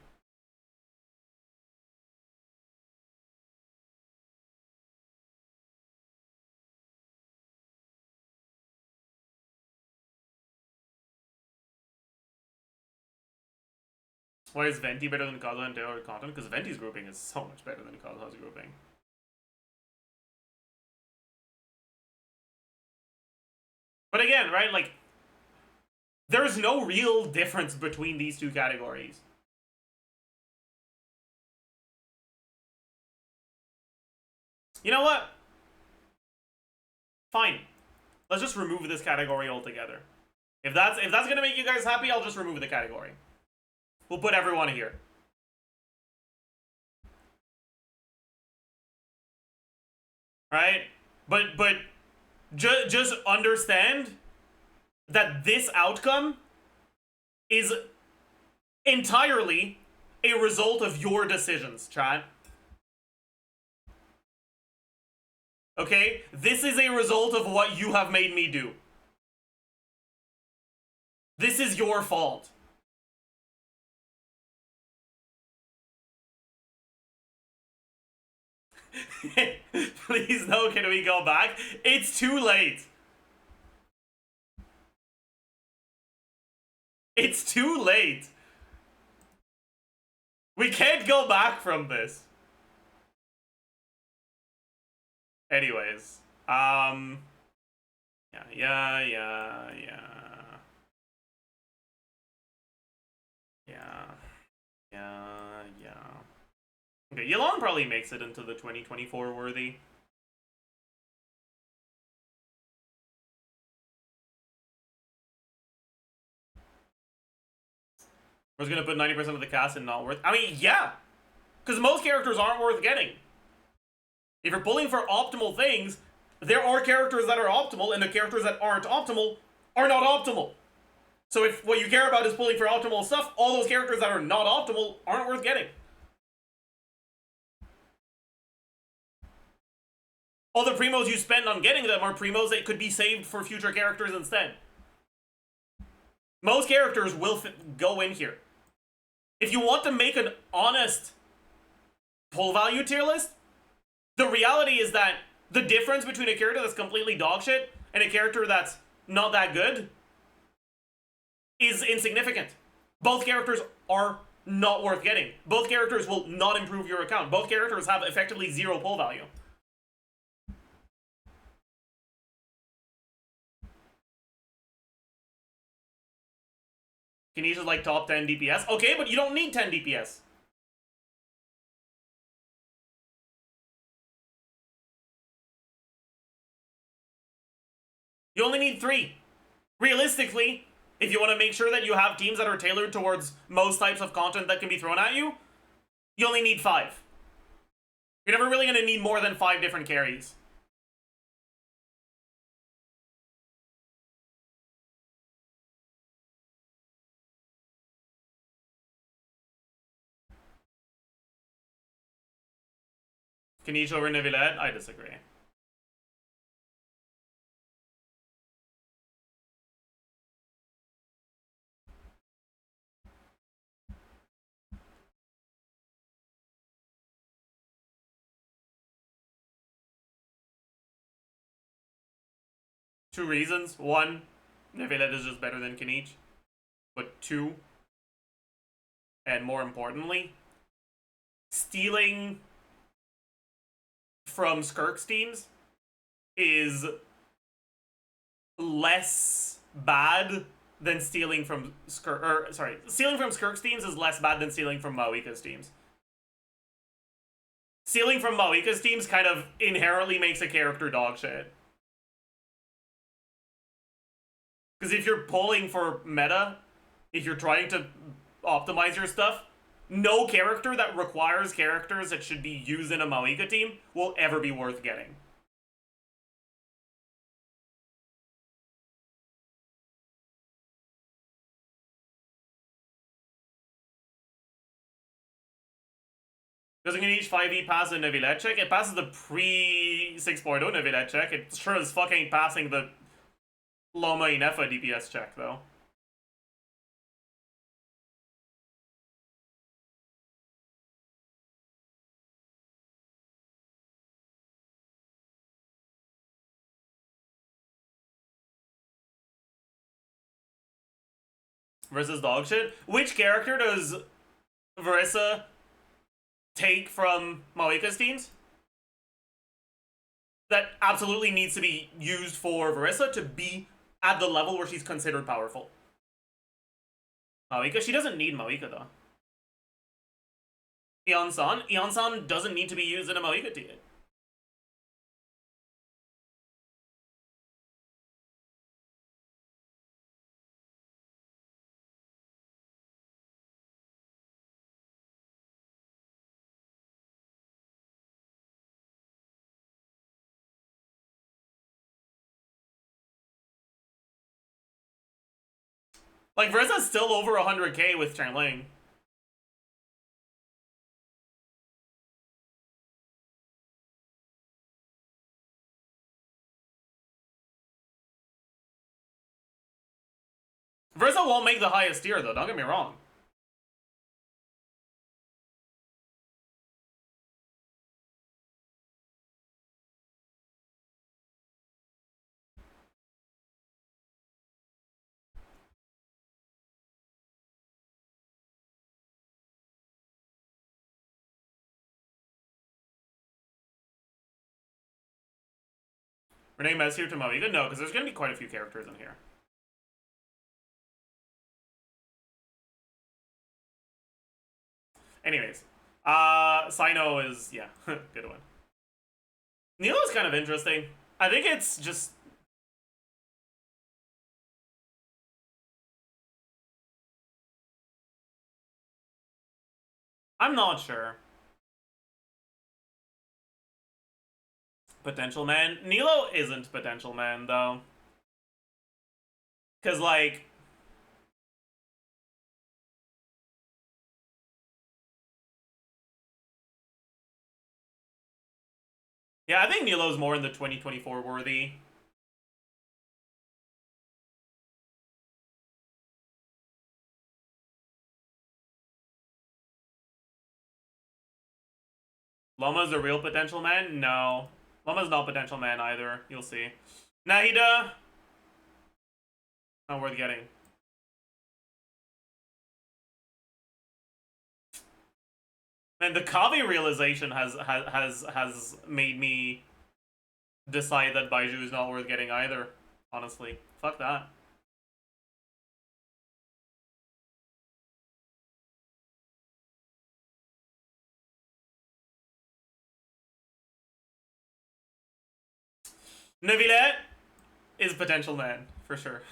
Why is Venti better than Kazuha in tailored content? Because Venti's grouping is so much better than Kazuha's grouping. But again, right, like, there's no real difference between these two categories. You know what? Fine. Let's just remove this category altogether. If that's gonna make you guys happy, I'll just remove the category. We'll put everyone here. Right? But just understand that this outcome is entirely a result of your decisions, chat. Okay? This is a result of what you have made me do. This is your fault. Please no, can we go back? It's too late. It's too late. We can't go back from this. Anyways, yeah. Okay, Yalon probably makes it into the 2024 worthy. We're just gonna put 90% of the cast in not worth. I mean, yeah! Because most characters aren't worth getting. If you're pulling for optimal things, there are characters that are optimal, and the characters that aren't optimal are not optimal. So if what you care about is pulling for optimal stuff, all those characters that are not optimal aren't worth getting. All the primos you spend on getting them are primos that could be saved for future characters instead. Most characters will go in here. If you want to make an honest pull value tier list, the reality is that the difference between a character that's completely dogshit and a character that's not that good is insignificant. Both characters are not worth getting. Both characters will not improve your account. Both characters have effectively zero pull value. Kanish is like top 10 DPS. Okay, but you don't need 10 DPS. You only need 3. Realistically, if you want to make sure that you have teams that are tailored towards most types of content that can be thrown at you, you only need 5. You're never really going to need more than 5 different carries. Kanish over Neuvillette? I disagree. Two reasons. One, Neuvillette is just better than Kanish. But 2, and more importantly, stealing from Skirk's teams is less bad than stealing from stealing from Skirk's teams is less bad than stealing from Maoika's teams. Stealing from Maoika's teams kind of inherently makes a character dog shit. Because if you're pulling for meta, if you're trying to optimize your stuff, no character that requires characters that should be used in a Maoika team will ever be worth getting. Doesn't each 5e pass the Neuvillette check? It passes the pre-6.0 Neuvillette check. It sure as fuck ain't passing the LAUMA Inefa DPS check, though. Versus dogshit? Which character does Verissa take from Maoika's teams that absolutely needs to be used for Verissa to be at the level where she's considered powerful. Maoika, she doesn't need Maoika though. Eon-san doesn't need to be used in a Maoika team. Like, Versa's still over 100k with Changeling. Versa won't make the highest tier, though, don't get me wrong. Renee Messier to Maoika? No, because there's going to be quite a few characters in here. Anyways, Sino is, yeah, good one. Nilo is kind of interesting. I think it's just... I'm not sure. Potential man? Nilo isn't potential man, though. Because, like... Yeah, I think Nilo's more in the 2024 worthy. LAUMA's a real potential man? No. LAUMA's not potential man either. You'll see. Nahida? Not worth getting. And the Kavi realization has made me decide that Baiju is not worth getting either. Honestly. Fuck that. Neuvillette is potential man, for sure.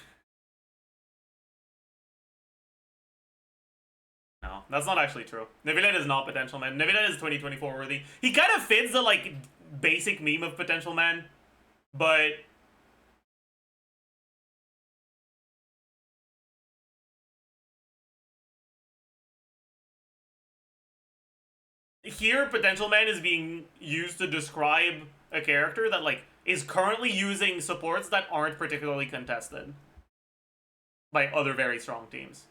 No, that's not actually true. Neuvillette is not potential man. Neuvillette is 2024 worthy. He kind of fits the, like, basic meme of potential man, but... Here, potential man is being used to describe a character that, like, is currently using supports that aren't particularly contested by other very strong teams.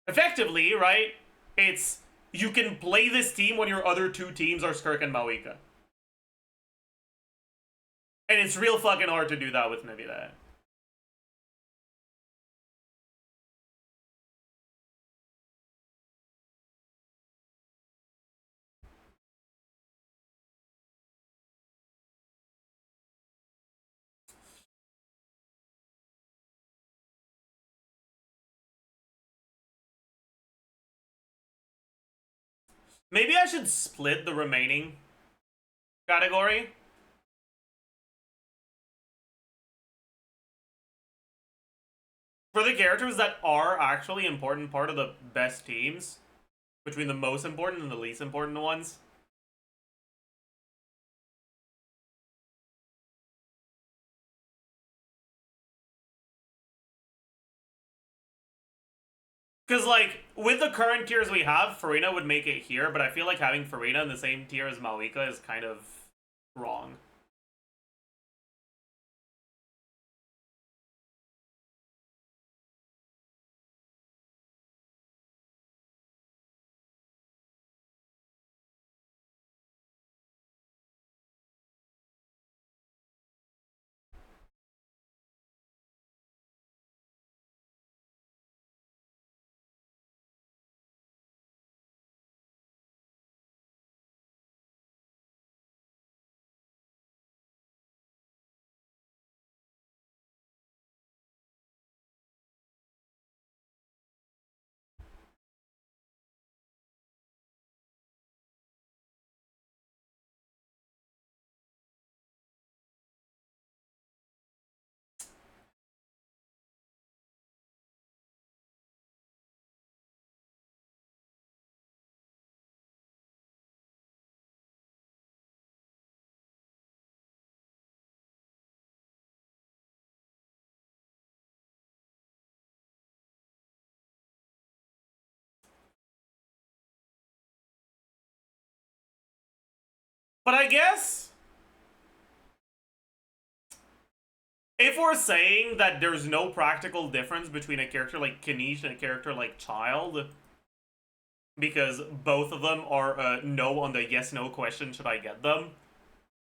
Effectively, right, it's you can play this team when your other two teams are Skirk and Maoika. And it's real fucking hard to do that with Neuvillette. Maybe I should split the remaining category. For the characters that are actually important part of the best teams, between the most important and the least important ones. Because, like, with the current tiers we have, Farina would make it here, but I feel like having Farina in the same tier as Maoika is kind of wrong. But I guess if we're saying that there's no practical difference between a character like Kanish and a character like Child, because both of them are no on the yes-no question, should I get them?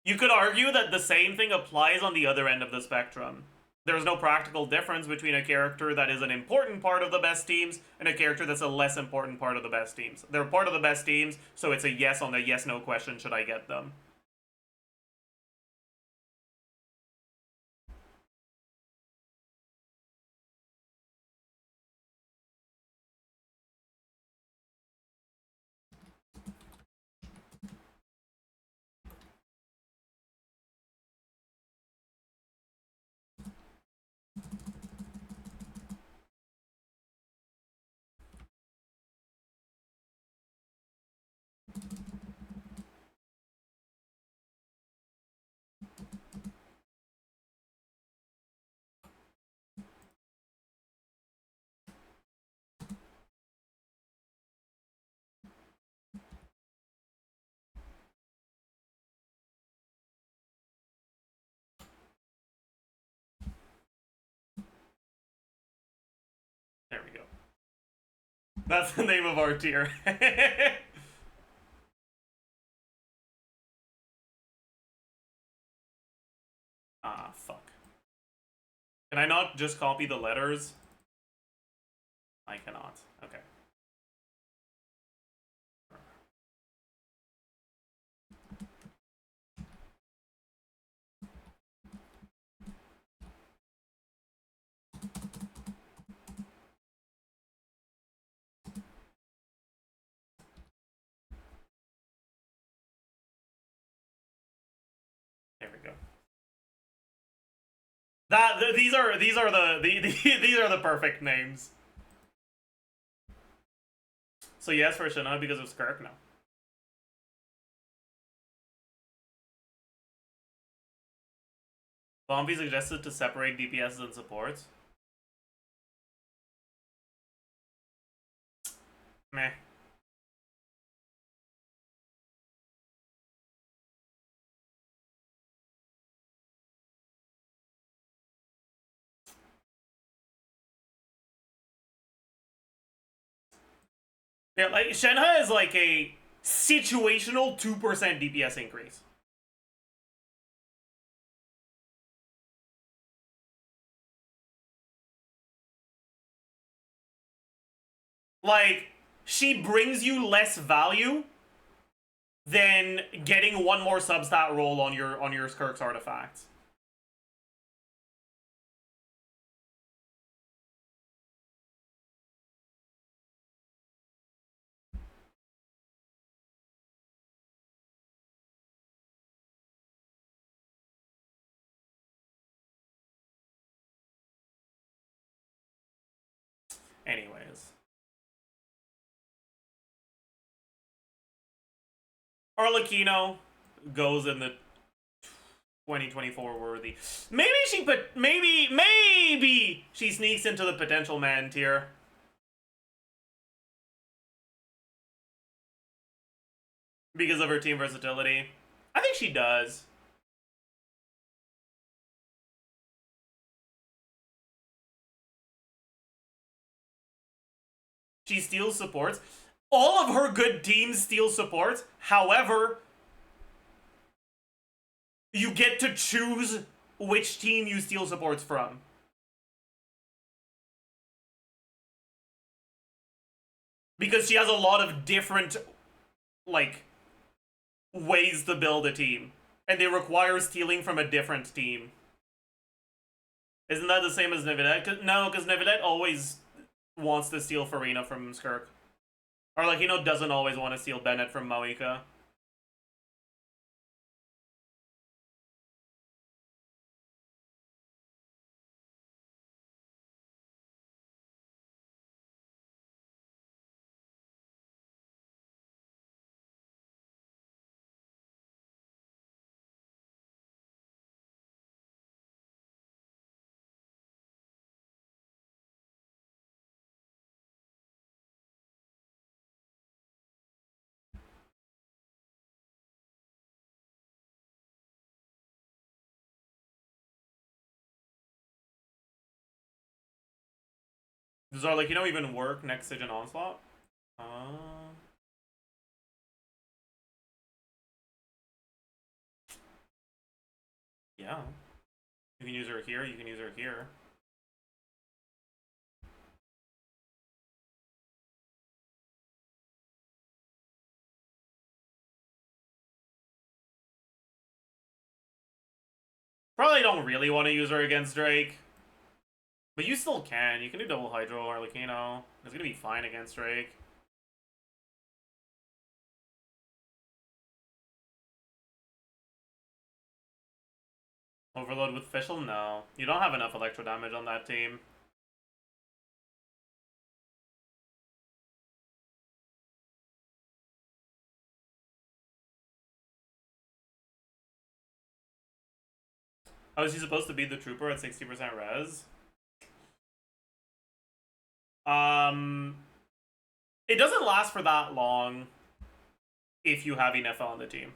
You could argue that the same thing applies on the other end of the spectrum. There's no practical difference between a character that is an important part of the best teams and a character that's a less important part of the best teams. They're part of the best teams, so it's a yes on the yes-no question, should I get them? There we go. That's the name of our tier. Ah, fuck. Can I not just copy the letters? I cannot. Okay. There we go. These are the perfect names. So yes for Shana because of Skirk now. Bombi suggested to separate DPS and supports. Meh. Yeah, like Shenhe is like a situational 2% DPS increase. Like, she brings you less value than getting one more substat roll on your Skirk's artifacts. Anyways. Arlecchino goes in the 2024 worthy. Maybe she sneaks into the potential man tier. Because of her team versatility. I think she does. She steals supports. All of her good teams steal supports. However, you get to choose which team you steal supports from. Because she has a lot of different, like, ways to build a team. And they require stealing from a different team. Isn't that the same as Nevidette? No, because Nevidette always wants to steal Farina from Skirk. Or, like, doesn't always want to steal Bennett from Moika. Does Arlecchino even work next Siege and Onslaught? Yeah. You can use her here, you can use her here. Probably don't really want to use her against Drake. But you still can. You can do double Hydro Arlecchino. It's gonna be fine against Drake. Overload with Fischl? No. You don't have enough electro damage on that team. How is he supposed to beat the Trooper at 60% res? It doesn't last for that long if you have enough on the team.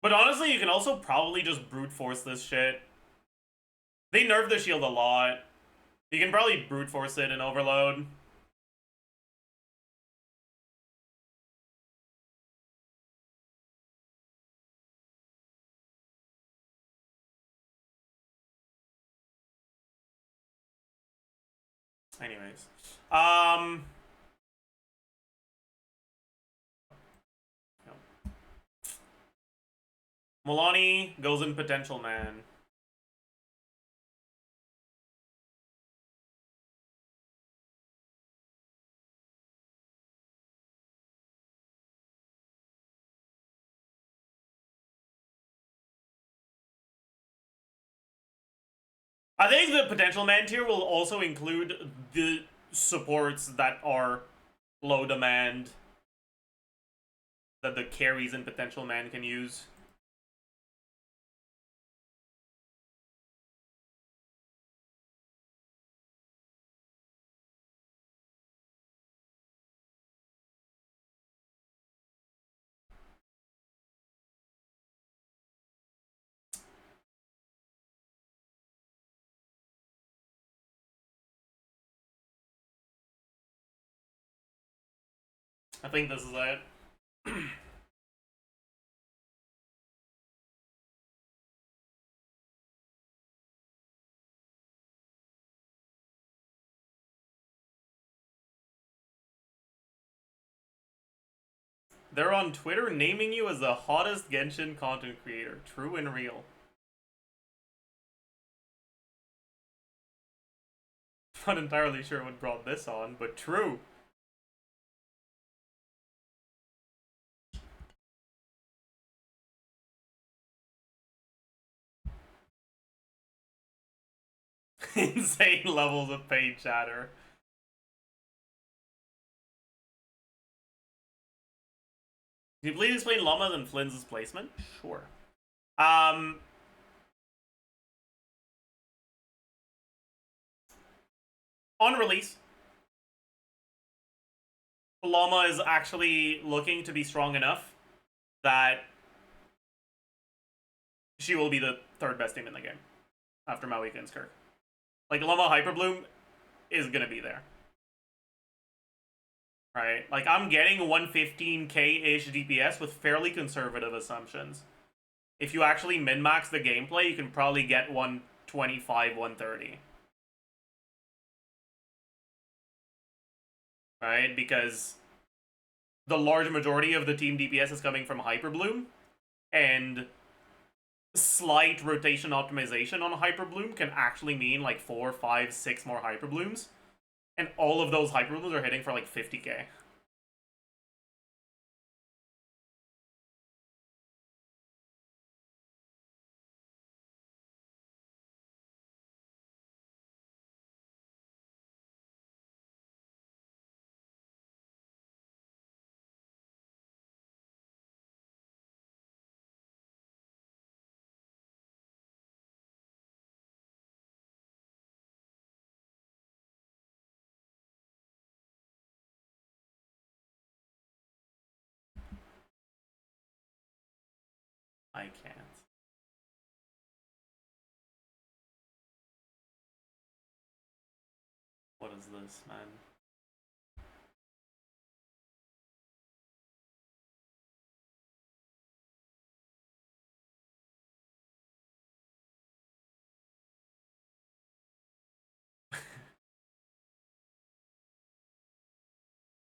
But honestly, you can also probably just brute force this shit. They nerf the shield a lot. You can probably brute force it in Overload. Anyways. Milani goes in Potential Man. I think the Potential Man tier will also include the supports that are low demand that the carries in Potential Man can use. I think this is it. They're on Twitter naming you as the hottest Genshin content creator. True and real. Not entirely sure what brought this on, but true. Insane levels of paid chatter. Can you please explain LAUMA and Flynn's placement? Sure. On release, LAUMA is actually looking to be strong enough that she will be the third best team in the game after Maui and Skirk. Like, LAUMA Hyperbloom is gonna be there. Right? Like, I'm getting 115k-ish DPS with fairly conservative assumptions. If you actually min-max the gameplay, you can probably get 125, 130. Right? Because the large majority of the team DPS is coming from Hyperbloom, and slight rotation optimization on Hyperbloom can actually mean like 4, 5, 6 more Hyperblooms. And all of those Hyperblooms are hitting for like 50k. I can't. What is this, man?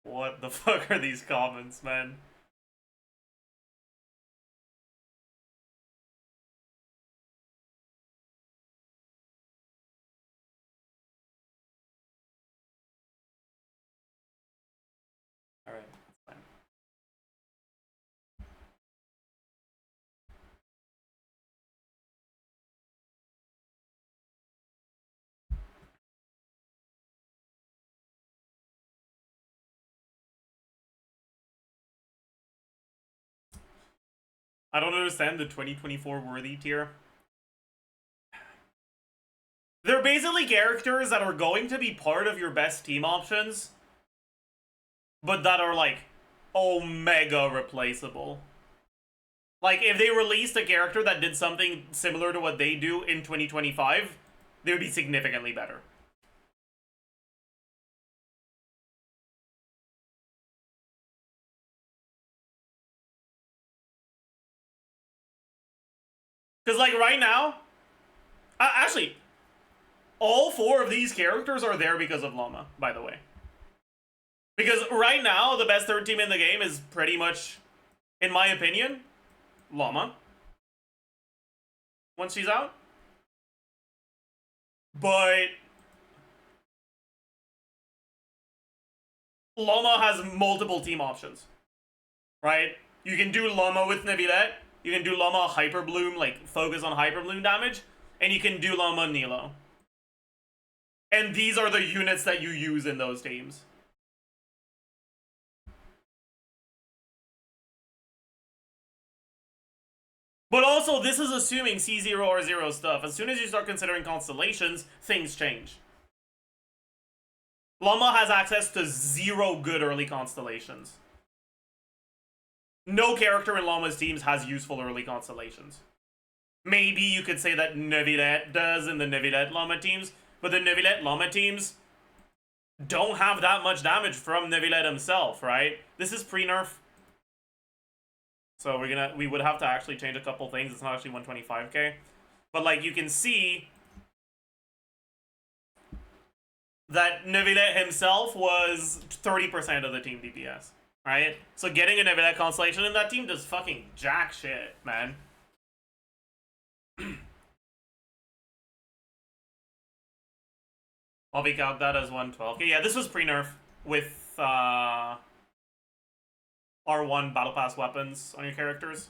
What the fuck are these comments, man? Alright, that's fine. I don't understand the 2024 worthy tier. They're basically characters that are going to be part of your best team options, but that are like omega replaceable. Like, if they released a character that did something similar to what they do in 2025, they would be significantly better. Because, like, right now, actually, all 4 of these characters are there because of LAUMA, by the way. Because right now, the best third team in the game is pretty much, in my opinion, LAUMA. Once she's out. But LAUMA has multiple team options, right? You can do LAUMA with Nevilette, you can do LAUMA Hyper Bloom, like focus on Hyper Bloom damage, and you can do LAUMA Nilo. And these are the units that you use in those teams. But also, this is assuming C0 or 0 stuff. As soon as you start considering constellations, things change. LAUMA has access to 0 good early constellations. No character in LAUMA's teams has useful early constellations. Maybe you could say that Nevilette does in the Nevilette LAUMA teams, but the Nevilette LAUMA teams don't have that much damage from Nevilette himself, right? This is pre-nerf. So we would have to actually change a couple things. It's not actually 125k. But like you can see that Nevilette himself was 30% of the team DPS. Right? So getting a Nevilette constellation in that team does fucking jack shit, man. I'll be count that as 112. Yeah, this was pre-nerf with R1 Battle Pass weapons on your characters.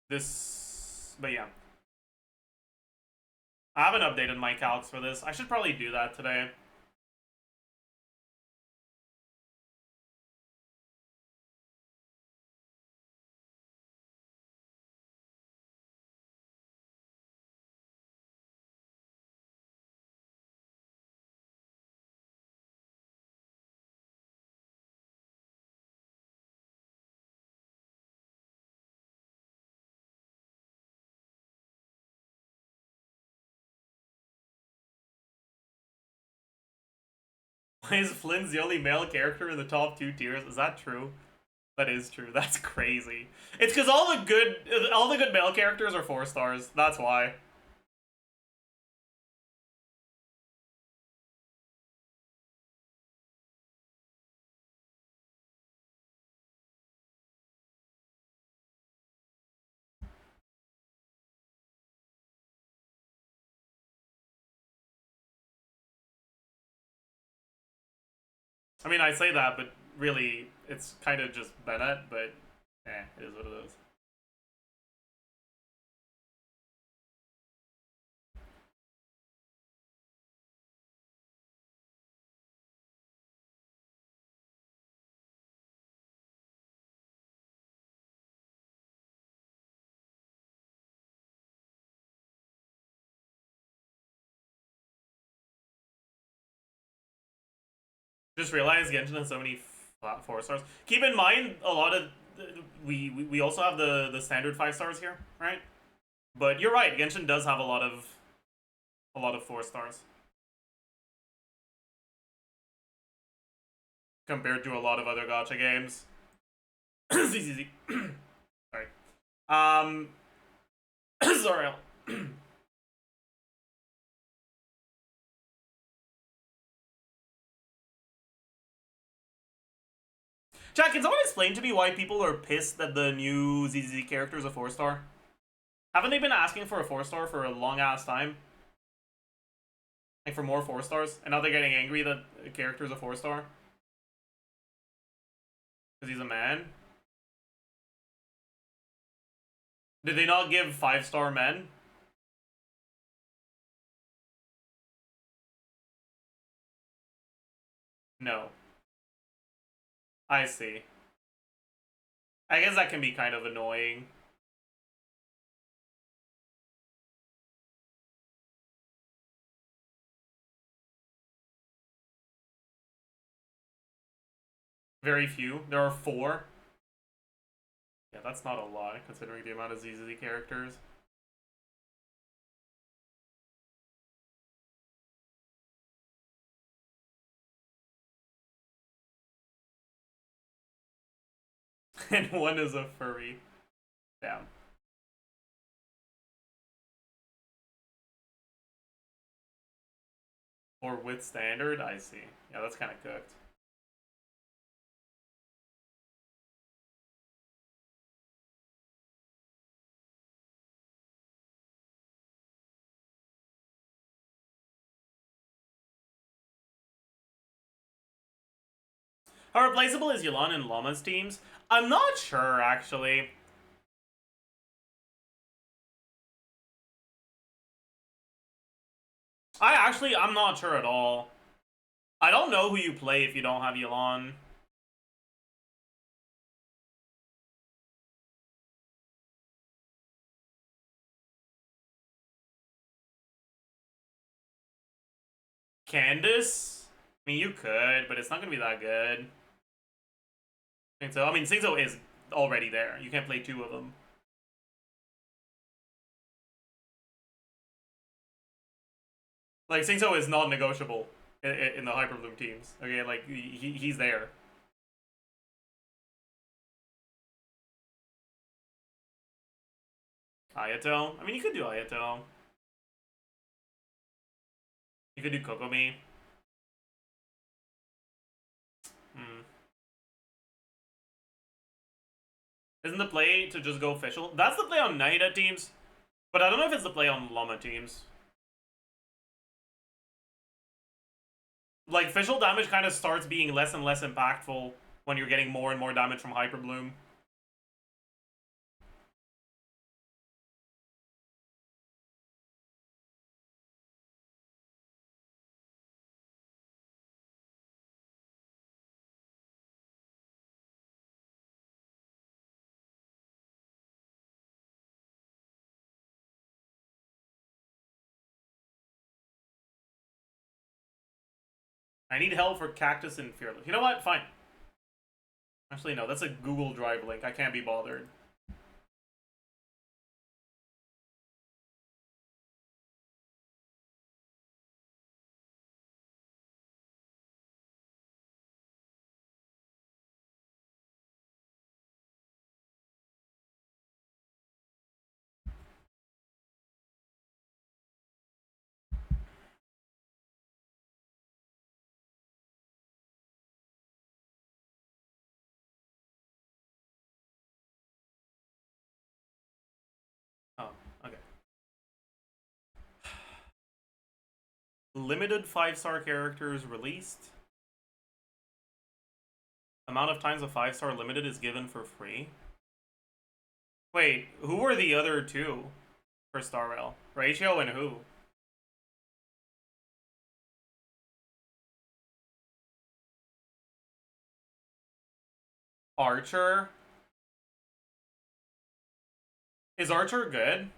But yeah. I haven't updated my calcs for this. I should probably do that today. Why is Flynn's the only male character in the top 2 tiers? Is that true? That is true. That's crazy. It's because all the good male characters are 4 stars. That's why. I mean, I say that, but really, it's kind of just Bennett, but it is what it is. Just realized Genshin has so many 4 stars. Keep in mind, a lot of we also have the standard 5 stars here, right? But you're right, Genshin does have a lot of 4 stars compared to a lot of other gacha games. ZZZ. Sorry. Sorry. Jack, can someone explain to me why people are pissed that the new ZZZ character is a 4-star? Haven't they been asking for a 4-star for a long ass time? Like for more 4 stars? And now they're getting angry that the character is a 4-star? Because he's a man? Did they not give 5-star men? No. I see. I guess that can be kind of annoying. Very few. There are 4. Yeah, that's not a lot considering the amount of ZZZ characters. And one is a furry. Damn. Or with standard? I see. Yeah, that's kind of cooked. How replaceable is Yelan in LAUMA's teams? I'm not sure, actually. I'm not sure at all. I don't know who you play if you don't have Yelan. Candace? I mean, you could, but it's not gonna be that good. I mean, Singso is already there. You can't play 2 of them. Like, Singso is not negotiable in the Hyperbloom teams. Okay, like, he's there. Ayato? I mean, you could do Ayato. You could do Kokomi. Isn't the play to just go official? That's the play on Naida teams, but I don't know if it's the play on LAUMA teams. Like, official damage kind of starts being less and less impactful when you're getting more and more damage from Hyperbloom. I need help for Cactus and Fearless. You know what? Fine. Actually, no. That's a Google Drive link. I can't be bothered. Oh, okay. Limited 5-star characters released. Amount of times a 5-star limited is given for free. Wait, who were the other 2 for Star Rail? Ratio and who? Archer? Is Archer good?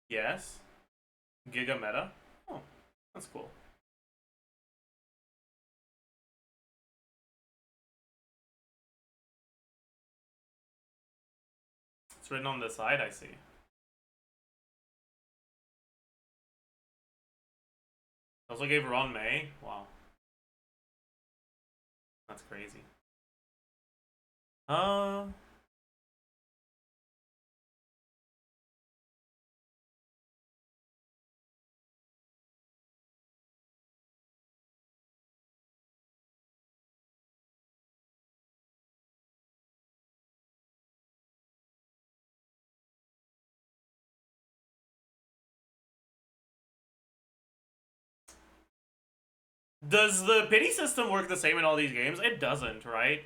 Yes. Giga Meta? Oh, that's cool. It's written on the side, I see. Also gave Ron May? Wow. That's crazy. Does the pity system work the same in all these games? It doesn't, right?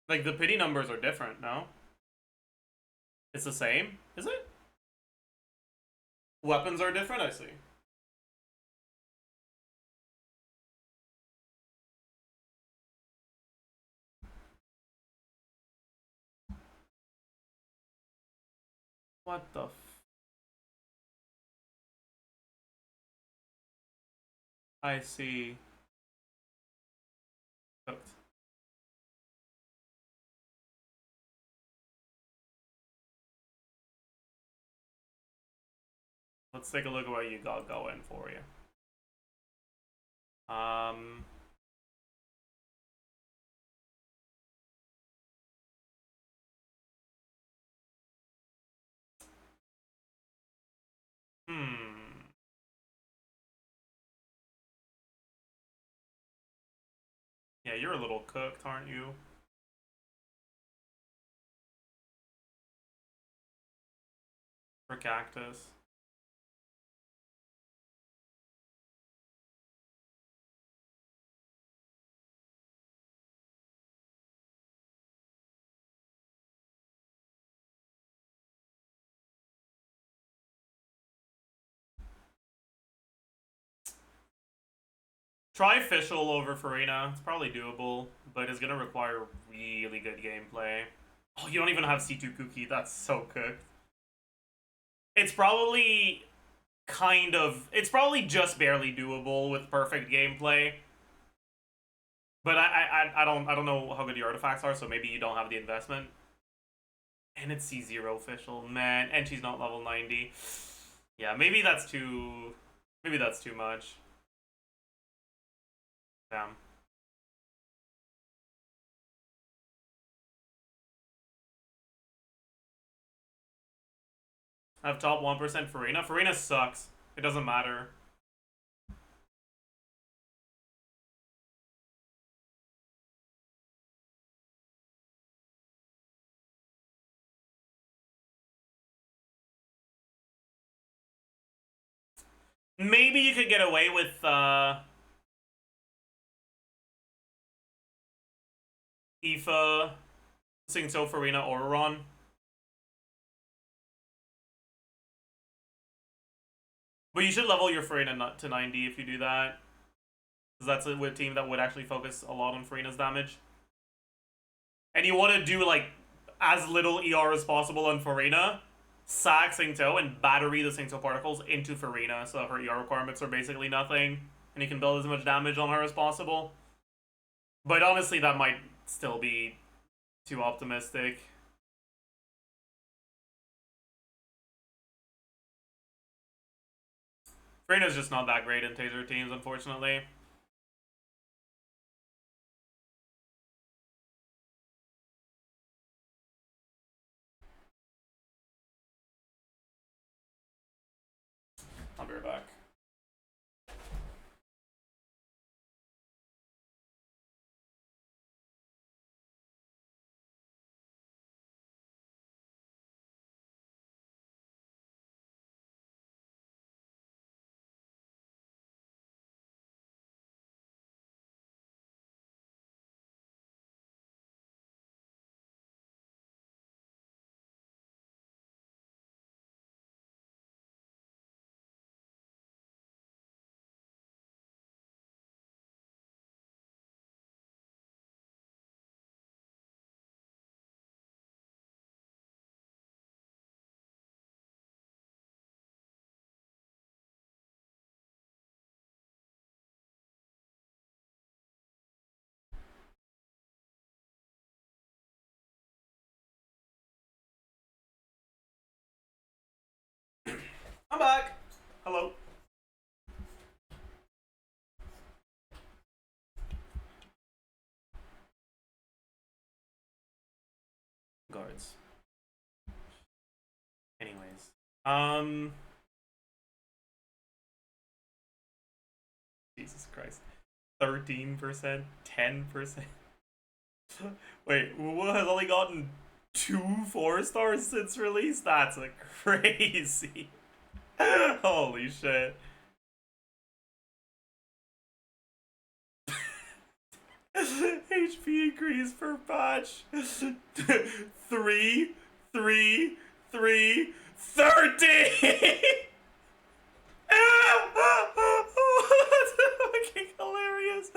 Like, the pity numbers are different, no? It's the same? Is it? Weapons are different, I see. What the f... I see. Cooked. Let's take a look at what you got going for you. Yeah, you're a little cooked, aren't you? For Cactus. Try Fischl over Farina. It's probably doable, but it's gonna require really good gameplay. Oh, you don't even have C2 Cookie. That's so cooked. It's probably it's probably just barely doable with perfect gameplay. But I don't know how good your artifacts are, so maybe you don't have the investment. And it's C0 official, man, and she's not level 90. Yeah, maybe that's too much. Damn. I have top 1% Farina. Farina sucks. It doesn't matter. Maybe you could get away with Aoife, Singto, Farina, Auron. But you should level your Farina to 90 if you do that. Because that's a team that would actually focus a lot on Farina's damage. And you want to do, like, as little ER as possible on Farina, sack Singto, and battery the Singto particles into Farina, so her ER requirements are basically nothing, and you can build as much damage on her as possible. But honestly, that might still be too optimistic. Farina's just not that great in Taser teams, unfortunately. I'll be right back. I'm back. Hello. Guards. Anyways. Jesus Christ. 13%? 10%? Wait, Wuwa has only gotten 2 4-stars since release? That's a crazy. Holy shit. HP increase per patch. 3, 3, 3, 30! That's fucking hilarious.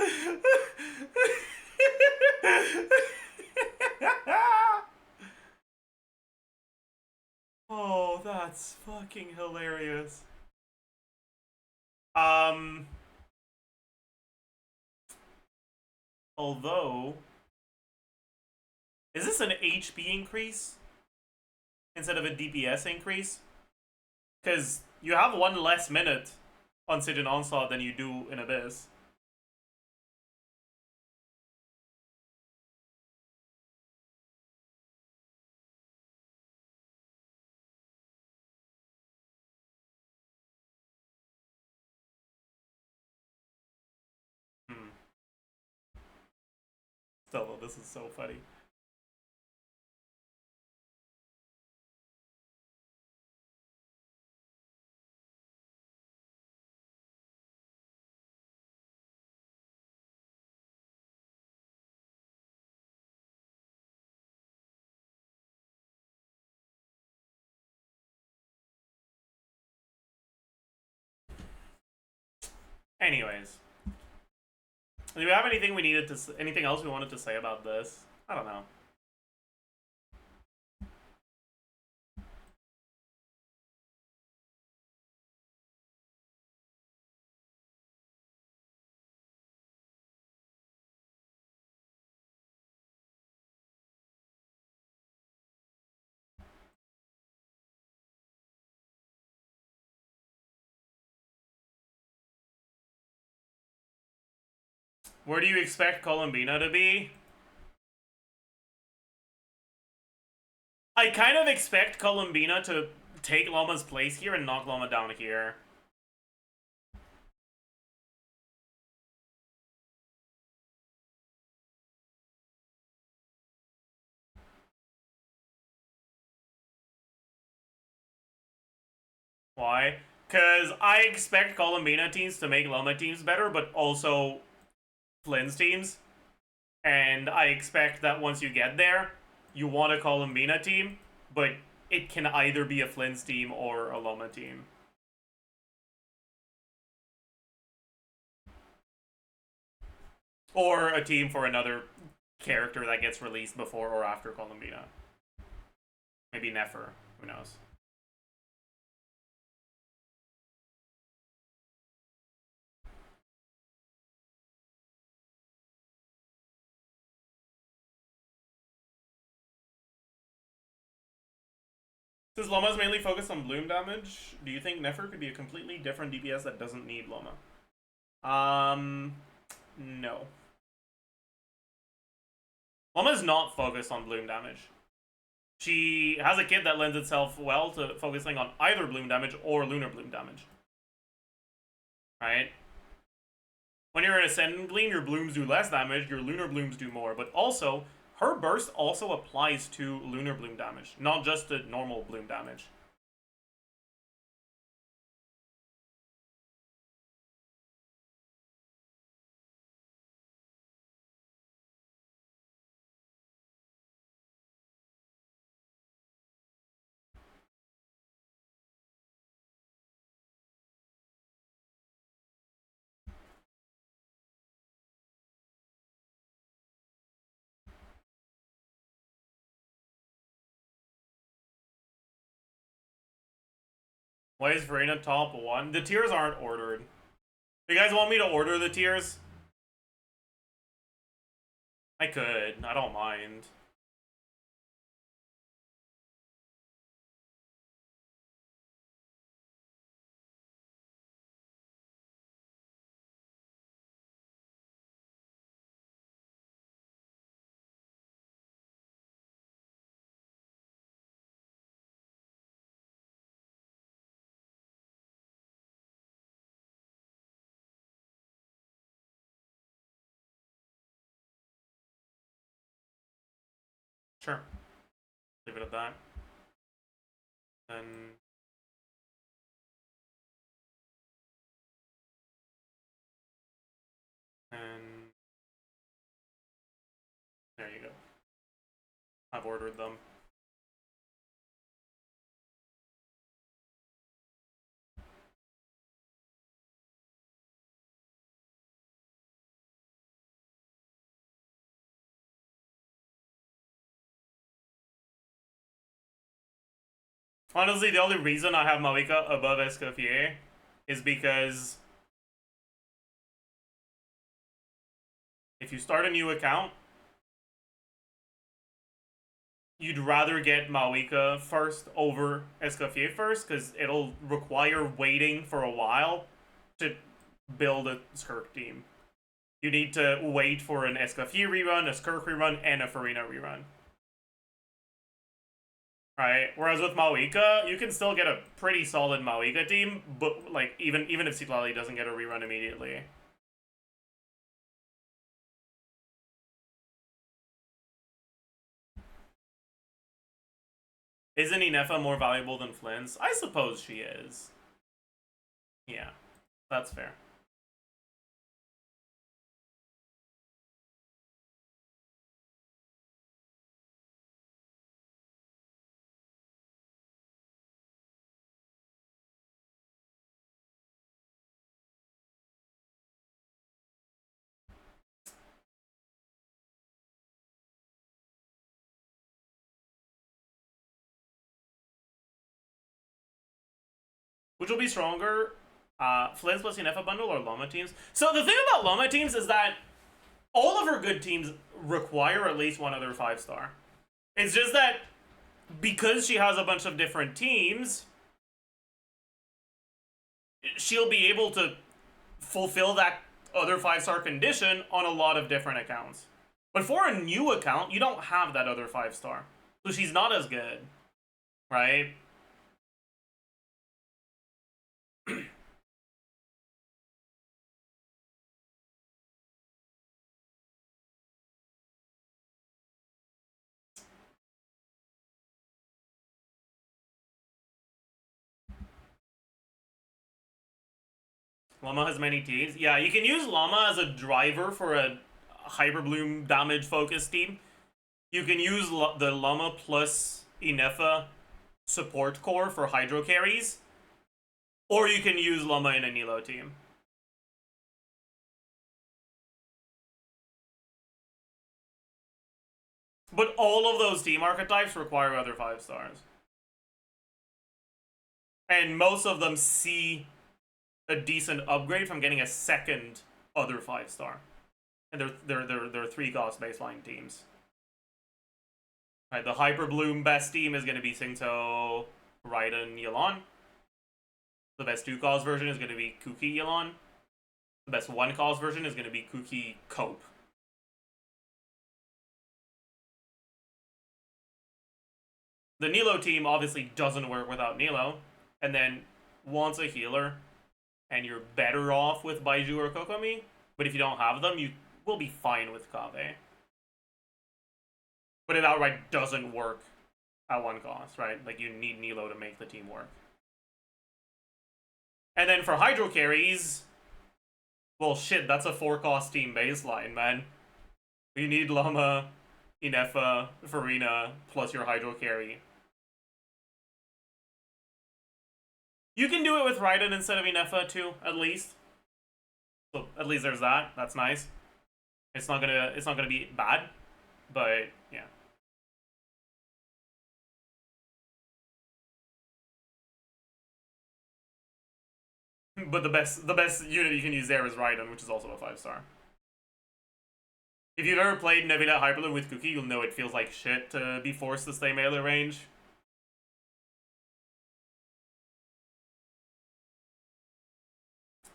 Oh, that's fucking hilarious. Although, is this an HP increase instead of a DPS increase? Because you have 1 less minute on Siege and Onslaught than you do in Abyss. Still, this is so funny. Anyways, do we have anything we needed to? Anything else we wanted to say about this? I don't know. Where do you expect Columbina to be? I kind of expect Columbina to take LAUMA's place here and knock LAUMA down here. Why? Because I expect Columbina teams to make LAUMA teams better, but also Flynn's teams. And I expect that once you get there, you want a Columbina team, but it can either be a Flynn's team or a LAUMA team. Or a team for another character that gets released before or after Columbina. Maybe Nefer, who knows. Since LAUMA is mainly focused on bloom damage, do you think Nefer could be a completely different DPS that doesn't need LAUMA? No. LAUMA is not focused on bloom damage. She has a kit that lends itself well to focusing on either bloom damage or lunar bloom damage. Right? When you're an Ascendant Gleam, your blooms do less damage, your lunar blooms do more, but also, her burst also applies to lunar bloom damage, not just to normal bloom damage. Why is Verena top 1? The tiers aren't ordered. Do you guys want me to order the tiers? I could. I don't mind. Sure. Leave it at that. Then... And... There you go. I've ordered them. Honestly, the only reason I have Malika above Escoffier is because if you start a new account, you'd rather get Malika first over Escoffier first, because it'll require waiting for a while to build a Skirk team. You need to wait for an Escoffier rerun, a Skirk rerun, and a Farina rerun. Right? Whereas with Malika, you can still get a pretty solid Malika team, but like even if Citlali doesn't get a rerun immediately. Isn't Inefa more valuable than Flynn's? I suppose she is. Yeah, that's fair. Which will be stronger? Flynn's plus Inefa bundle or LAUMA teams? So the thing about LAUMA teams is that all of her good teams require at least one other 5-star. It's just that because she has a bunch of different teams, she'll be able to fulfill that other 5-star condition on a lot of different accounts. But for a new account, you don't have that other 5-star. So she's not as good, right? LAUMA has many Ts. Yeah, you can use LAUMA as a driver for a Hyperbloom damage focused team. You can use the LAUMA plus Inefa support core for Hydro carries. Or you can use LAUMA in a Nilo team. But all of those team archetypes require other 5-stars. And most of them see a decent upgrade from getting a second other 5-star. And they're 3-cost baseline teams. Right, the Hyperbloom best team is going to be Singto, Raiden, Yelan. The best 2-cost version is going to be Kuki, Yelan. The best 1-cost version is going to be Kuki, Cope. The Nilo team obviously doesn't work without Nilo, and then wants a healer, and you're better off with Baiju or Kokomi, but if you don't have them, you will be fine with Kave. But it outright doesn't work at 1 cost, right? Like, you need Nilo to make the team work. And then for Hydro carries, well, shit, that's a 4-cost team baseline, man. You need LAUMA, Inefa, Farina, plus your Hydro carry. You can do it with Raiden instead of Inefa too, at least. So at least there's that. That's nice. It's not gonna be bad, but yeah. But the best unit you can use there is Raiden, which is also a 5-star. If you've ever played Nebula Hyperloop with Kuki, you'll know it feels like shit to be forced to stay melee range.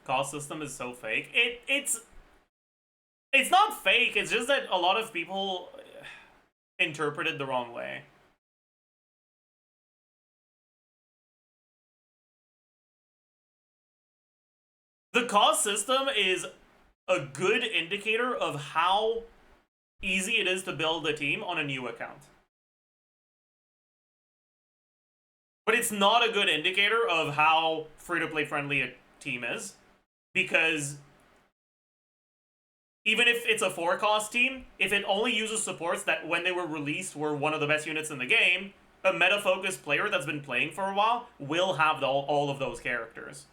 Cost system is so fake. It's not fake, it's just that a lot of people interpret it the wrong way. The cost system is a good indicator of how easy it is to build a team on a new account. But it's not a good indicator of how free-to-play friendly a team is, because even if it's a 4-cost team, if it only uses supports that when they were released were one of the best units in the game, a meta-focused player that's been playing for a while will have all of those characters.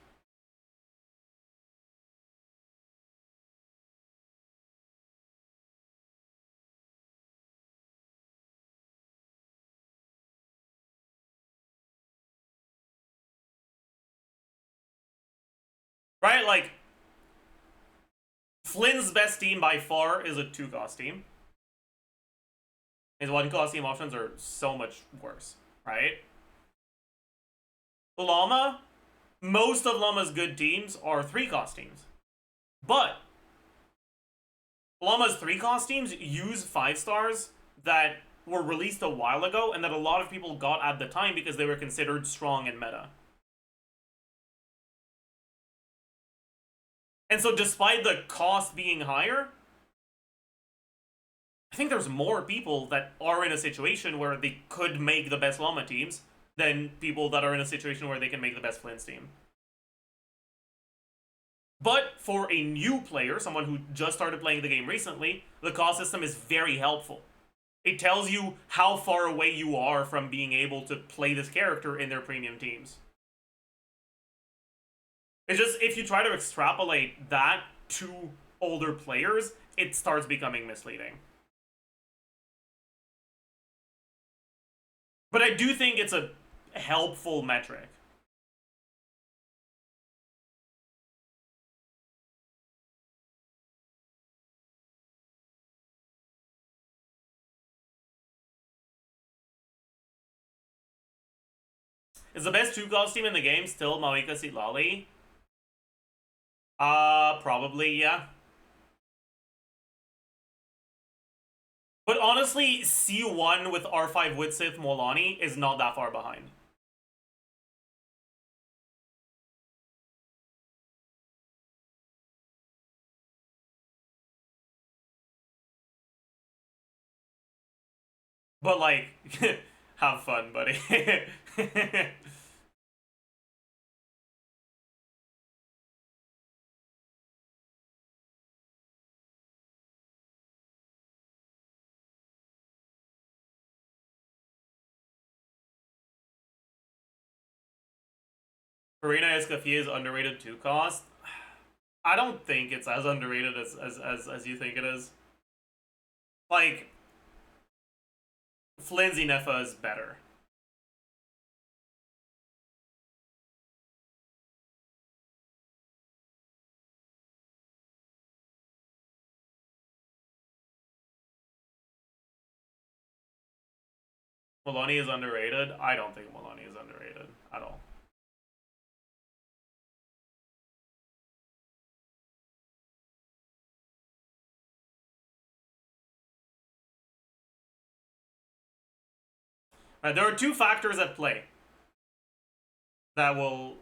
Right? Like, Flynn's best team by far is a 2-cost team. His 1-cost team options are so much worse, right? LAUMA, most of LAUMA's good teams are 3-cost teams. But LAUMA's 3-cost teams use 5-stars that were released a while ago and that a lot of people got at the time because they were considered strong in meta. And so despite the cost being higher, I think there's more people that are in a situation where they could make the best LAUMA teams than people that are in a situation where they can make the best Flynn's team. But for a new player, someone who just started playing the game recently, the cost system is very helpful. It tells you how far away you are from being able to play this character in their premium teams. It's just, if you try to extrapolate that to older players, it starts becoming misleading. But I do think it's a helpful metric. Is the best 2-cost team in the game still Maoika Silali? Probably, yeah. But honestly, C1 with R5 Witsith Molani is not that far behind. But like, have fun, buddy. Karina Escoffier is underrated 2-cost. I don't think it's as underrated as you think it is. Like, Flynn's Nefa is better. Molani is underrated? I don't think Molani is underrated at all. There are two factors at play that will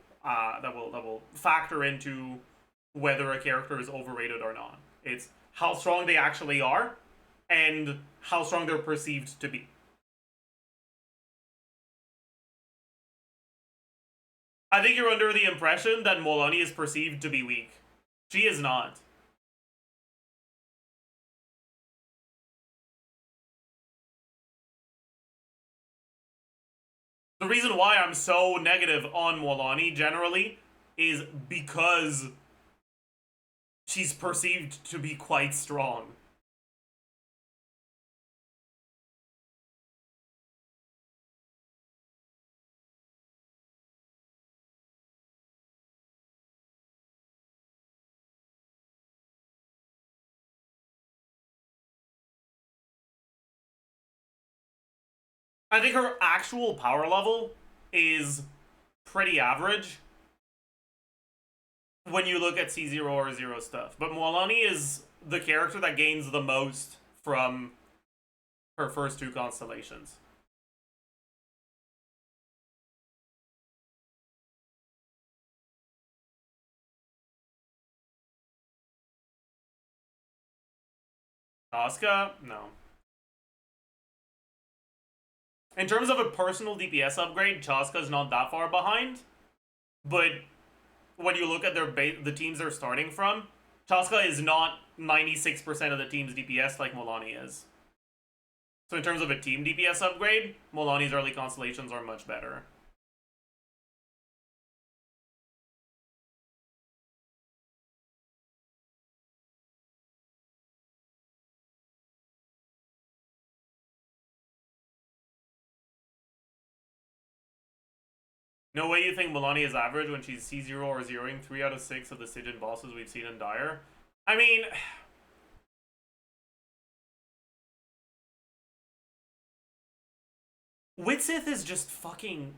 factor into whether a character is overrated or not. It's how strong they actually are, and how strong they're perceived to be. I think you're under the impression that Molani is perceived to be weak. She is not. The reason why I'm so negative on Molani generally is because she's perceived to be quite strong. I think her actual power level is pretty average when you look at C0 or 0 stuff. But Molani is the character that gains the most from her first 2 constellations. Asuka? No. In terms of a personal DPS upgrade, Chaska's not that far behind. But when you look at the teams they're starting from, Chaska is not 96% of the team's DPS like Mulanni is. So in terms of a team DPS upgrade, Mulanni's early constellations are much better. No way you think Mulanni is average when she's C0 or zeroing 3 out of 6 of the Sigin bosses we've seen in Dire? I mean... Witzith is just fucking...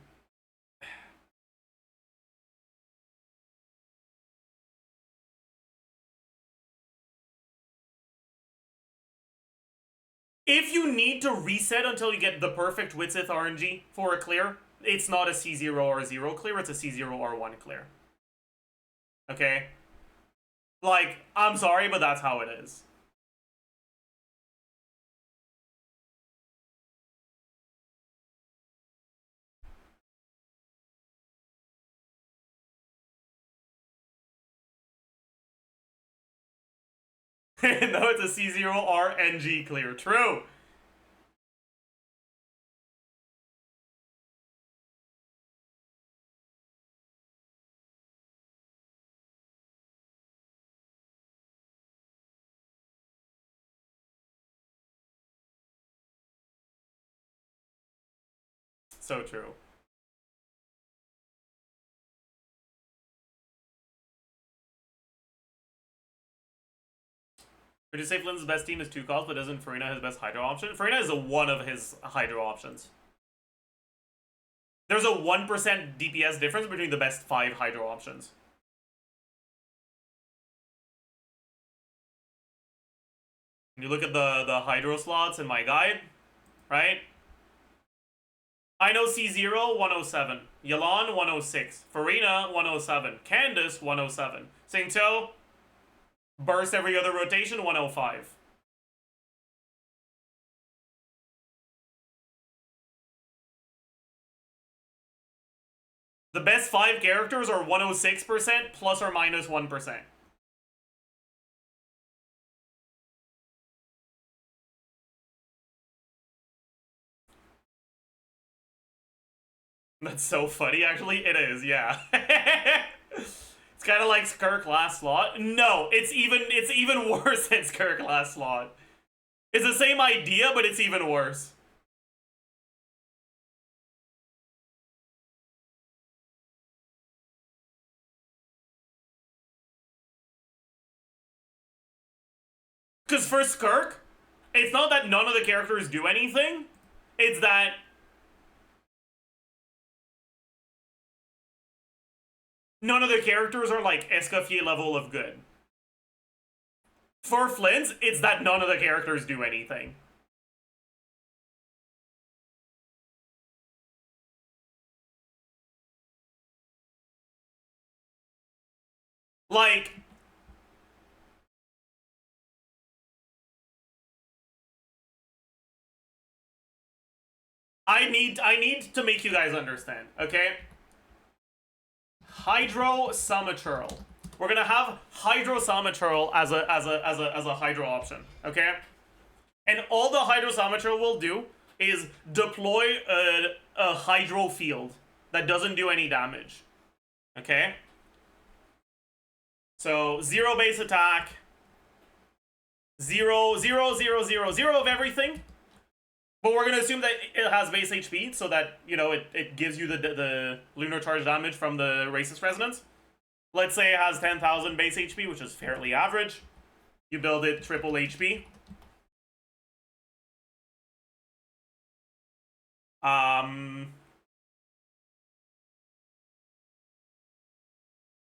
If you need to reset until you get the perfect Witzith RNG for a clear, it's not a C0 or 0 clear, it's a C0 or 1 clear. Okay? Like, I'm sorry, but that's how it is. No, it's a C0 RNG clear. True. So true. Would you say Flynn's best team is 2 calls, but isn't Farina his best Hydro option? Farina is one of his Hydro options. There's a 1% DPS difference between the best 5 Hydro options. When you look at the Hydro slots in my guide, right? I know C0, 107. Yelan, 106. Farina, 107. Candace, 107. Singto, burst every other rotation, 105. The best 5 characters are 106% plus or minus 1%. That's so funny, actually. It is, yeah. It's kind of like Skirk last slot. No, it's even worse than Skirk last slot. It's the same idea, but it's even worse. Because for Skirk, it's not that none of the characters do anything. It's that none of the characters are like Escoffier level of good. For Flynn's, it's that none of the characters do anything. Like, I need to make you guys understand, okay? Hydro Summitral. We're gonna have Hydro Summitral as a Hydro option, okay? And all the Hydro Summitral will do is deploy a Hydro field that doesn't do any damage, okay? So 0 base attack, 0, 0, 0, 0, 0 of everything. But we're going to assume that it has base HP, so that, you know, it gives you the lunar charge damage from the racist resonance. Let's say it has 10,000 base HP, which is fairly average. You build it triple HP. I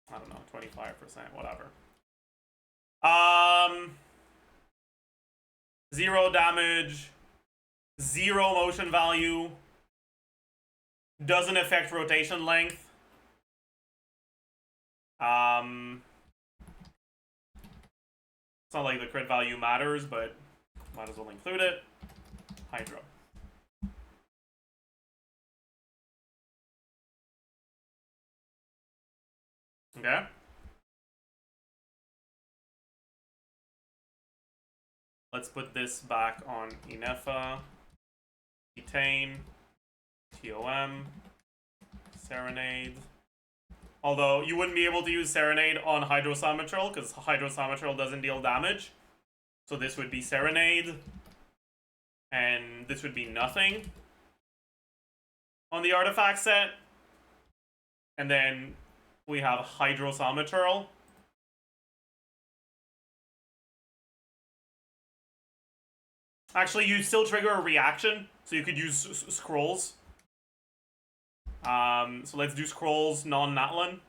don't know, 25%, whatever. 0 damage. 0 motion value, doesn't affect rotation length. It's not like the crit value matters, but might as well include it. Hydro. Okay. Let's put this back on Inefa, Etane, TOM, Serenade. Although, you wouldn't be able to use Serenade on Hydrosometril, because Hydrosometril doesn't deal damage. So this would be Serenade, and this would be nothing on the artifact set. And then we have Hydrosometril. Actually, you still trigger a reaction, so you could use scrolls. So let's do scrolls non-Natlan.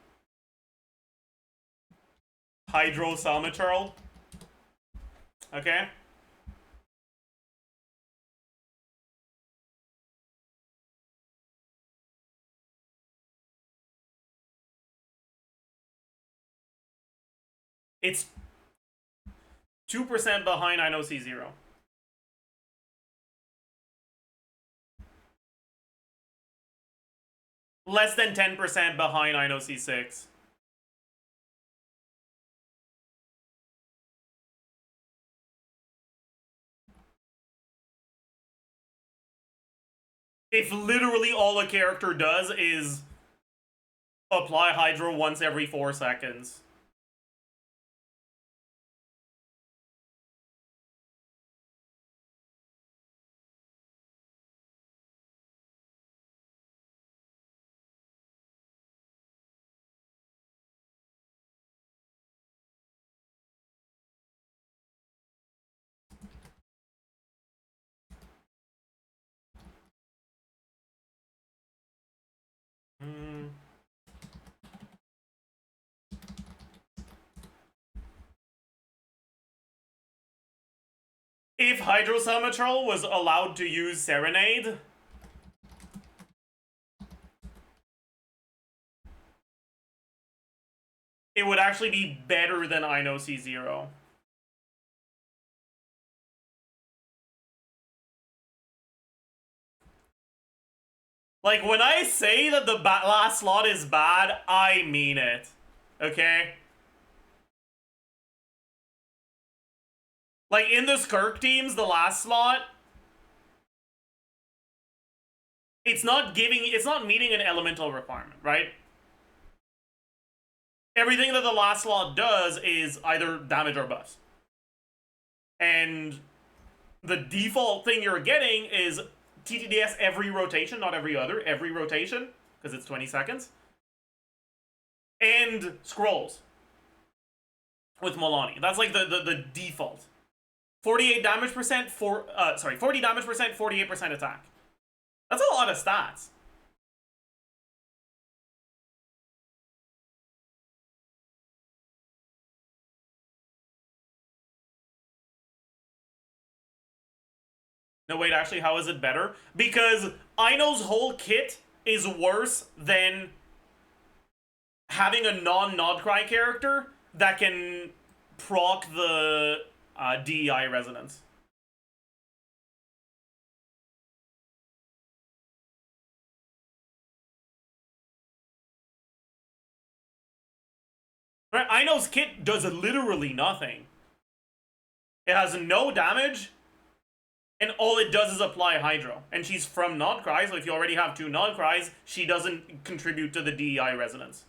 Hydrosometril. Okay. It's 2% behind INOC0. Less than 10% behind INOC6. If literally all a character does is apply Hydro once every 4 seconds. If Hydrosometril was allowed to use Serenade, it would actually be better than INOC0. Like, when I say that the last slot is bad, I mean it. Okay? Like, in the Skirk teams, the last slot, it's not meeting an elemental requirement, right? Everything that the last slot does is either damage or buffs. And the default thing you're getting is TTDS every rotation, not every other, every rotation, because it's 20 seconds. And scrolls with Milani. That's like the default. 48 damage percent, 40 damage percent, 48% attack. That's a lot of stats. No, wait, actually, how is it better? Because Ino's whole kit is worse than having a non-Nodcry character that can proc the DEI resonance. Right? Ino's kit does literally nothing. It has no damage, and all it does is apply Hydro. And she's from Nodcry, so if you already have 2 Nodcries, she doesn't contribute to the DEI resonance.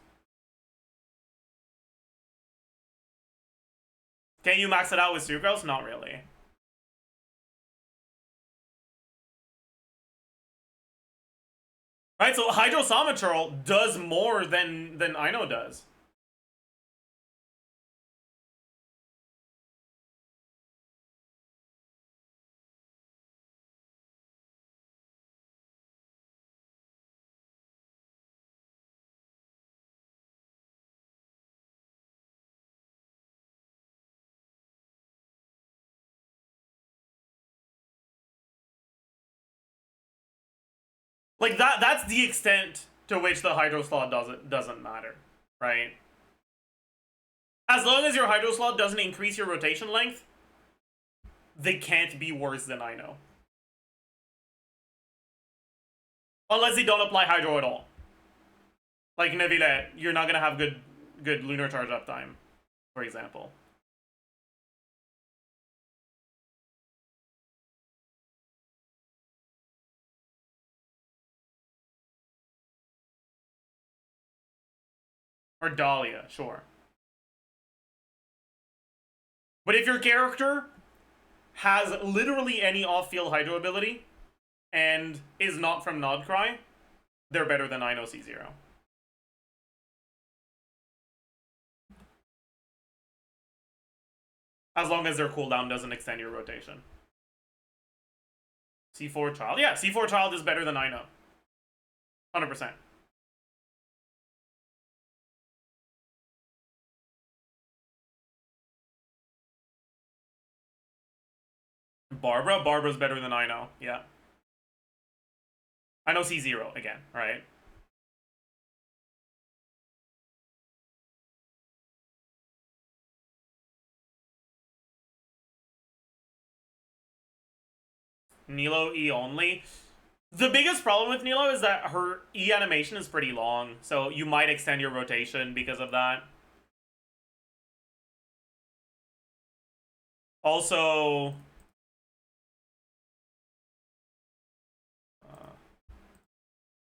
Can you max it out with Sucrose? Not really. Right, so Hydrosometril does more than Ino does. Like, that's the extent to which the Hydro slot doesn't matter, right? As long as your Hydro slot doesn't increase your rotation length, they can't be worse than Ino. Unless they don't apply Hydro at all. Like Neville, you're not gonna have good lunar charge uptime, for example. Or Dahlia, sure. But if your character has literally any off-field hydro ability and is not from Nodcry, they're better than I know C0. As long as their cooldown doesn't extend your rotation. C4 Child? Yeah, C4 Child is better than I know. 100%. Barbara's better than I know, yeah. I know C0 again, right? Nilo E only. The biggest problem with Nilo is that her E animation is pretty long, so you might extend your rotation because of that. Also,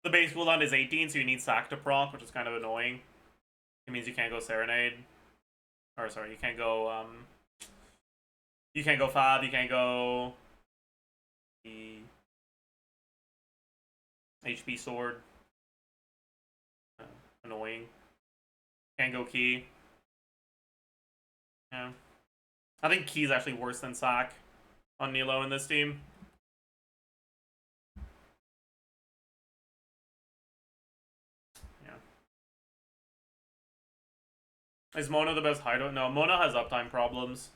the base cooldown is 18, so you need Sack to proc, which is kind of annoying. It means you can't go Serenade. Or sorry, you can't go Fab, you can't go the HP Sword. Annoying. Can't go Key. Yeah. I think Key's actually worse than Sack on Nilo in this team. Yeah. Is Mona the best hideout? No, Mona has uptime problems.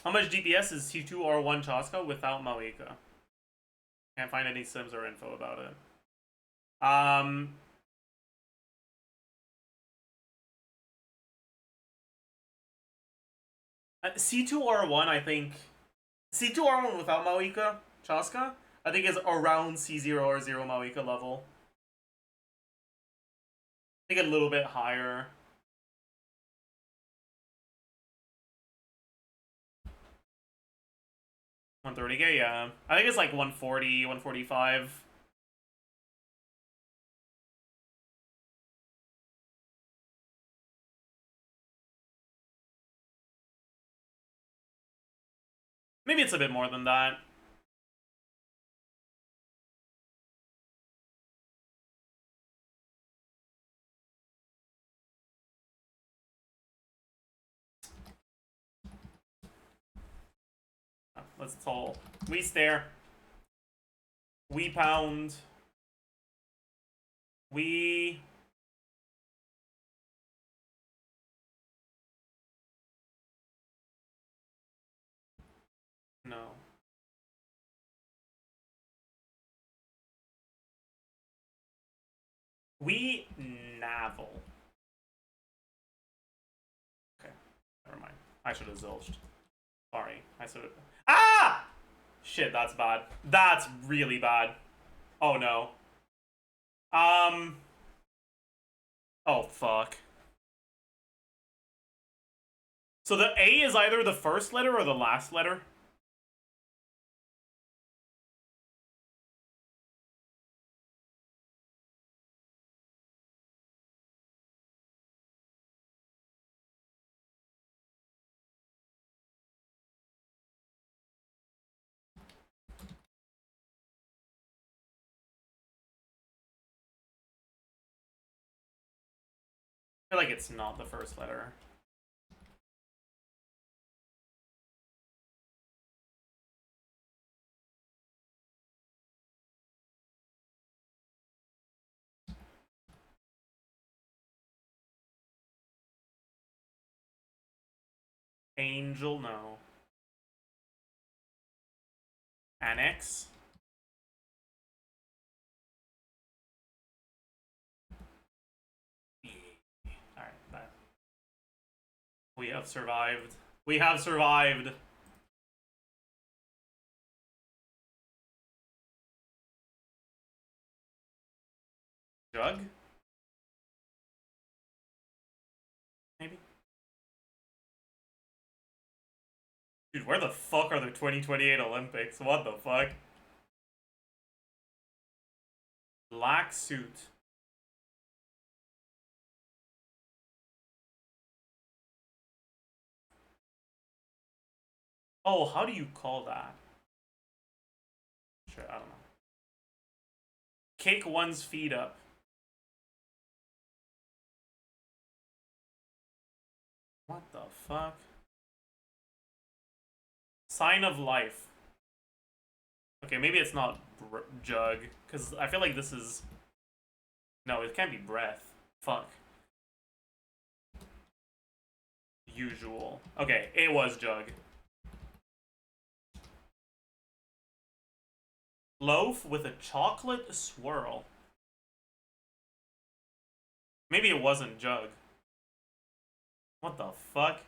How much DPS is C2R1 Chaska without Malika? Can't find any sims or info about it. C2R1, I think. C2R1 without Malika, Chaska, I think is around C0 or 0 Malika level. I think a little bit higher. $130K, yeah. I think it's like 140, 145. Maybe it's a bit more than that. Let's all. We stare. We pound. We. No. We navel. Okay, never mind. I should have zilched. Sorry, I should have. Ah! Shit, that's bad. That's really bad. Oh no. Oh fuck. So the A is either the first letter or the last letter? I feel like it's not the first letter. Angel, no. Annex. Alright, that. We have survived. We have survived. Jug? Maybe? Dude, where the fuck are the 2028 Olympics? What the fuck? Black suit. Oh, how do you call that? Sure, I don't know. Kick one's feet up. What the fuck? Sign of life. Okay, maybe it's not jug, because I feel like this is... No, it can't be breath. Fuck. Usual. Okay, it was jug. Loaf with a chocolate swirl. Maybe it wasn't jug. What the fuck?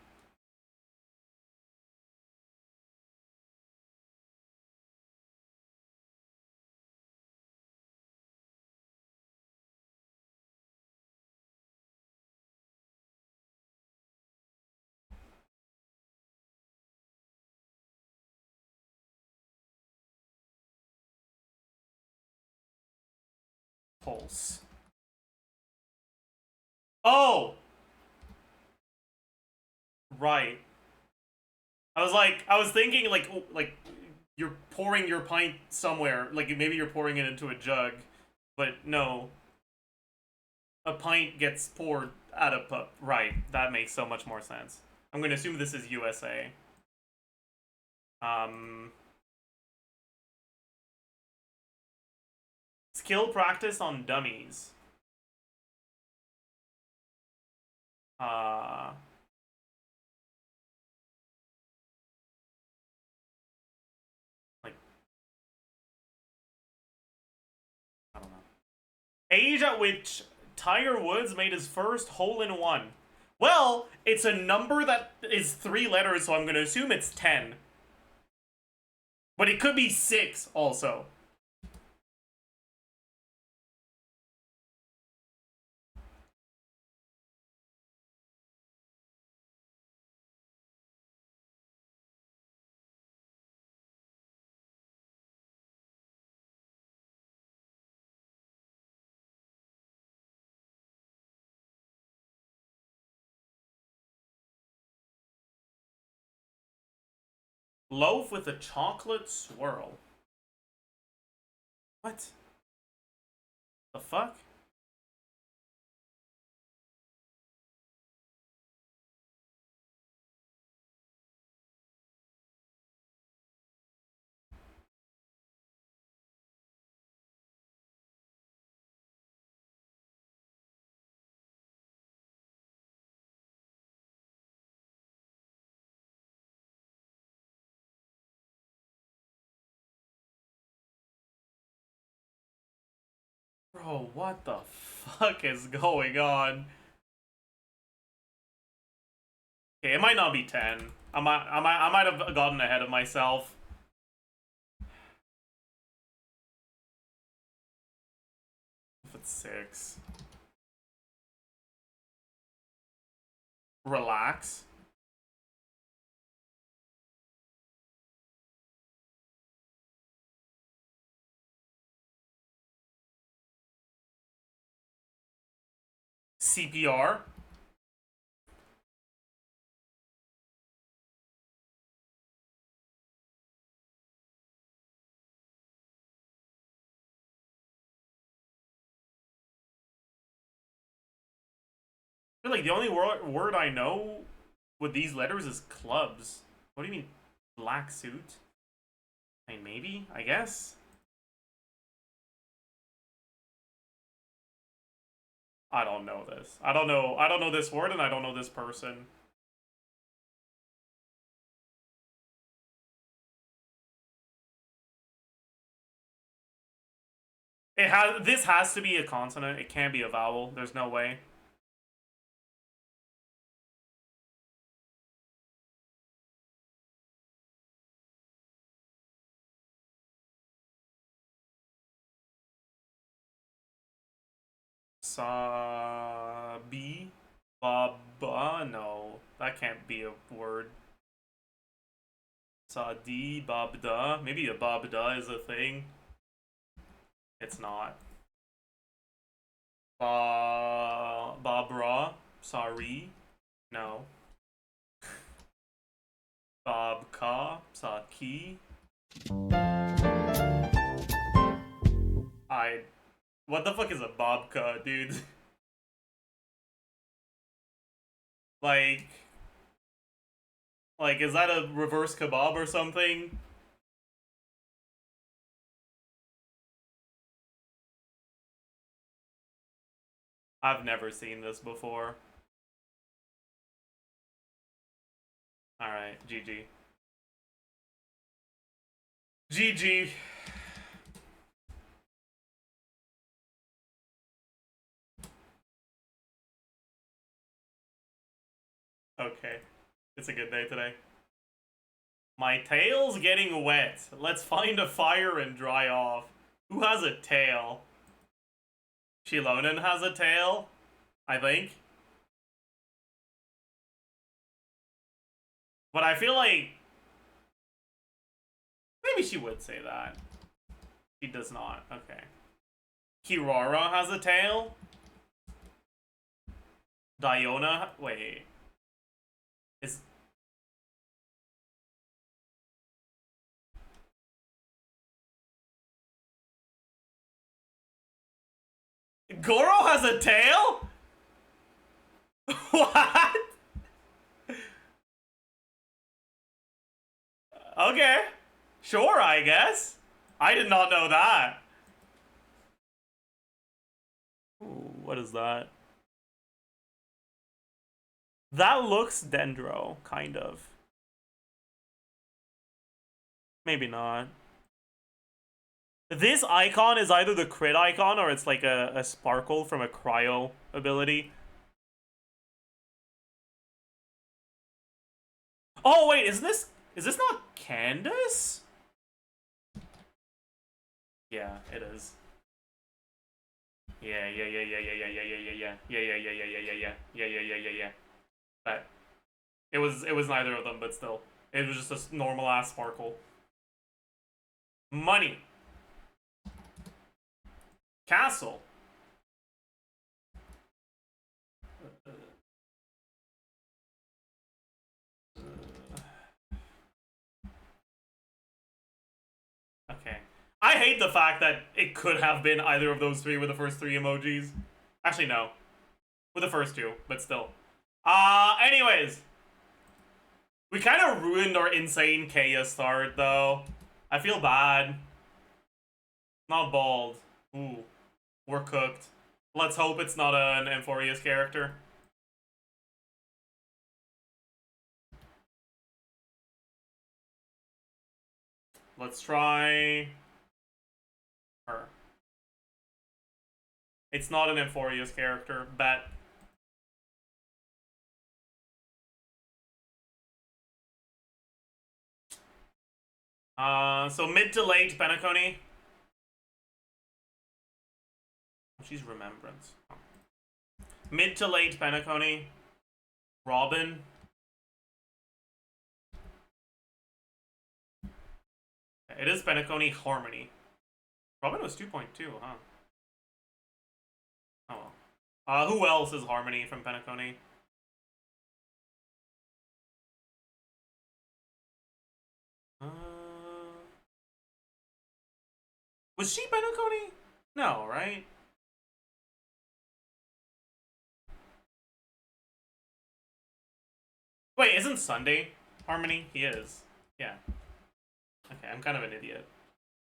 Pulse. Oh! Right. I was thinking, like, you're pouring your pint somewhere. Like, maybe you're pouring it into a jug. But no. A pint gets poured out of pup. Right. That makes so much more sense. I'm gonna assume this is USA. Skill practice on dummies. Like, I don't know. Age at which Tiger Woods made his first hole-in-one. Well, it's a number that is 3 letters, so I'm gonna assume it's 10. But it could be 6 also. Loaf with a chocolate swirl. What? The fuck? Bro, what the fuck is going on? Okay, it might not be 10. I might have gotten ahead of myself. If it's 6. Relax. CPR. I feel like the only word I know with these letters is clubs. What do you mean, black suit? I mean, maybe, I guess. I don't know this. I don't know this word, and I don't know this person. This has to be a consonant. It can't be a vowel. There's no way. Sabi, baba. No, that can't be a word. Sadi, babda. Maybe a babda is a thing. It's not. Babra. Sorry. No. Babka. Saki. What the fuck is a babka, dude? Like, is that a reverse kebab or something? I've never seen this before. Alright, GG. GG. Okay. It's a good day today. My tail's getting wet. Let's find a fire and dry off. Who has a tail? Shilonen has a tail, I think. But I feel like maybe she would say that. She does not. Okay. Kirara has a tail. Diona, wait. Is Goro has a tail? What? Okay. Sure, I guess. I did not know that. Ooh, what is that? That looks Dendro, kind of. Maybe not. This icon is either the crit icon or it's like a sparkle from a cryo ability. Oh wait, is this not Candace? Yeah, it is. Yeah. But it was neither of them, but still. It was just a normal ass sparkle. Money. Castle. Okay. I hate the fact that it could have been either of those three with the first three emojis. Actually, no. With the first two, but still. Anyways. We kind of ruined our insane Kaya start, though. I feel bad. Not bald. Ooh. We're cooked. Let's hope it's not an Amphorius character. Let's try her. It's not an Amphorius character. Bet. So mid to late Penacony. She's Remembrance. Mid to late Penacony. Robin. It is Penacony Harmony. Robin was 2.2, huh? Oh well. Who else is Harmony from Penacony? Was she Penacony? No, right? Wait, isn't Sunday Harmony? He is. Yeah. Okay, I'm kind of an idiot.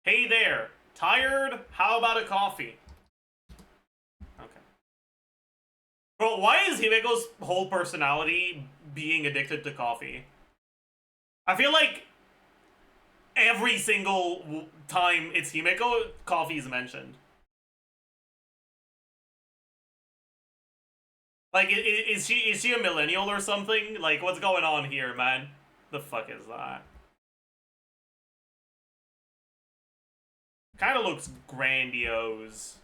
Hey there! Tired? How about a coffee? Okay. Bro, why is Himeko's whole personality being addicted to coffee? I feel like every single time it's Himeko, coffee is mentioned. Like, is she a millennial or something? Like, what's going on here, man? The fuck is that? Kind of looks grandiose.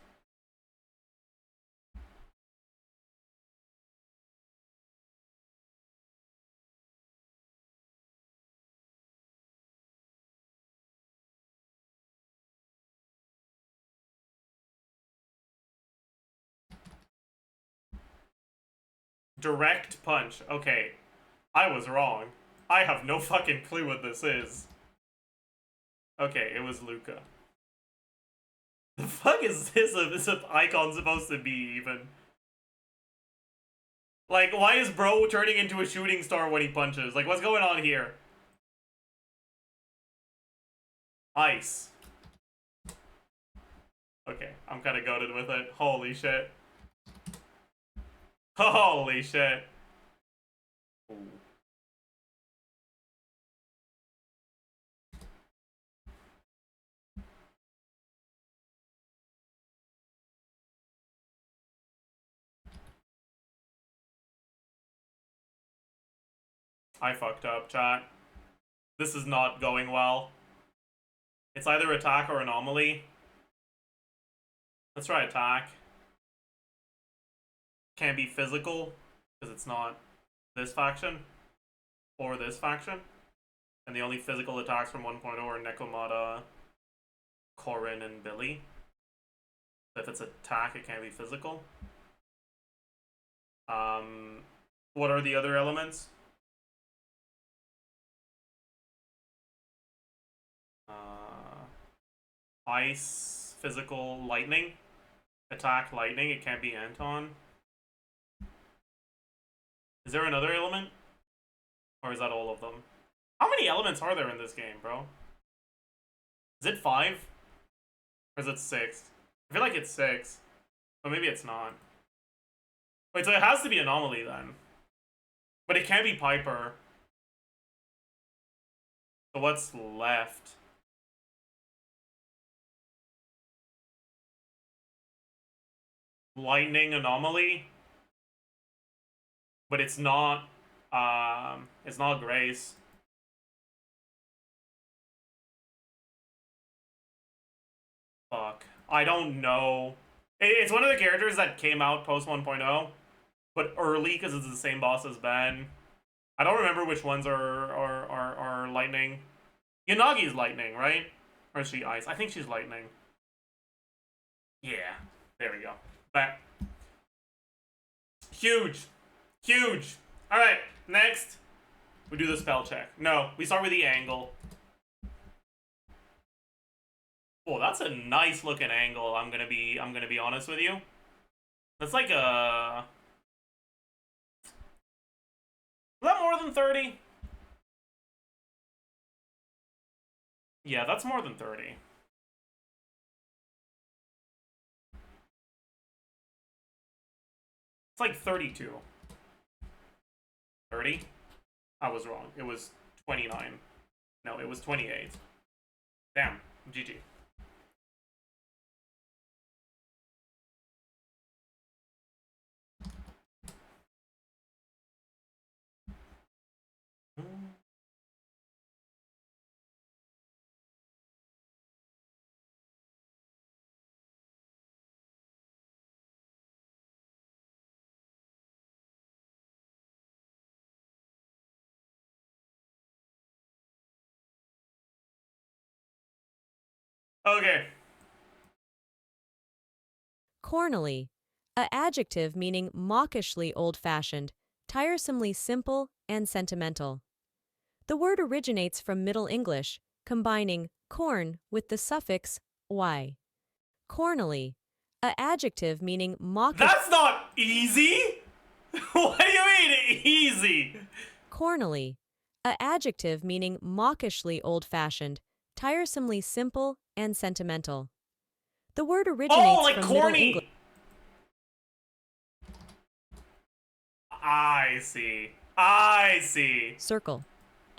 Direct punch. Okay, I was wrong. I have no fucking clue what this is. Okay, it was Luca. The fuck is this icon supposed to be, even? Like, why is bro turning into a shooting star when he punches? Like, what's going on here? Ice. Okay, I'm kind of goated with it. Holy shit. Holy shit. Ooh. I fucked up, chat. This is not going well. It's either attack or anomaly. Let's try attack. Can't be physical, because it's not this faction or this faction. And the only physical attacks from 1.0 are Nekomata, Korin, and Billy. So if it's attack, it can't be physical. What are the other elements? Ice, physical, lightning. Attack, lightning. It can't be Anton. Is there another element? Or is that all of them? How many elements are there in this game, bro? Is it 5? Or is it 6? I feel like it's 6. But maybe it's not. Wait, so it has to be anomaly then. But it can't be Piper. So what's left? Lightning anomaly, but it's not Grace. Fuck, I don't know. It's one of the characters that came out post 1.0, but early because it's the same boss as Ben. I don't remember which ones are lightning. Yanagi's lightning, right? Or is she ice? I think she's lightning. Yeah, there we go. But huge. Huge. Alright, next. We do the spell check. No, we start with the angle. Oh, that's a nice looking angle, I'm gonna be honest with you. That's like a... Is that more than 30? Yeah, that's more than 30. It's like 32. 30? I was wrong. It was 29. No, it was 28. Damn. GG. Okay. Cornily, a adjective meaning mawkishly old-fashioned, tiresomely simple, and sentimental. The word originates from Middle English, combining corn with the suffix y. Cornily, a adjective meaning mawkish. That's not easy! What do you mean, easy? Cornily, a adjective meaning mawkishly old-fashioned, tiresomely simple, and sentimental. The word originates like from Middle corny! English. I see. I see. Circle,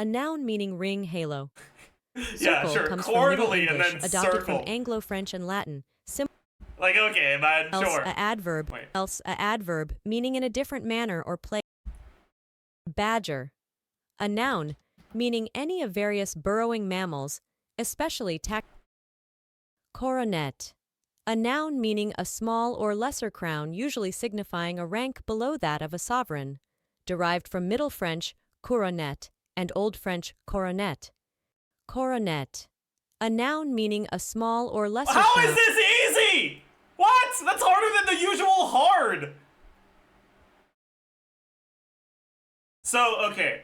a noun meaning ring, halo. Yeah, Circle sure. comes from Middle Cornily and English, then adopted circle. from Anglo-French and Latin. Like, okay, man, else sure. a adverb, Wait. else a adverb, meaning in a different manner or place. Badger, a noun, meaning any of various burrowing mammals, especially Coronet, a noun meaning a small or lesser crown, usually signifying a rank below that of a sovereign, derived from Middle French couronnet and Old French coronet. Coronet, a noun meaning a small or lesser How crown. is this easy? What? That's harder than the usual hard. So, okay.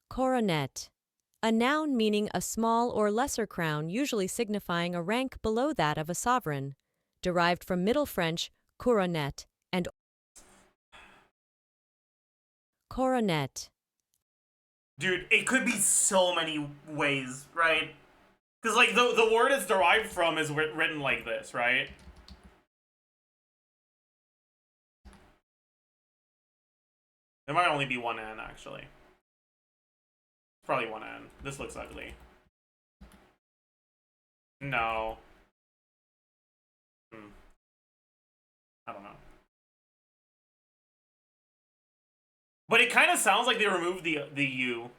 Coronet, a noun meaning a small or lesser crown, usually signifying a rank below that of a sovereign, derived from Middle French couronnet and coronet. Dude, it could be so many ways, right? Because, like, the word it's derived from is written like this, right? There might only be one N, actually. Probably one N. This looks ugly. No. I don't know. But it kind of sounds like they removed the U.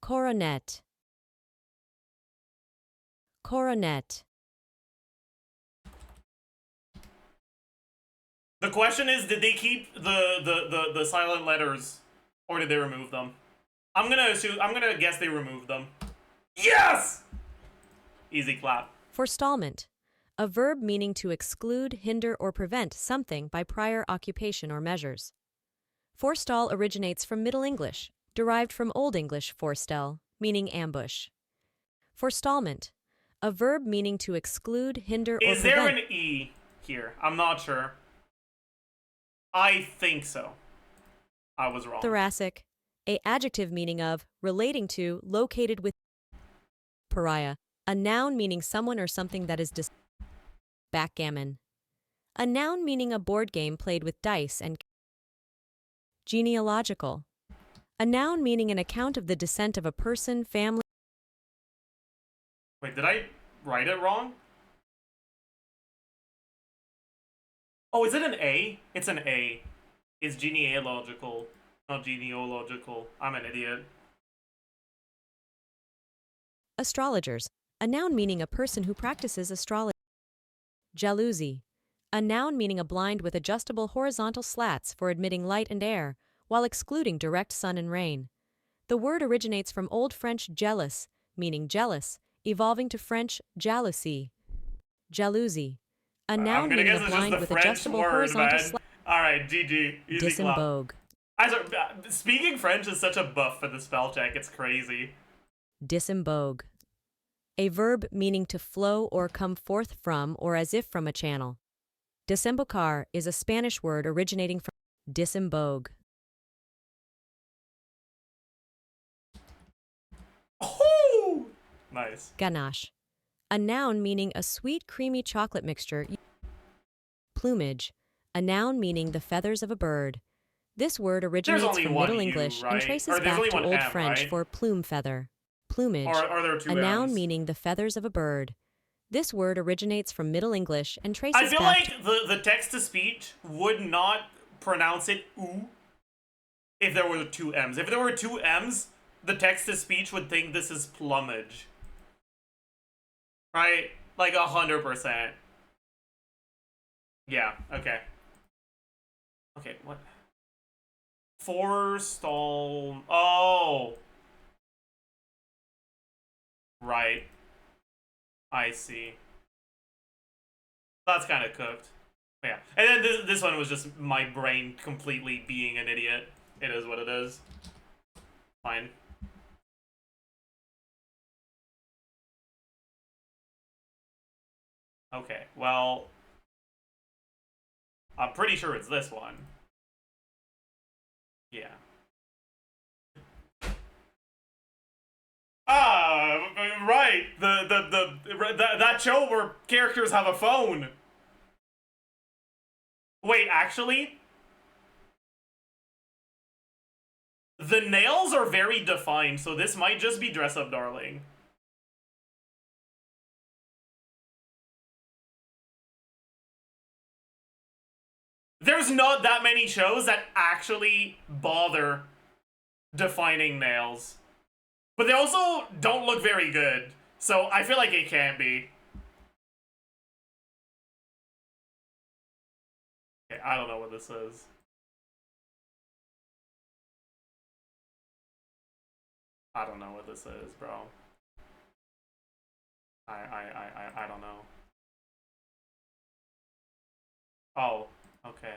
Coronet. Coronet. The question is, did they keep the silent letters, or did they remove them? I'm gonna guess they removed them. Yes! Easy clap. Forestallment, a verb meaning to exclude, hinder, or prevent something by prior occupation or measures. Forestall originates from Middle English, derived from Old English forestell, meaning ambush. Forestallment, a verb meaning to exclude, hinder, or Is there prevent. an E here? I'm not sure. I think so. I was wrong. Thoracic, a adjective meaning of, relating to, located with. Pariah, a noun meaning someone or something that is Backgammon, a noun meaning a board game played with dice and. Genealogical, a noun meaning an account of the descent of a person, family. Wait, did I write it wrong? Oh, is it an A? It's an A. It's genealogical, not genealogical. I'm an idiot. Astrologers, a noun meaning a person who practices astrology. Jalousie, a noun meaning a blind with adjustable horizontal slats for admitting light and air, while excluding direct sun and rain. The word originates from Old French jealous, meaning jealous, evolving to French jalousie. Jalousie, a I'm noun gonna meaning guess a it's just blind the with French adjustable word, horizontal man. slats. Alright, GG. Easy clap. Disembogue. Speaking French is such a buff for the spell check, it's crazy. Disembogue, a verb meaning to flow or come forth from or as if from a channel. Desembocar is a Spanish word originating from disembogue. Oh! Nice. Ganache, a noun meaning a sweet creamy chocolate mixture. Plumage, a noun meaning the feathers of a bird. This word originates only from one Middle U, English right? and traces Or there's back only to one Old M, French right? for plume feather. Plumage, Or are there two a noun M's? meaning the feathers of a bird. This word originates from Middle English and traces I feel back like the text-to-speech would not pronounce it oo if there were two M's. If there were two M's, the text-to-speech would think this is plumage. Right? Like 100%. Yeah, okay. Okay, what? Forestall. Oh! Right. I see. That's kind of cooked. Yeah. And then this one was just my brain completely being an idiot. It is what it is. Fine. Okay, well... I'm pretty sure it's this one. Yeah. Ah, right. That show where characters have a phone. Wait, actually? The nails are very defined, so this might just be Dress Up Darling. There's not that many shows that actually bother defining nails. But they also don't look very good. So I feel like it can't be. Okay, I don't know what this is. I don't know what this is, bro. I don't know. Oh, okay.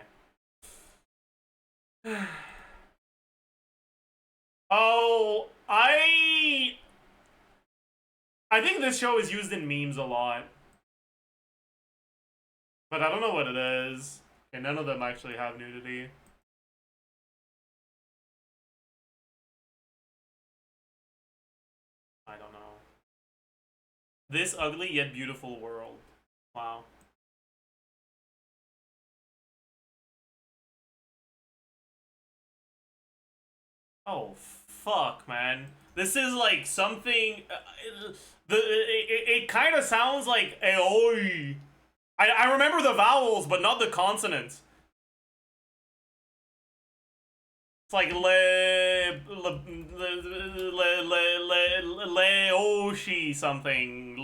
Oh, I think this show is used in memes a lot. But I don't know what it is. Okay, none of them actually have nudity. I don't know. This ugly yet beautiful world. Wow. Oh, fuck, man. This is like something... it kind of sounds like Aoi. I remember the vowels, but not the consonants. It's like Leoshi something.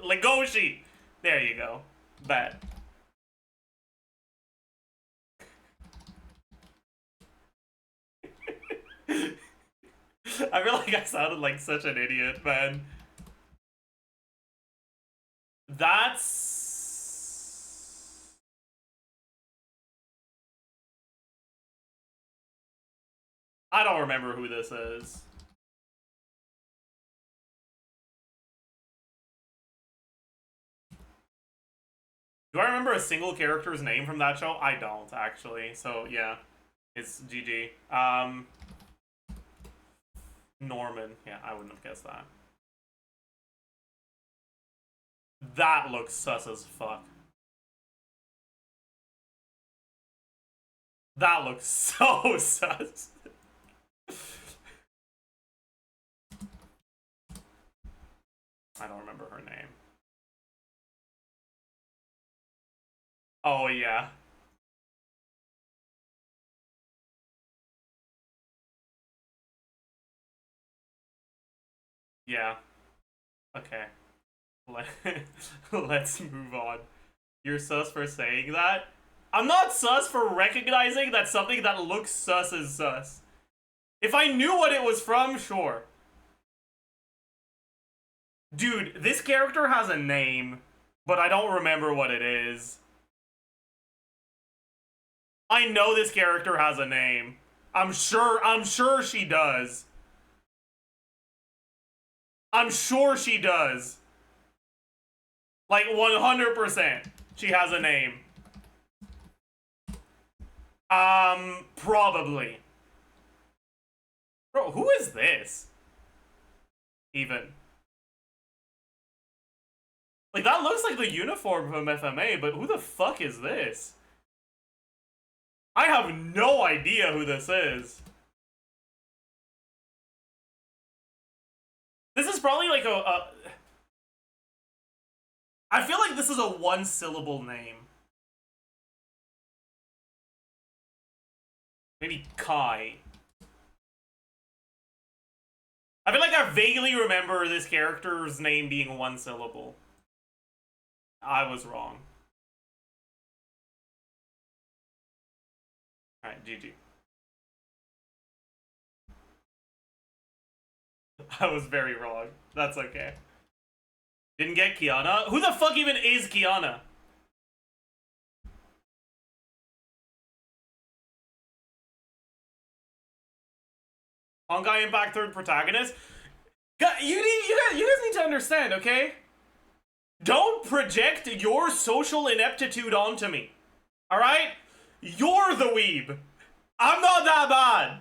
Legoshi. There you go. Bet. I feel like I sounded like such an idiot, man. That's... I don't remember who this is. Do I remember a single character's name from that show? I don't, actually. So, yeah. It's GG. Norman. Yeah, I wouldn't have guessed that. That looks sus as fuck. That looks so sus. I don't remember her name. Oh, yeah. Yeah. Okay. Let's move on. You're sus for saying that? I'm not sus for recognizing that something that looks sus is sus. If I knew what it was from, sure. Dude, this character has a name, but I don't remember what it is. I know this character has a name. I'm sure she does. I'm sure she does. Like 100%. She has a name. Probably. Bro, who is this? Even. Like, that looks like the uniform from FMA, but who the fuck is this? I have no idea who this is. This is probably like I feel like this is a one-syllable name. Maybe Kai. I feel like I vaguely remember this character's name being one syllable. I was wrong. Alright, GG. I was very wrong. That's okay. Didn't get Kiana? Who the fuck even is Kiana? Honkai Impact third protagonist? You guys need to understand, okay? Don't project your social ineptitude onto me. Alright? You're the weeb. I'm not that bad.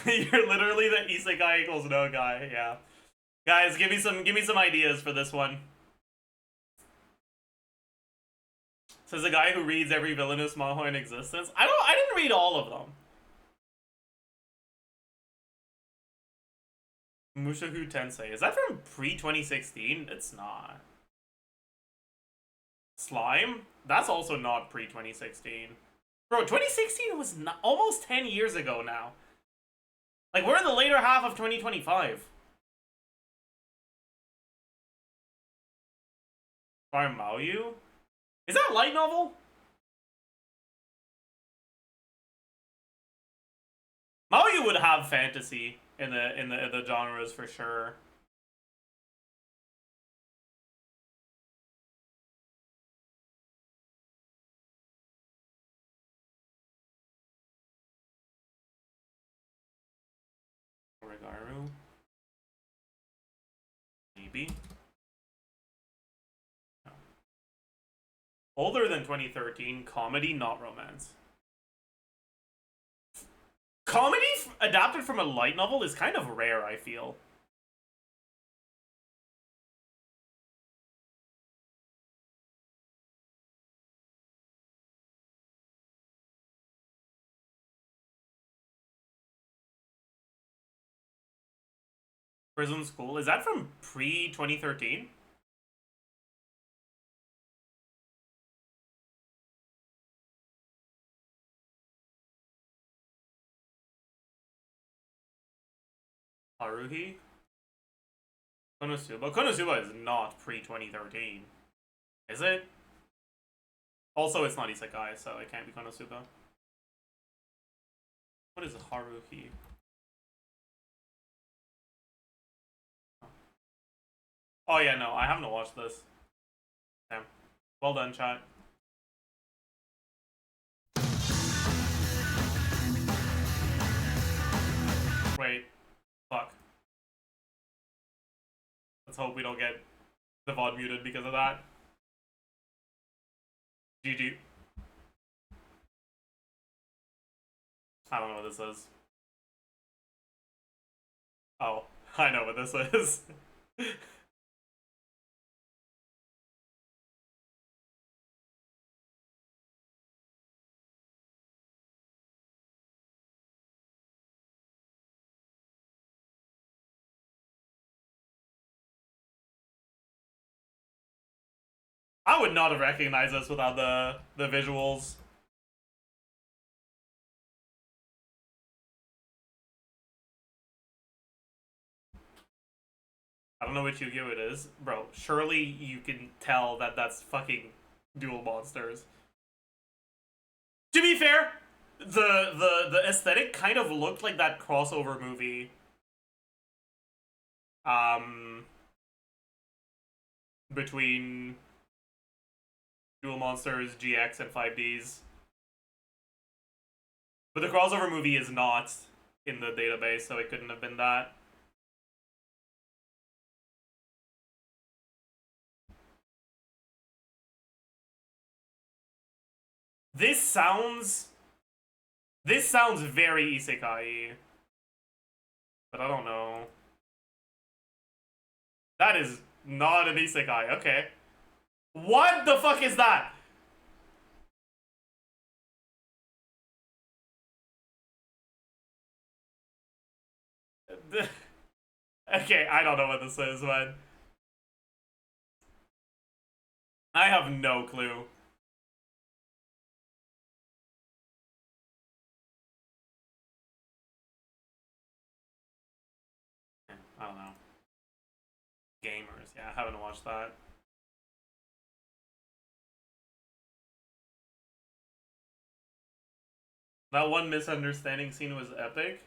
You're literally the isekai equals no guy. Yeah, guys, give me some ideas for this one. Says a guy who reads every villainous manhwa in existence. I didn't read all of them. Mushoku Tensei. Is that from pre-2016? It's not. Slime? That's also not pre-2016. Bro, 2016 was almost 10 years ago now. Like, we're in the later half of 2025. By Maoyu? Is that a light novel? Maoyu would have fantasy in the genres for sure. Rigaru? Maybe. No. Older than 2013, comedy, not romance. Comedy adapted from a light novel is kind of rare, I feel. Prison School, is that from pre-2013? Haruhi? Konosuba? Konosuba is not pre-2013. Is it? Also, it's not isekai, so it can't be Konosuba. What is Haruhi? Oh yeah, no, I haven't watched this. Damn. Well done, chat. Wait. Fuck. Let's hope we don't get the VOD muted because of that. GG. I don't know what this is. Oh, I know what this is. I would not have recognized this without the visuals. I don't know which Yu-Gi-Oh it is. Bro, surely you can tell that that's fucking Duel Monsters. To be fair, the aesthetic kind of looked like that crossover movie. Between Duel Monsters, GX, and 5Ds. But the crossover movie is not in the database, so it couldn't have been that. This sounds very isekai, but I don't know. That is not an isekai. Okay. What the fuck is that? Okay, I don't know what this is, man. I have no clue. I don't know. Gamers, yeah, I haven't watched that. That one misunderstanding scene was epic.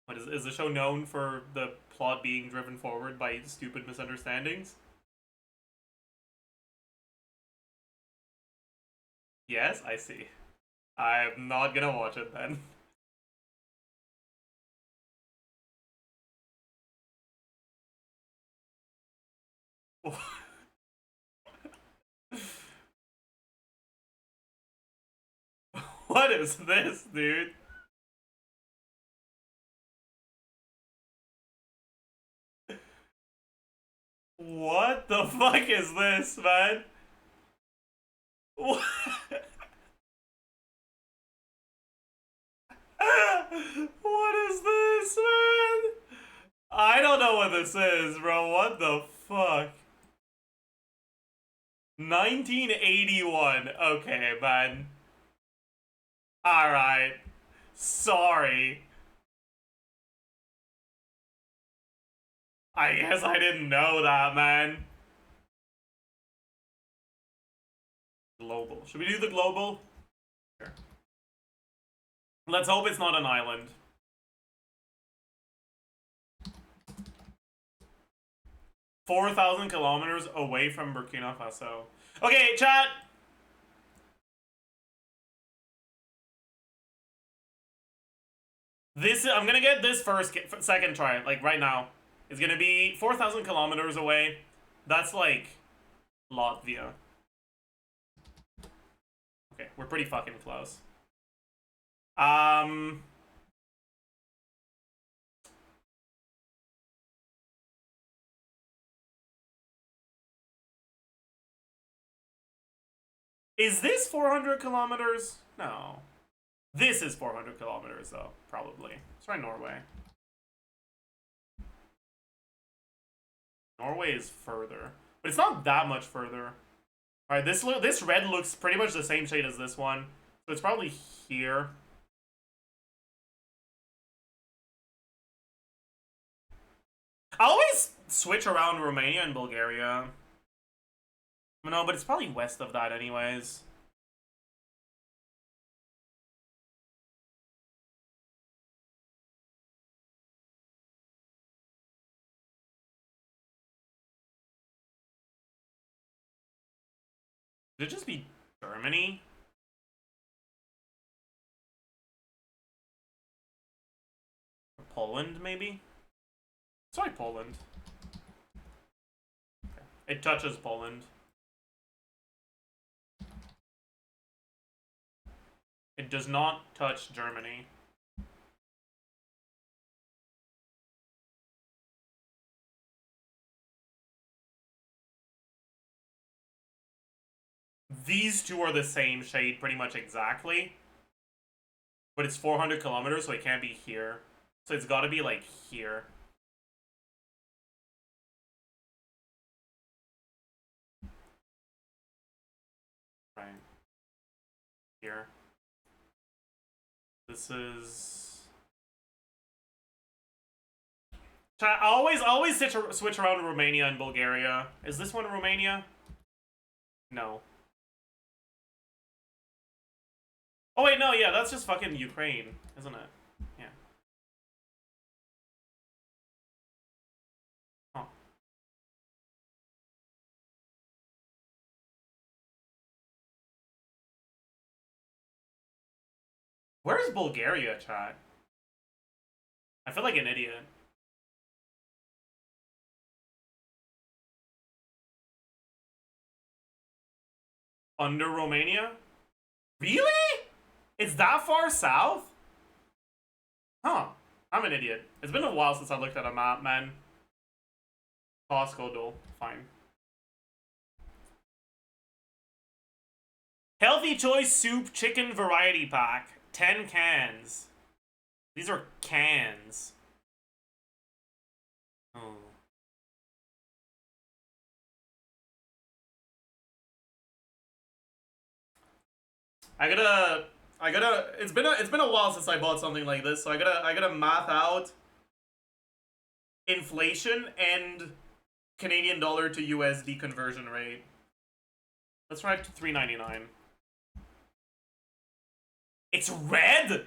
What is the show known for the plot being driven forward by stupid misunderstandings? Yes, I see. I'm not gonna watch it then. What is this, dude? What the fuck is this, man? What? What is this, man? I don't know what this is, bro. What the fuck? 1981. Okay, man. Alright. Sorry. I guess I didn't know that, man. Global. Should we do the global? Sure. Let's hope it's not an island. $4,000 away from Burkina Faso. Okay, chat. I'm gonna get this second try, like right now. It's gonna be 4,000 km away. That's like Latvia. Okay, we're pretty fucking close. Is this 400 km? No. This is 400 km though, probably. Let's try Norway. Norway is further, but it's not that much further. All right, this red looks pretty much the same shade as this one, so it's probably here. I always switch around Romania and Bulgaria. No, but it's probably west of that anyways. Could it just be Germany? Or Poland, maybe? Sorry, Poland. Okay. It touches Poland. It does not touch Germany. These two are the same shade pretty much exactly. But it's 400 km, so it can't be here. So it's gotta be like here. Right. Here. This is... I always switch around Romania and Bulgaria. Is this one Romania? No. Oh wait, no, yeah, that's just fucking Ukraine, isn't it? Yeah. Huh. Where's Bulgaria, chat? I feel like an idiot. Under Romania? Really? It's that far south? Huh. I'm an idiot. It's been a while since I looked at a map, man. Costco duel. Fine. Healthy Choice Soup Chicken Variety Pack. 10 cans. These are cans. Oh. It's been a while since I bought something like this, so I gotta math out inflation and Canadian dollar to USD conversion rate. Let's try it to $3.99. It's red?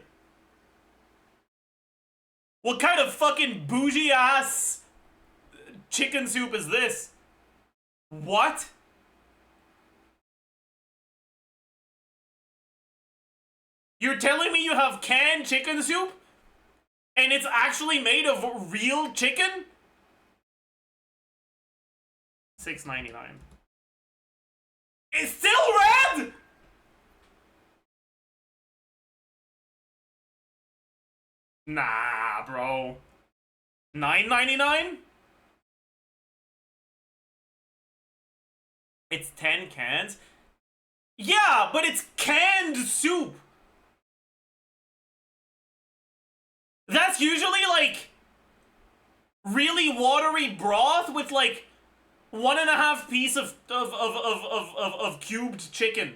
What kind of fucking bougie ass chicken soup is this? What? You're telling me you have canned chicken soup? And it's actually made of real chicken? $6.99. It's still red?! Nah, bro. $9.99? It's 10 cans? Yeah, but it's canned soup! That's usually, like, really watery broth with, like, 1.5 piece of cubed chicken.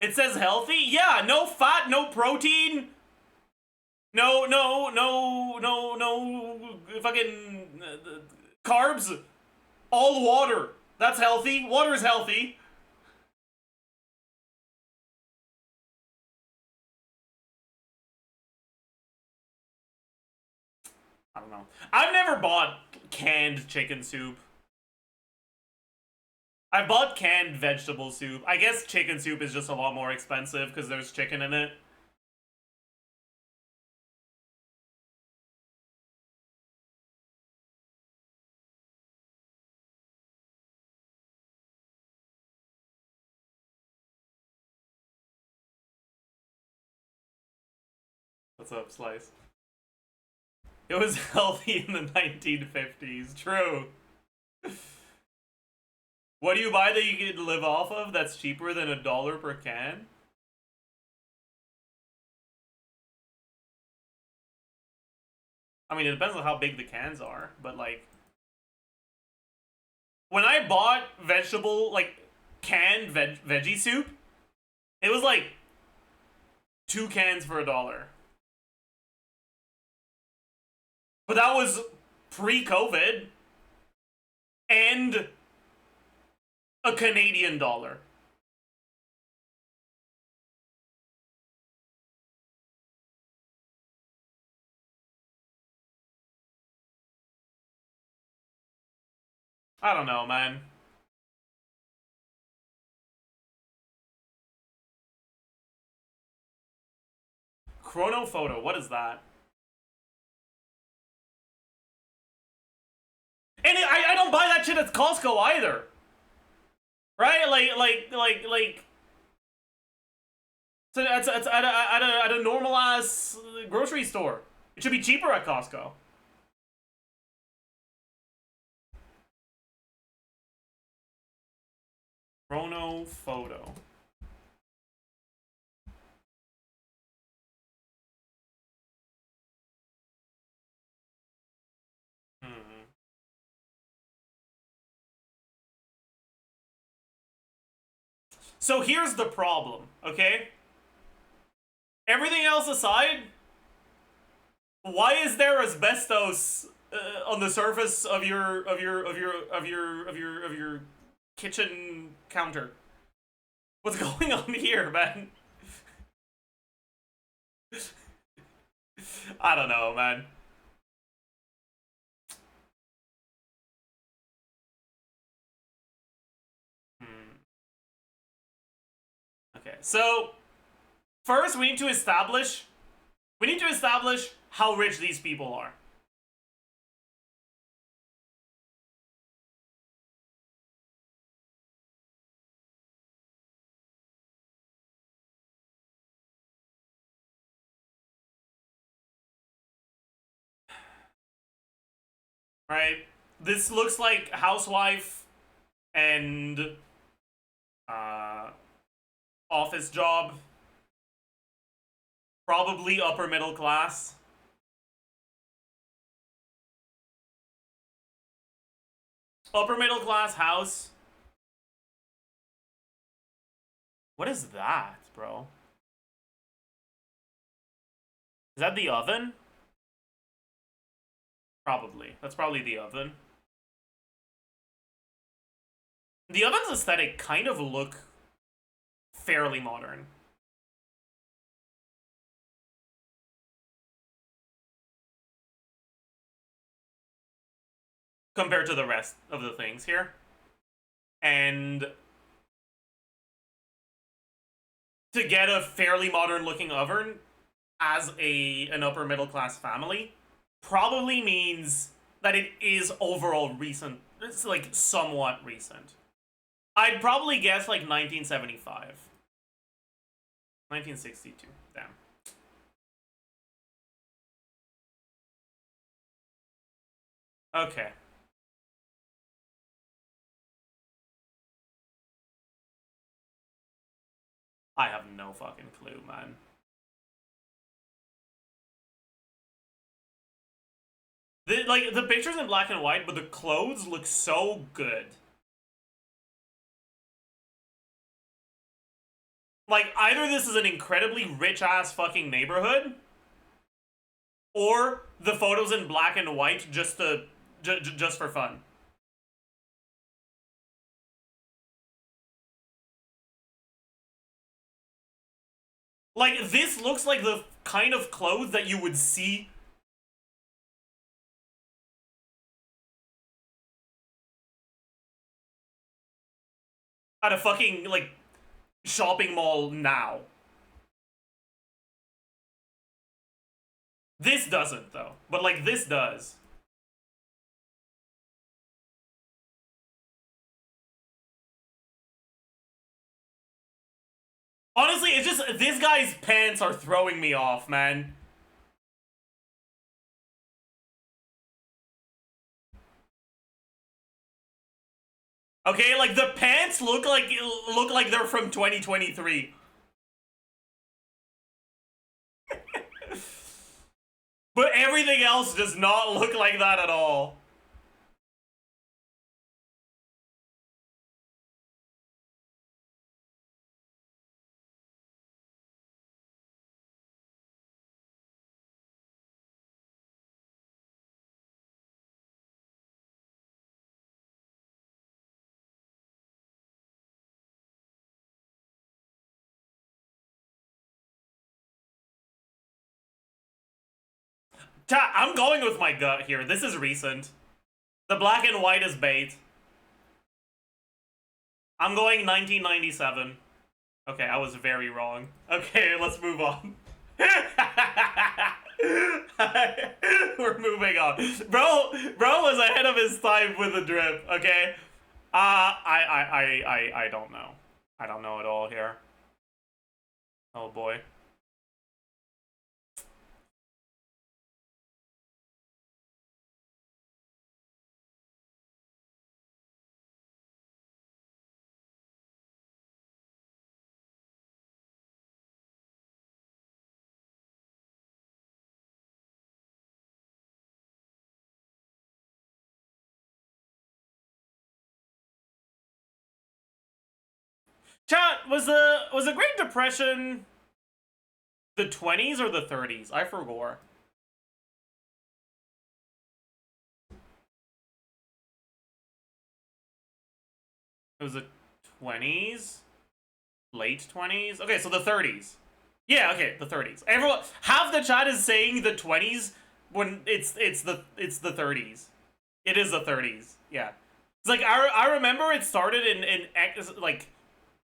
It says healthy? Yeah, no fat, no protein. No fucking carbs. All water. That's healthy. Water is healthy. I don't know. I've never bought canned chicken soup. I bought canned vegetable soup. I guess chicken soup is just a lot more expensive because there's chicken in it. What's up, Slice? It was healthy in the 1950s. True. What do you buy that you can live off of that's cheaper than $1 per can? I mean, it depends on how big the cans are, but like... When I bought vegetable, like, canned veggie soup, it was like 2 cans for $1. But that was pre-COVID and a Canadian dollar. I don't know, man. Chrono photo, what is that? And I don't buy that shit at Costco either. Right? So it's at a normal ass grocery store. It should be cheaper at Costco. Chrono photo. So here's the problem, okay? Everything else aside, why is there asbestos on the surface of your kitchen counter? What's going on here, man? I don't know, man. Okay, so first we need to establish how rich these people are. Right? This looks like housewife and office job. Probably upper middle class. Upper middle class house. What is that, bro? Is that the oven? Probably. That's probably the oven. The oven's aesthetic kind of look fairly modern. Compared to the rest of the things here. And to get a fairly modern looking oven as an upper middle class family probably means that it is overall recent. It's like somewhat recent. I'd probably guess like 1975. 1962. Damn. Okay. I have no fucking clue, man. The picture's in black and white, but the clothes look so good. Like, either this is an incredibly rich-ass fucking neighborhood, or the photo's in black and white just for fun. Like, this looks like the kind of clothes that you would see at a fucking, like, shopping mall now. This doesn't, though. But, like, this does. Honestly, it's just, this guy's pants are throwing me off, man. Okay, like, the pants look like they're from 2023. But everything else does not look like that at all. I'm going with my gut here. This is recent. The black and white is bait. I'm going 1997. Okay, I was very wrong. Okay, let's move on. We're moving on. Bro was ahead of his time with the drip, okay? I don't know. I don't know at all here. Oh boy. Chat, was the Great Depression the 20s or the 30s? I forgot. It was the 20s? Late 20s? Okay, so the 30s. Yeah, okay, the 30s. Everyone, half the chat is saying the 20s when it's the 30s. It is the 30s. Yeah. It's like I remember it started in like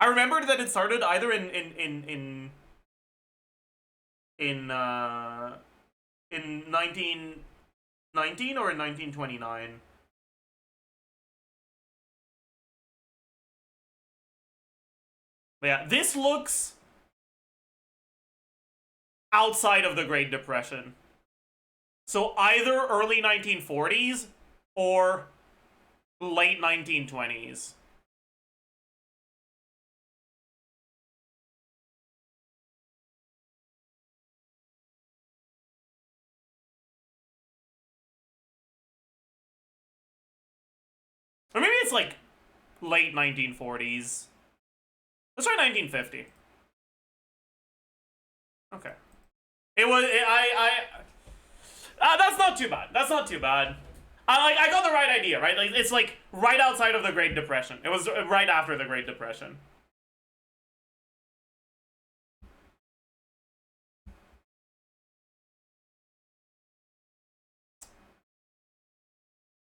I remembered that it started either in 1919 or in 1929. But yeah, this looks outside of the Great Depression. So either early 1940s or late 1920s. Or maybe it's like late 1940s. Let's try 1950. Okay. It was that's not too bad. That's not too bad. I got the right idea, right? Like it's like right outside of the Great Depression. It was right after the Great Depression.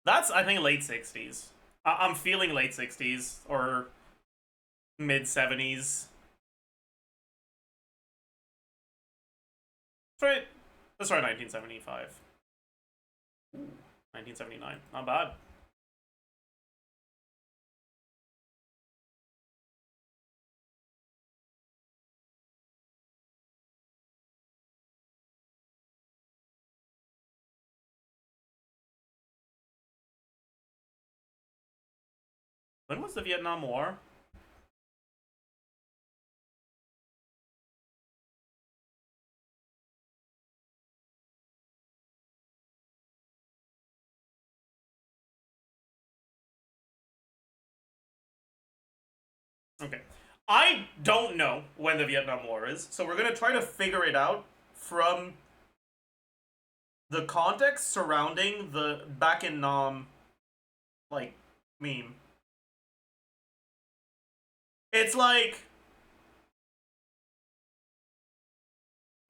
That's I think late 60s. I'm feeling late 60s or mid 70s. Let's try 1975. 1979. Not bad. When was the Vietnam War? Okay. I don't know when the Vietnam War is, so we're gonna try to figure it out from the context surrounding the back in Nam, like, meme. It's like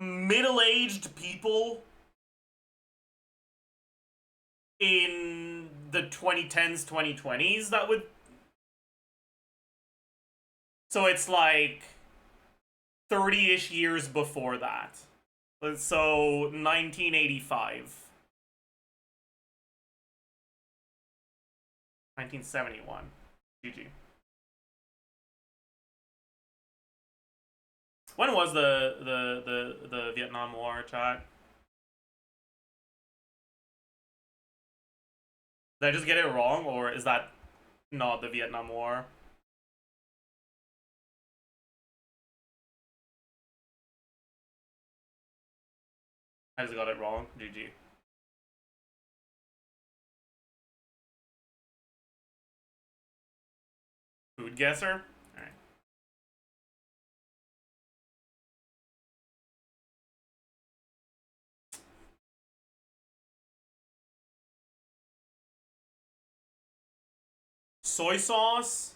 middle-aged people in the 2010s, 2020s that would. So it's like 30-ish years before that. So 1985. 1971. GG. When was the Vietnam War, chat? Did I just get it wrong, or is that not the Vietnam War? I just got it wrong. GG. Food guesser? Alright. Soy sauce?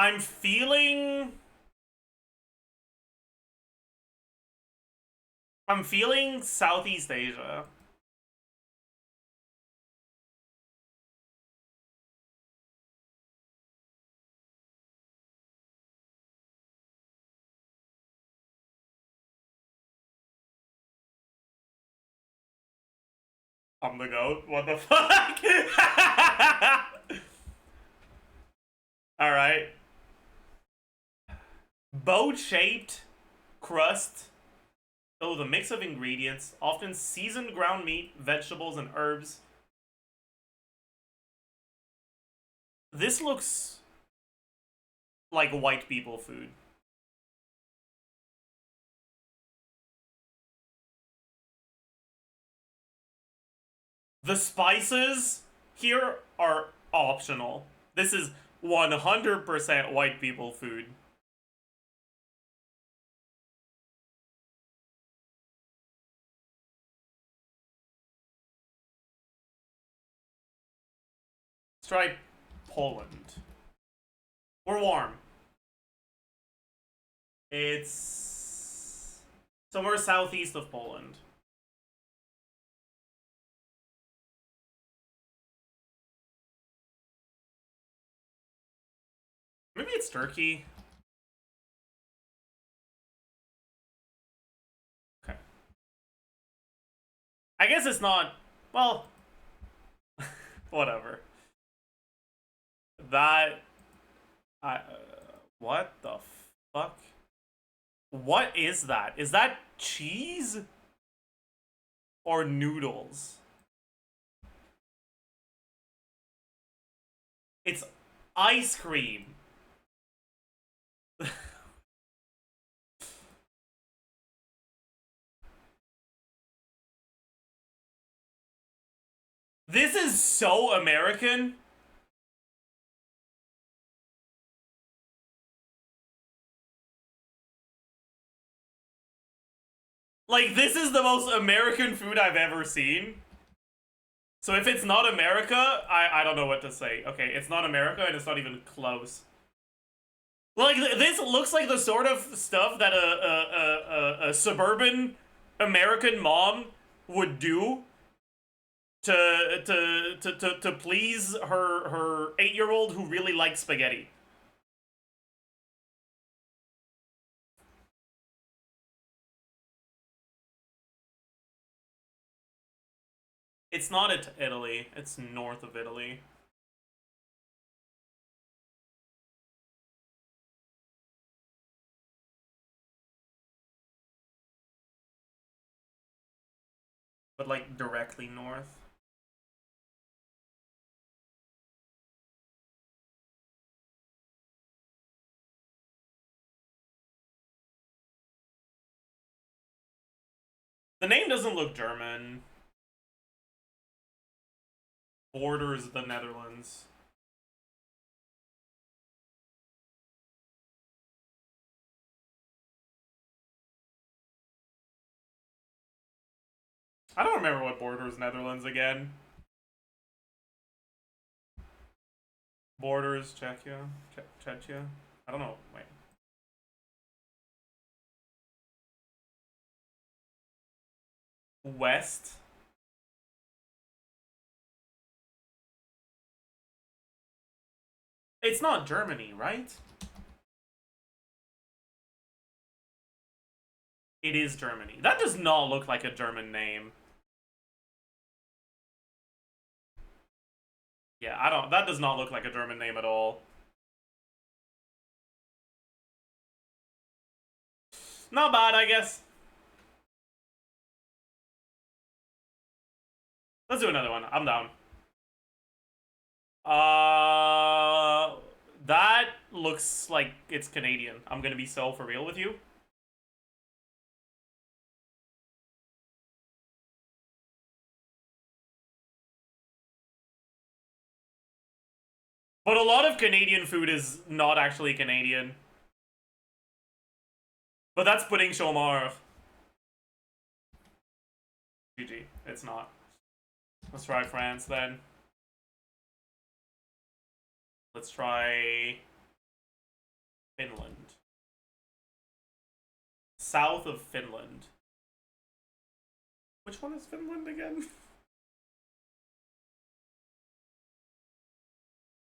I'm feeling Southeast Asia. I'm the goat? What the fuck? Alright. Boat-shaped crust. Oh, the mix of ingredients, often seasoned ground meat, vegetables, and herbs. This looks like white people food. The spices here are optional. This is 100% white people food. Let's try Poland. We're warm. It's somewhere southeast of Poland. Maybe it's Turkey. Okay. I guess it's not. Well, whatever. That. What the fuck? What is that? Is that cheese? Or noodles? It's ice cream. This is so American. Like, this is the most American food I've ever seen. So if it's not America, I don't know what to say. Okay, it's not America and it's not even close. Like, this looks like the sort of stuff that a suburban American mom would do to please her 8-year-old who really likes spaghetti. It's not Italy. It's north of Italy. but like directly north. The name doesn't look German. Borders the Netherlands. I don't remember what borders Netherlands again. Borders Czechia? Czechia? I don't know. Wait. West? It's not Germany, right? It is Germany. That does not look like a German name. Yeah, I don't. That does not look like a German name at all. Not bad, I guess. Let's do another one. I'm down. That looks like it's Canadian. I'm gonna be so for real with you. But a lot of Canadian food is not actually Canadian. But that's pudding chômeur. GG. It's not. Let's try France then. Let's try Finland. South of Finland. Which one is Finland again?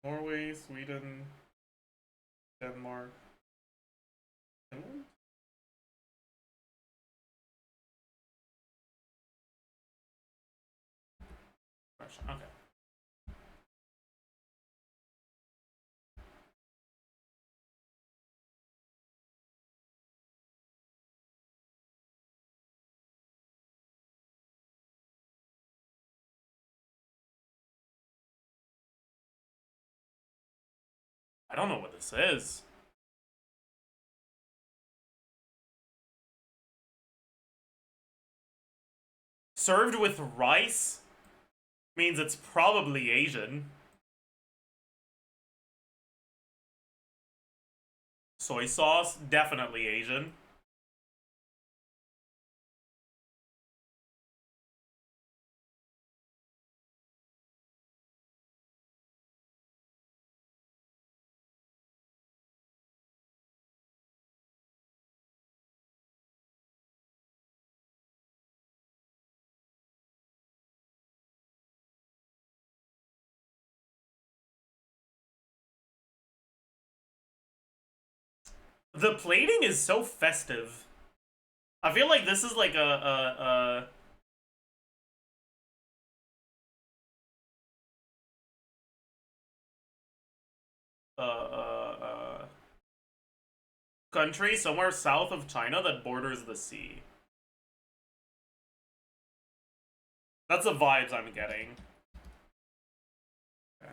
Norway, Sweden, Denmark, Finland? Russia, okay. I don't know what this is. Served with rice means it's probably Asian. Soy sauce, definitely Asian. The plating is so festive. I feel like this is like a country somewhere south of China that borders the sea. That's the vibes I'm getting. Okay.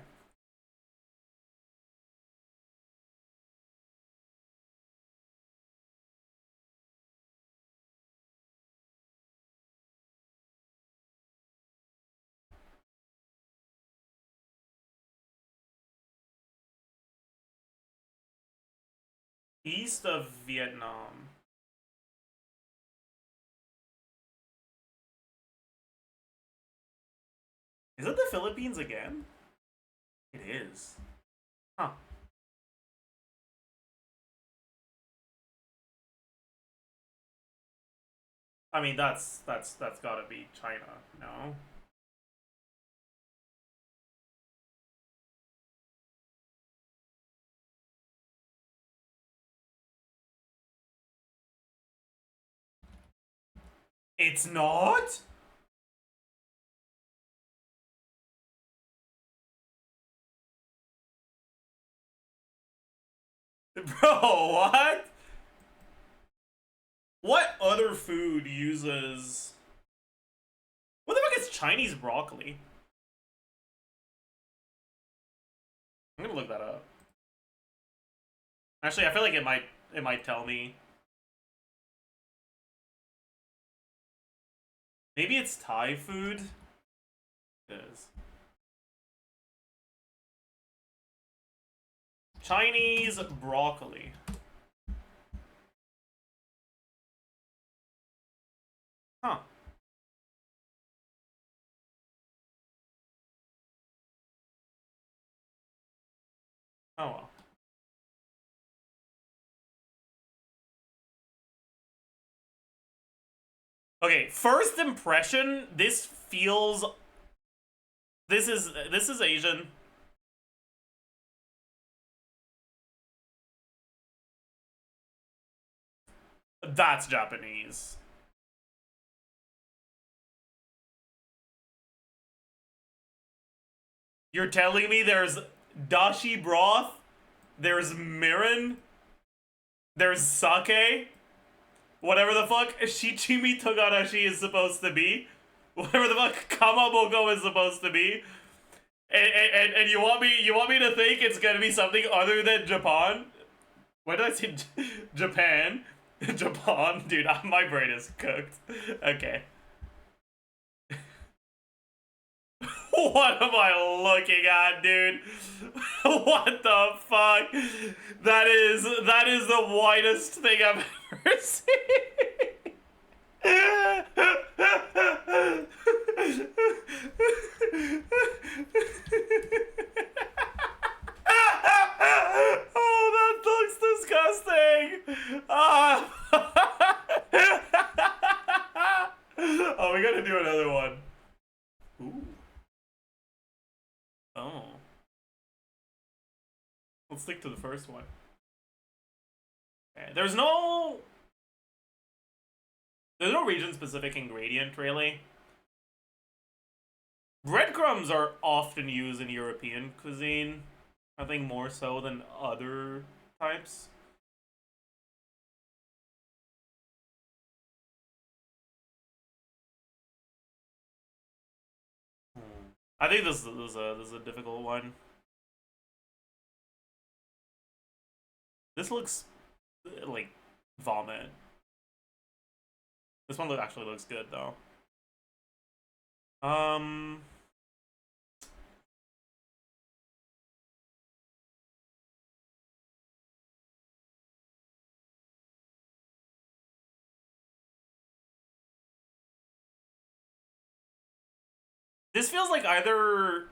East of Vietnam. Is it the Philippines again? It is. Huh. I mean, that's gotta be China, no? It's not? Bro, what? What other food uses... Chinese broccoli. I'm gonna look that up. Actually, I feel like it might tell me. Maybe it's Thai food? It is. Chinese broccoli. Huh. Oh well. Okay, first impression, this feels... This is Asian. That's Japanese. You're telling me there's dashi broth, there's mirin, there's sake, whatever the fuck shichimi togarashi is supposed to be, whatever the fuck kamaboko is supposed to be, and you want me to think it's gonna be something other than Japan? Why did I say Japan? Japan? Dude, my brain is cooked. Okay. What am I looking at, dude? What the fuck? That is the whitest thing I've ever seen. Oh, that looks disgusting. Oh, we gotta do another one. Ooh. Oh. Let's stick to the first one. Okay. There's no region-specific ingredient, really. Breadcrumbs are often used in European cuisine. I think more so than other types. I think this is a difficult one. This looks like vomit. This one actually looks good though. This feels like either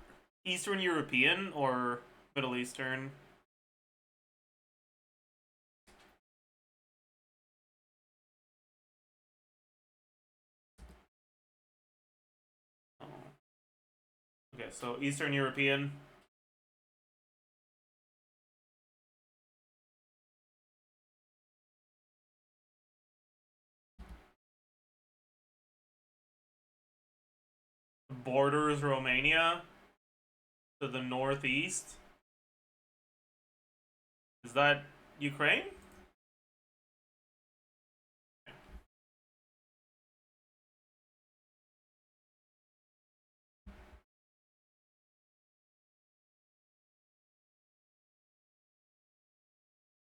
Eastern European or Middle Eastern. Oh. Okay, so Eastern European. Borders Romania to the northeast. Is that Ukraine?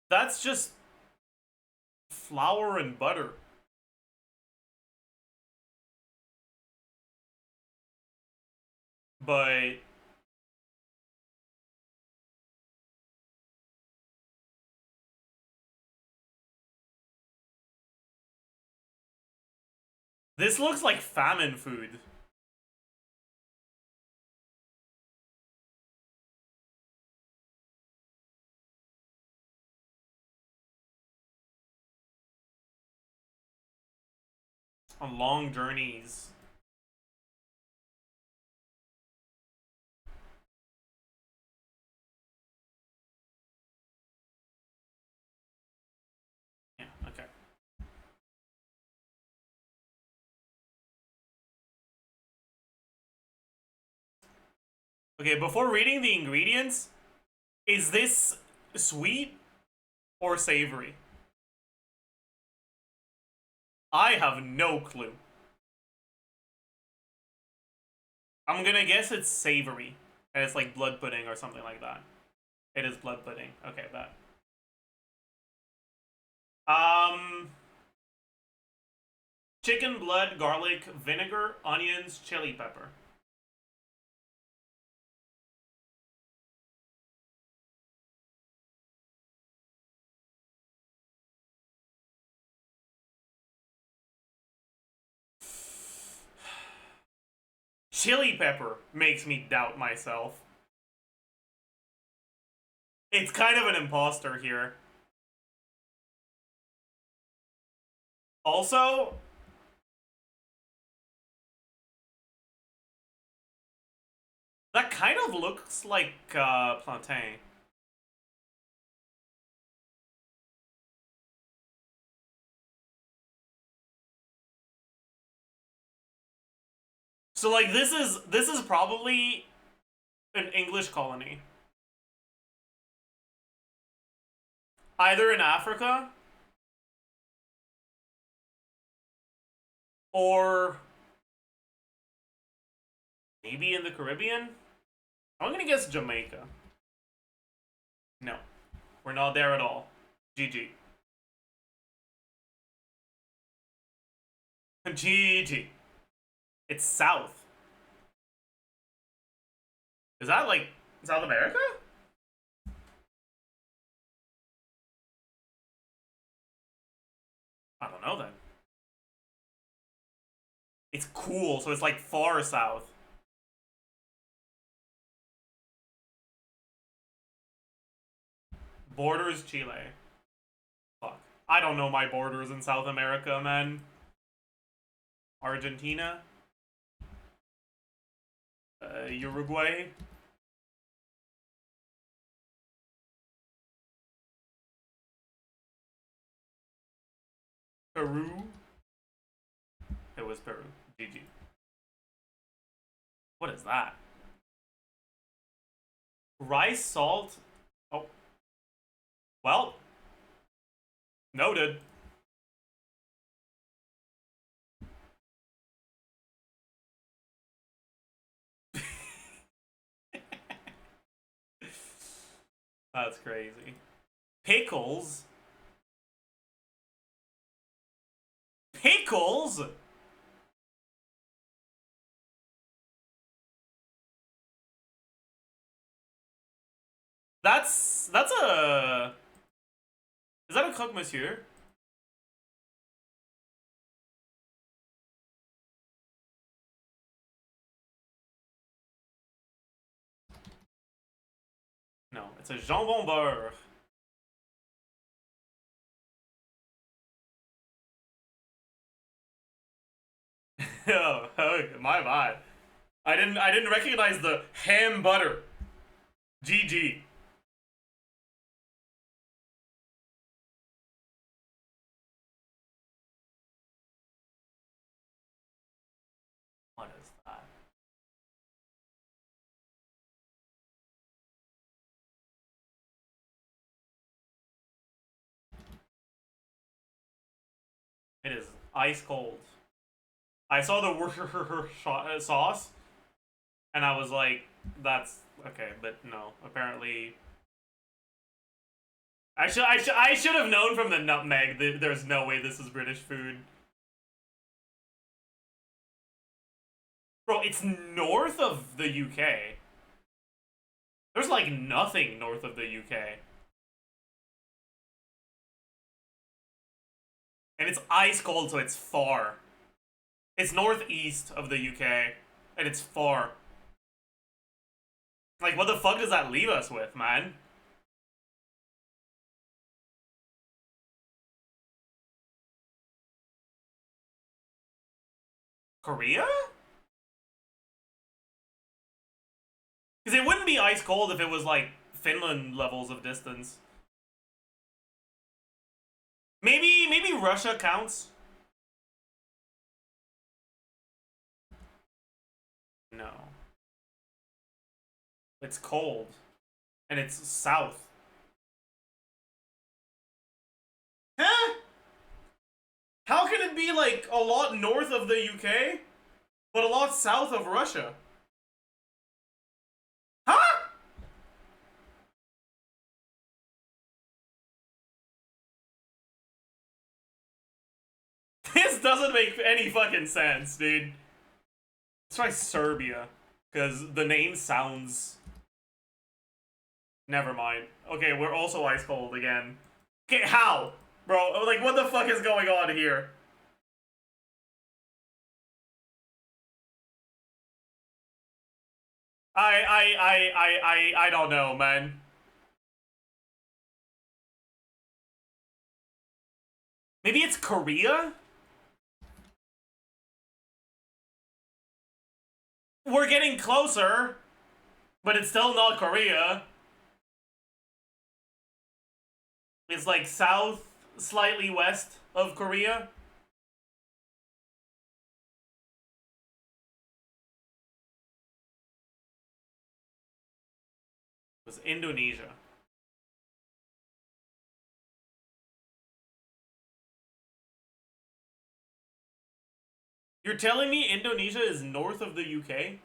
That's just flour and butter. But this looks like famine food. On long journeys. Yeah, okay. Okay, before reading the ingredients, is this sweet or savory? I have no clue. I'm gonna guess it's savory. And it's like blood pudding or something like that. It is blood pudding. Okay, that. Chicken, blood, garlic, vinegar, onions, chili pepper. Chili pepper makes me doubt myself. It's kind of an imposter here. Also, that kind of looks like plantain. So like this is probably an English colony. Either in Africa or maybe in the Caribbean? I'm gonna guess Jamaica. No. We're not there at all. GG. GG. It's South. Is that like South America? I don't know then. It's cool, so it's like far south. Borders Chile. Fuck. I don't know my borders in South America, man. Argentina. Uruguay. Peru. It was Peru. GG. What is that? Rice, salt. Oh. Well. Noted. That's crazy. Pickles? Pickles? That's a... Is that a croque monsieur? No, it's a jambon beurre. Oh, my bad. I didn't recognize the ham butter. GG. What is that? It is ice cold. I saw the sauce, and I was like, "That's okay," but no. Apparently, I should have known from the nutmeg that there's no way this is British food. Bro, it's north of the UK. There's like nothing north of the UK. And it's ice cold, so it's far. It's northeast of the UK, and it's far. Like, what the fuck does that leave us with, man? Korea? Because it wouldn't be ice cold if it was, like, Finland levels of distance. Maybe Russia counts? No. It's cold. And it's south. Huh? How can it be, like, a lot north of the UK, but a lot south of Russia? This doesn't make any fucking sense, dude. Let's try Serbia, because the name sounds... Never mind. Okay, we're also ice cold again. Okay, how? Bro, like, what the fuck is going on here? I don't know, man. Maybe it's Korea? We're getting closer, but it's still not Korea. It's like south, slightly west of Korea. It was Indonesia. You're telling me Indonesia is north of the UK?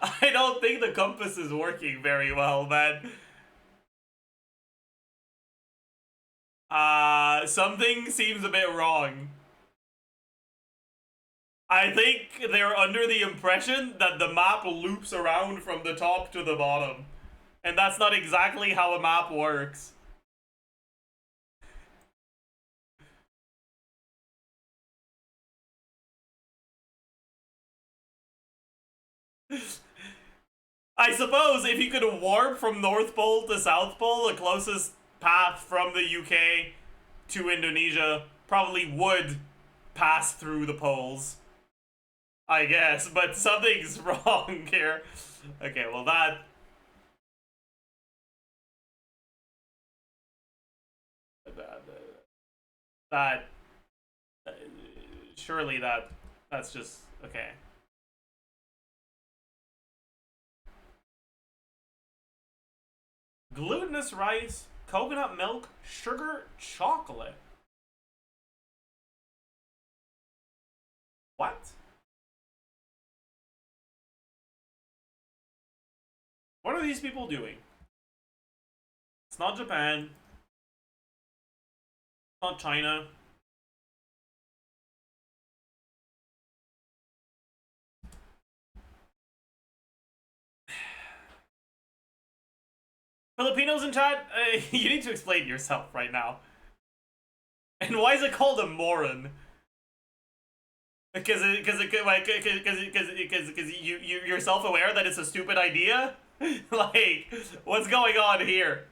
I don't think the compass is working very well, man. Something seems a bit wrong. I think they're under the impression that the map loops around from the top to the bottom. And that's not exactly how a map works. I suppose if you could warp from North Pole to South Pole, the closest path from the UK to Indonesia probably would pass through the poles. I guess, but something's wrong here. Okay, well surely that's just okay. Glutinous rice, coconut milk, sugar, chocolate. What? What are these people doing? It's not Japan. It's not China. Filipinos in chat, you need to explain yourself right now. And why is it called a moron? Because you're self-aware that it's a stupid idea? Like, what's going on here?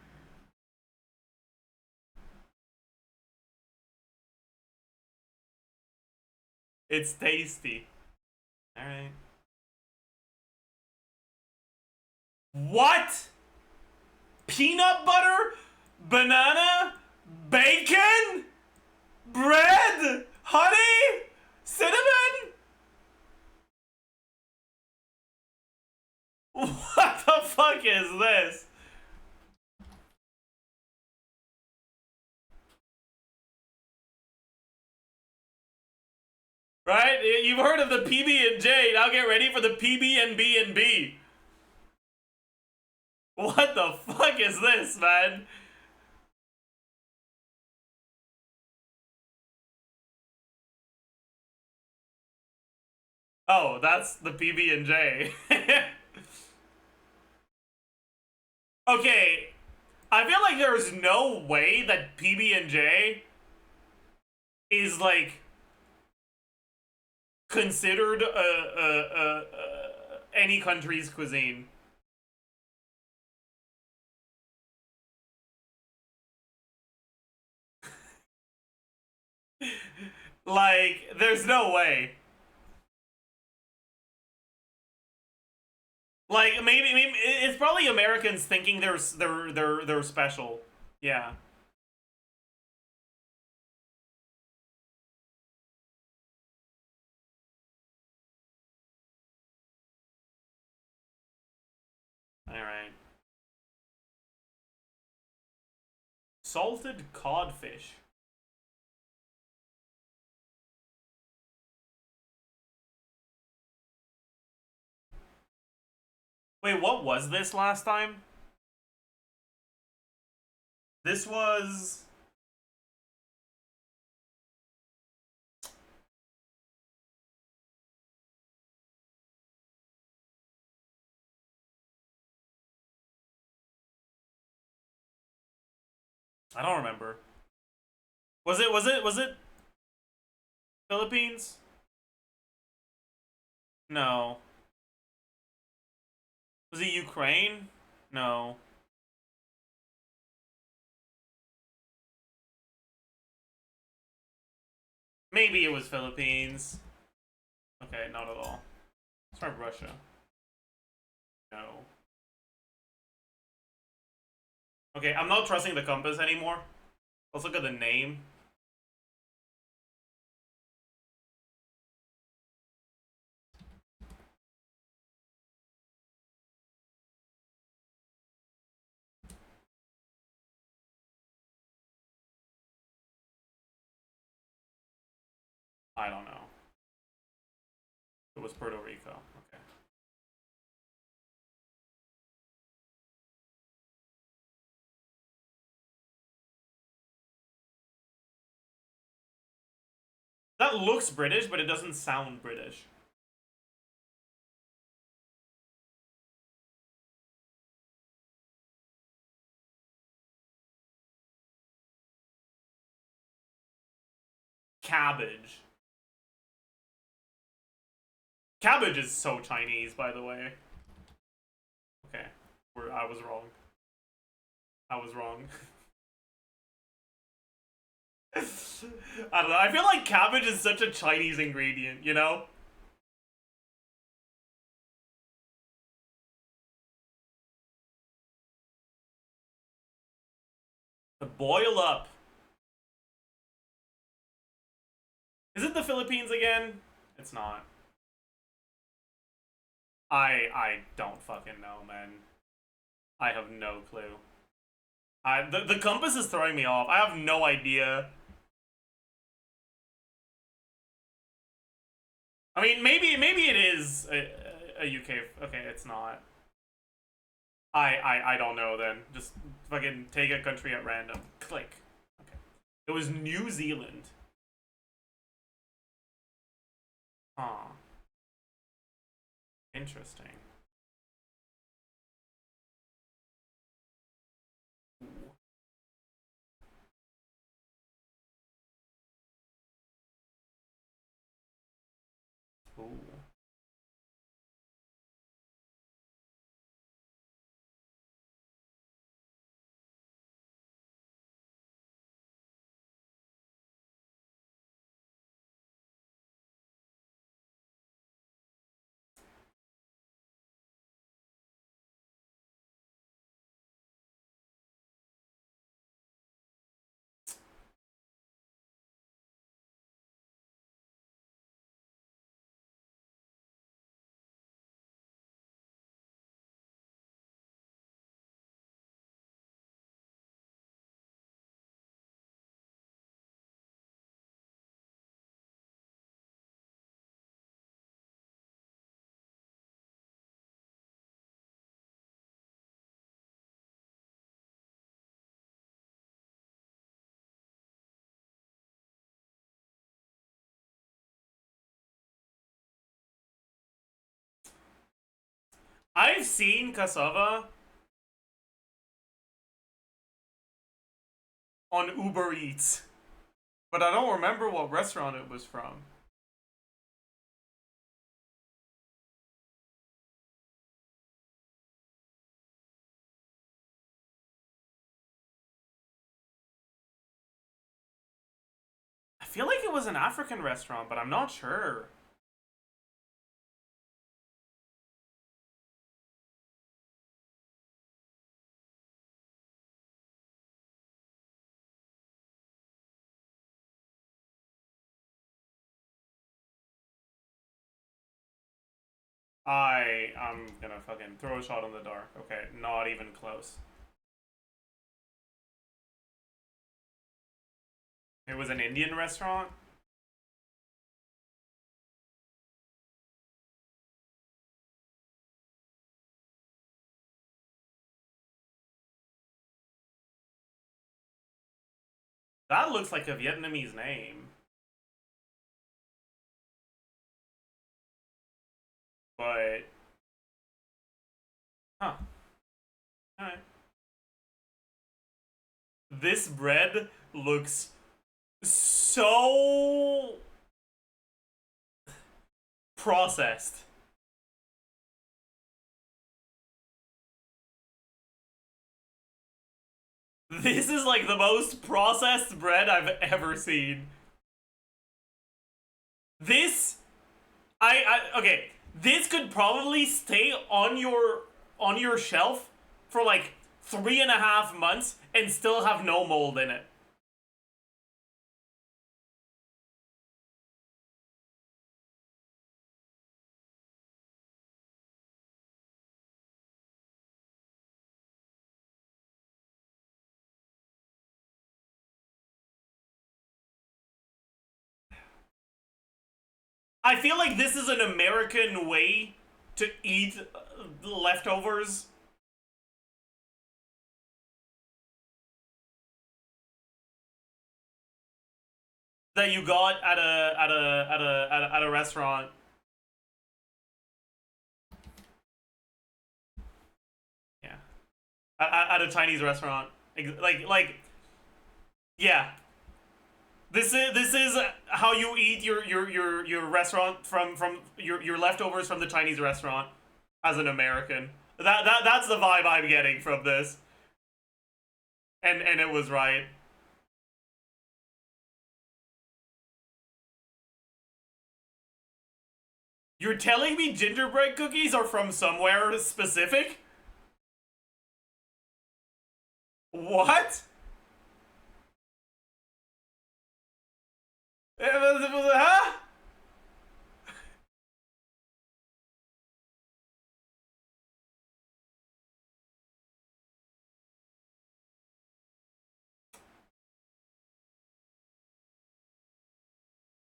It's tasty. Alright. What? Peanut butter? Banana? Bacon? Bread? Honey? Cinnamon? What the fuck is this? Right? You've heard of the PB&J, now get ready for the PB&B&B. What the fuck is this, man? Oh, that's the PB&J. Okay, I feel like there's no way that PB&J is like considered any country's cuisine. Like, there's no way. Like, maybe it's probably Americans thinking they're special. Yeah. All right. Salted codfish. Wait, what was this last time? This was... I don't remember. Was it Philippines? No. Was it Ukraine? No. Maybe it was Philippines. Okay, not at all. Let's try Russia. No. Okay, I'm not trusting the compass anymore. Let's look at the name. I don't know. It was Puerto Rico. Okay. That looks British, but it doesn't sound British. Cabbage. Cabbage is so Chinese, by the way. Okay. I was wrong. I was wrong. I don't know. I feel like cabbage is such a Chinese ingredient, you know? To boil up. Is it the Philippines again? It's not. I don't fucking know, man. I have no clue. The compass is throwing me off. I have no idea. I mean, maybe it is a UK. Okay, it's not. I don't know then. Just fucking take a country at random. Click. Okay. It was New Zealand. Huh. Interesting. Ooh. Ooh. I've seen cassava on Uber Eats, but I don't remember what restaurant it was from. I feel like it was an African restaurant, but I'm not sure. I'm gonna fucking throw a shot in the dark. Okay, not even close. It was an Indian restaurant? That looks like a Vietnamese name. But... Huh. Alright. This bread looks so processed. This is like the most processed bread I've ever seen. This, okay. This could probably stay on your shelf for like 3.5 months and still have no mold in it. I feel like this is an American way to eat leftovers. That you got at a restaurant. Yeah, at a Chinese restaurant. Yeah. This is how you eat your restaurant from your leftovers from the Chinese restaurant as an American. That's the vibe I'm getting from this. And it was right. You're telling me gingerbread cookies are from somewhere specific? What? Huh?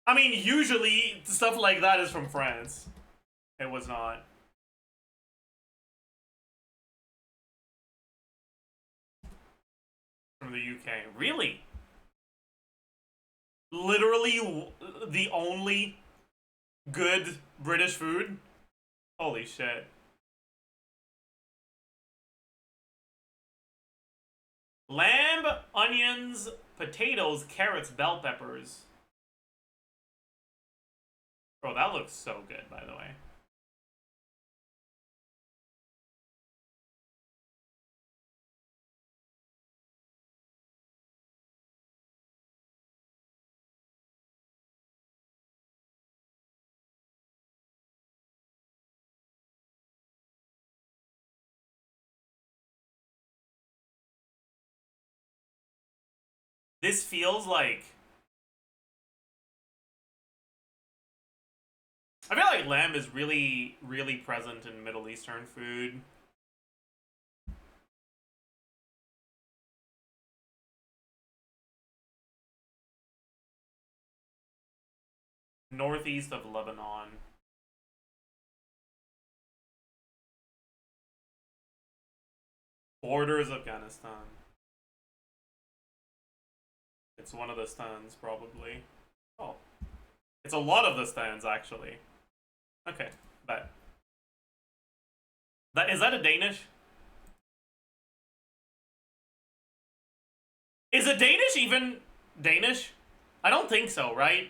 I mean, usually stuff like that is from France. It was not. From the UK. Really? Literally the only good British food? Holy shit. Lamb, onions, potatoes, carrots, bell peppers. Bro, that looks so good, by the way. This feels like... I feel like lamb is really, really present in Middle Eastern food. Northeast of Lebanon. Borders Afghanistan. It's one of the stands, probably. Oh. It's a lot of the stands, actually. Okay, bet. Is that a Danish? Is a Danish even Danish? I don't think so, right?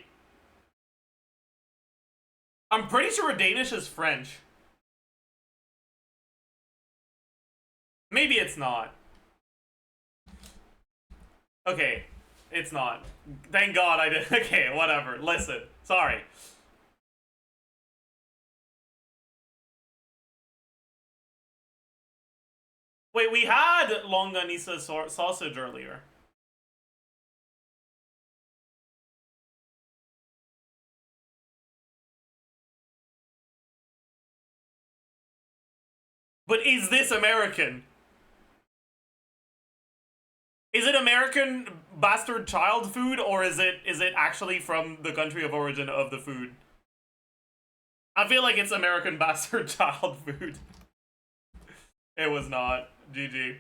I'm pretty sure a Danish is French. Maybe it's not. Okay, it's not. Thank God I did. Okay, whatever. Listen, sorry. Wait, we had longanisa sausage earlier. But is this American? Is it American bastard child food, or is it actually from the country of origin of the food? I feel like it's American bastard child food. It was not. GG.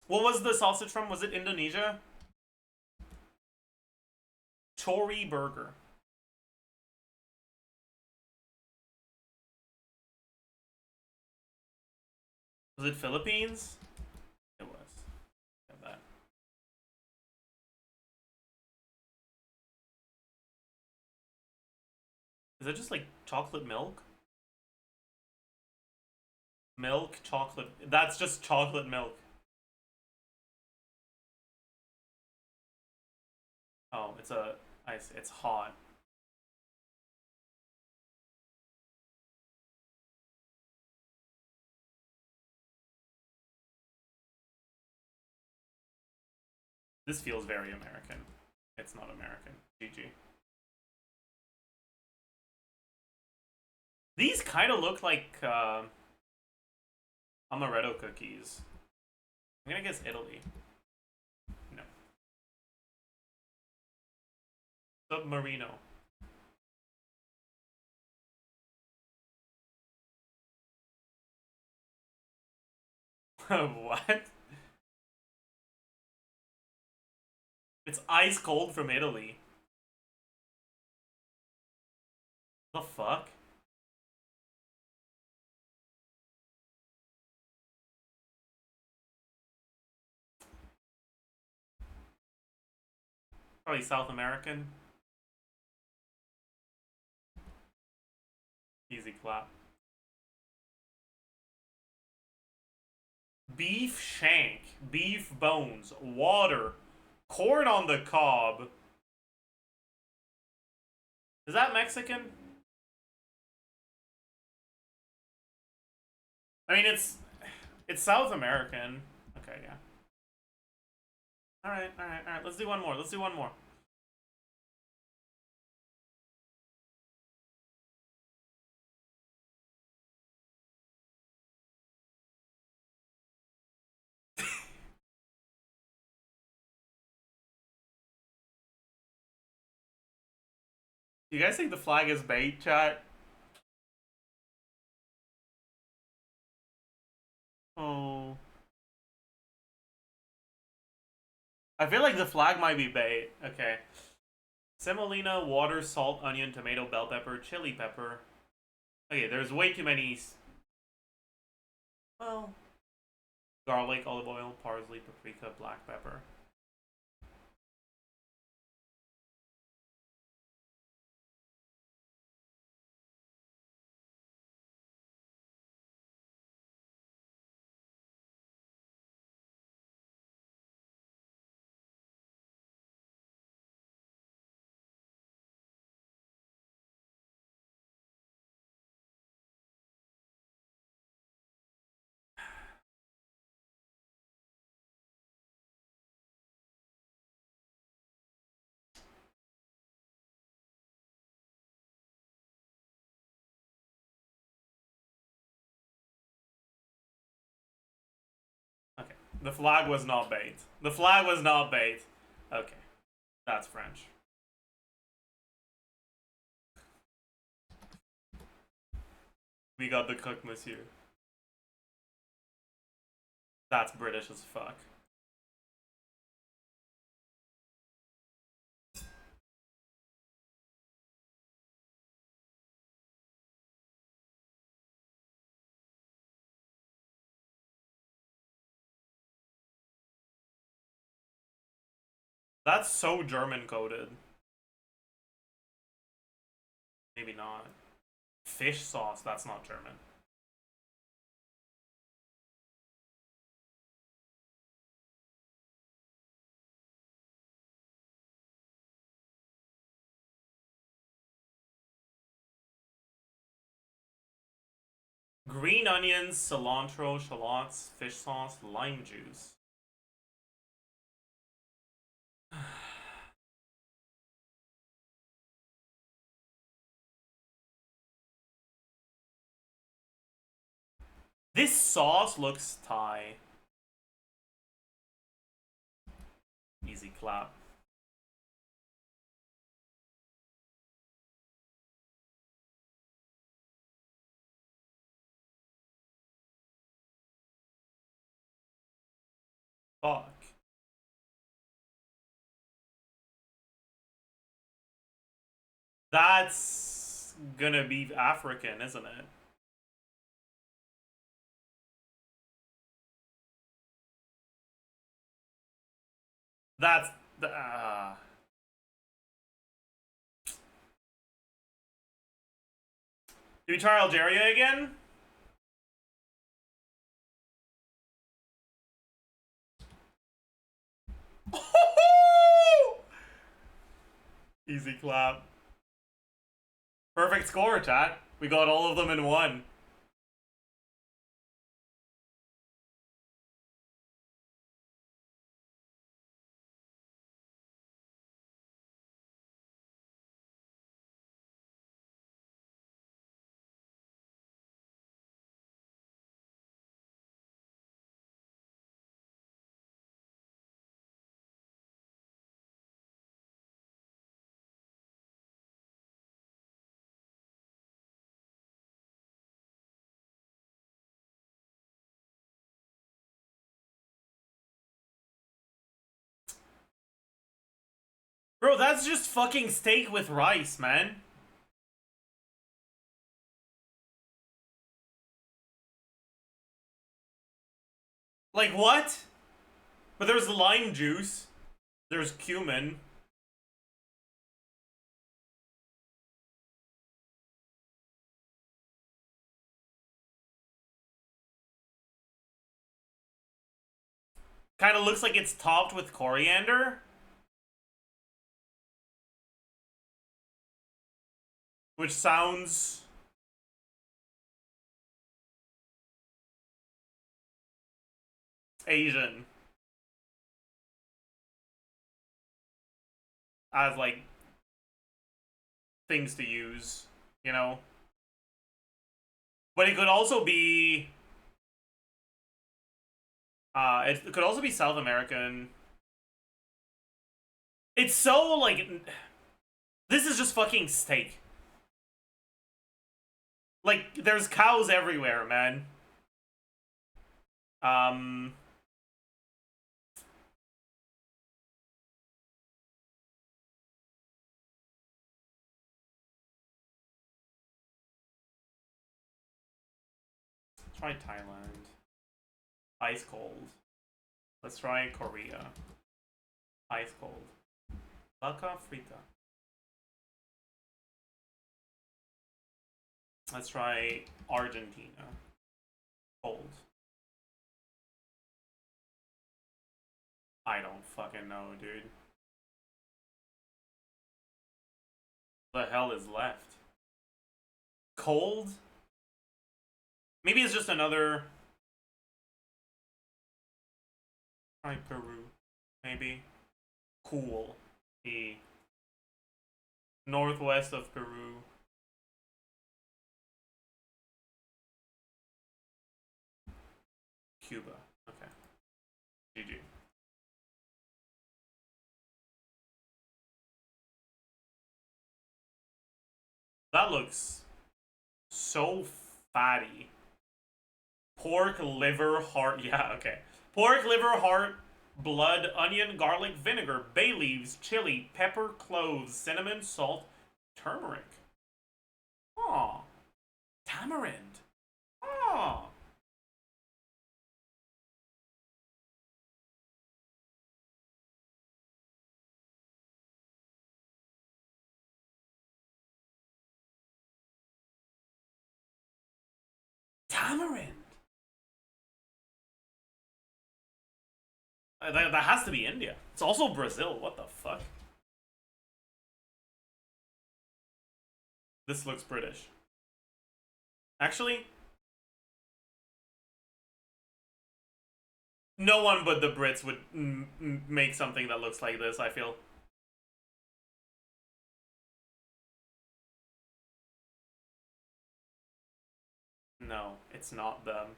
What was the sausage from? Was it Indonesia? Chori burger. Was it Philippines? It was. Got that. Is it just like chocolate milk? Milk, chocolate. That's just chocolate milk. Oh, it's a ice. It's hot. This feels very American. It's not American. GG. These kind of look like amaretto cookies. I'm gonna guess Italy. No. Submarino. What? It's ice cold from Italy. The fuck? Probably South American. Easy clap. Beef shank, beef bones, water, corn on the cob. Is that Mexican? I mean, it's South American. Okay, yeah. All right. Let's do one more. Let's do one more. You guys think the flag is bait, chat? Oh. I feel like the flag might be bait. Okay. Semolina, water, salt, onion, tomato, bell pepper, chili pepper. Okay, there's way too many. Well, garlic, olive oil, parsley, paprika, black pepper. Okay, the flag was not bait. The flag was not bait. Okay, that's French. We got the cook, monsieur. That's British as fuck. That's so German coded. Maybe not. Fish sauce, that's not German. Green onions, cilantro, shallots, fish sauce, lime juice. This sauce looks Thai. Easy clap. Fuck. That's gonna be African, isn't it? That's the. Do we try Algeria again? Easy clap. Perfect score, chat. We got all of them in one. Bro, that's just fucking steak with rice, man. Like, what? But there's lime juice. There's cumin. Kind of looks like it's topped with coriander. Which sounds... Asian. As, like, things to use, you know? But it could also be... it could also be South American. It's so, like... This is just fucking steak. Like, there's cows everywhere, man. Try Thailand. Ice cold. Let's try Korea. Ice cold. Baka frita. Let's try Argentina. Cold. I don't fucking know, dude. The hell is left? Cold? Maybe it's just another... Try Peru. Maybe. Cool. The northwest of Peru. Cuba. Okay. GG. That looks so fatty. Pork, liver, heart. Yeah, okay. Pork, liver, heart, blood, onion, garlic, vinegar, bay leaves, chili, pepper, cloves, cinnamon, salt, turmeric. Aw. Tamarind. Aw. Tamarind. That has to be India. It's also Brazil. What the fuck? This looks British. Actually, no one but the Brits would make something that looks like this, I feel. No, it's not them.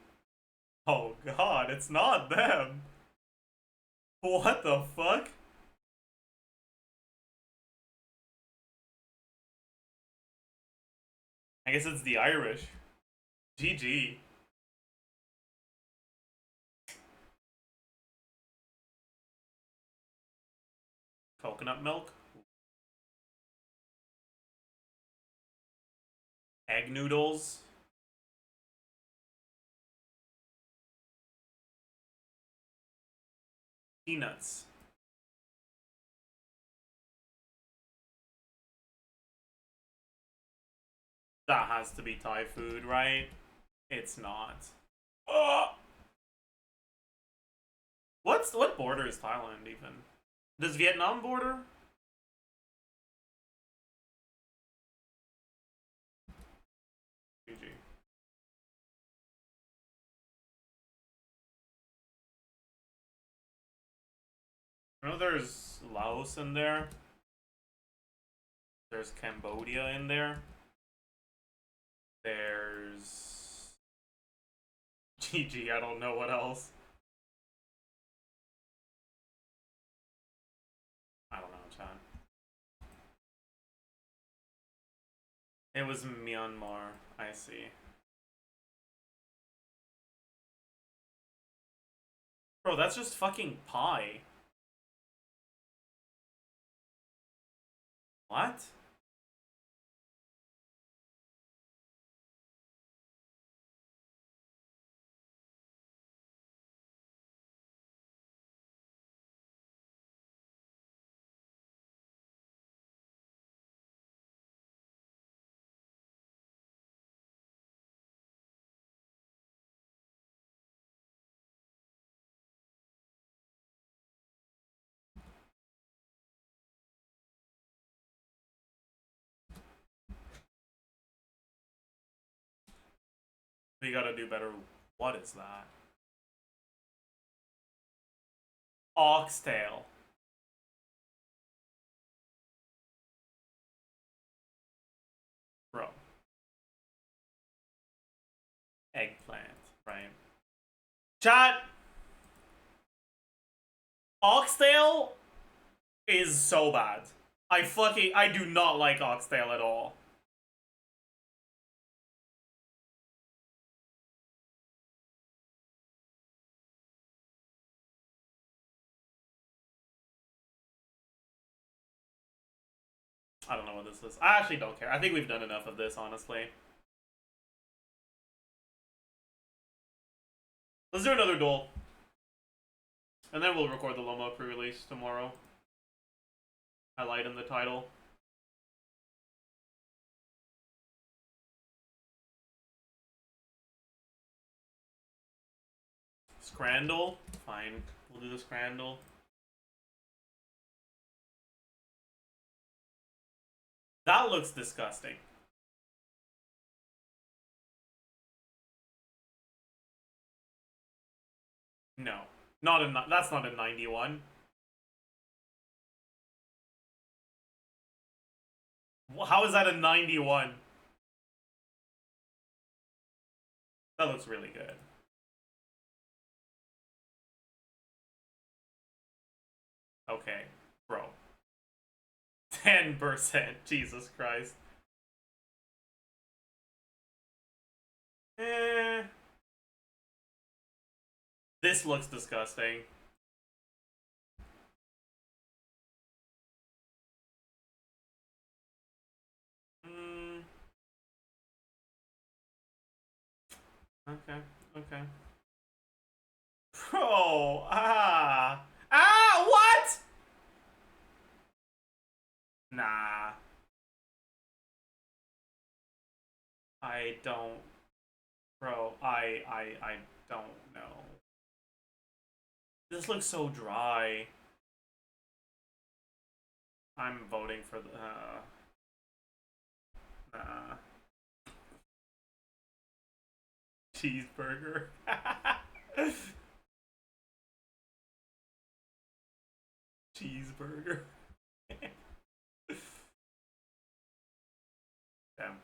Oh god, it's not them. What the fuck? I guess it's the Irish. GG. Coconut milk. Egg noodles. Peanuts. That has to be Thai food, right? It's not. Ugh. What border is Thailand even? Does Vietnam border? GG. I know there's Laos in there. There's Cambodia in there. There's GG, I don't know what else. I don't know, Chan. It was Myanmar, I see. Bro, that's just fucking pie. What? We gotta do better. What is that? Oxtail. Bro. Eggplant, right? Chat! Oxtail is so bad. I do not like oxtail at all. I don't know what this is. I actually don't care. I think we've done enough of this, honestly. Let's do another duel. And then we'll record the LAUMA pre-release tomorrow. Highlight in the title. Scrandle? Fine. We'll do the Scrandle. That looks disgusting. No. That's not a 91. How is that a 91? That looks really good. Okay, bro. 10%. Jesus Christ. This looks disgusting. Okay, okay. Bro, what? Nah. I don't. Bro, I don't know. This looks so dry. I'm voting for the, nah. Cheeseburger. Cheeseburger. Damn.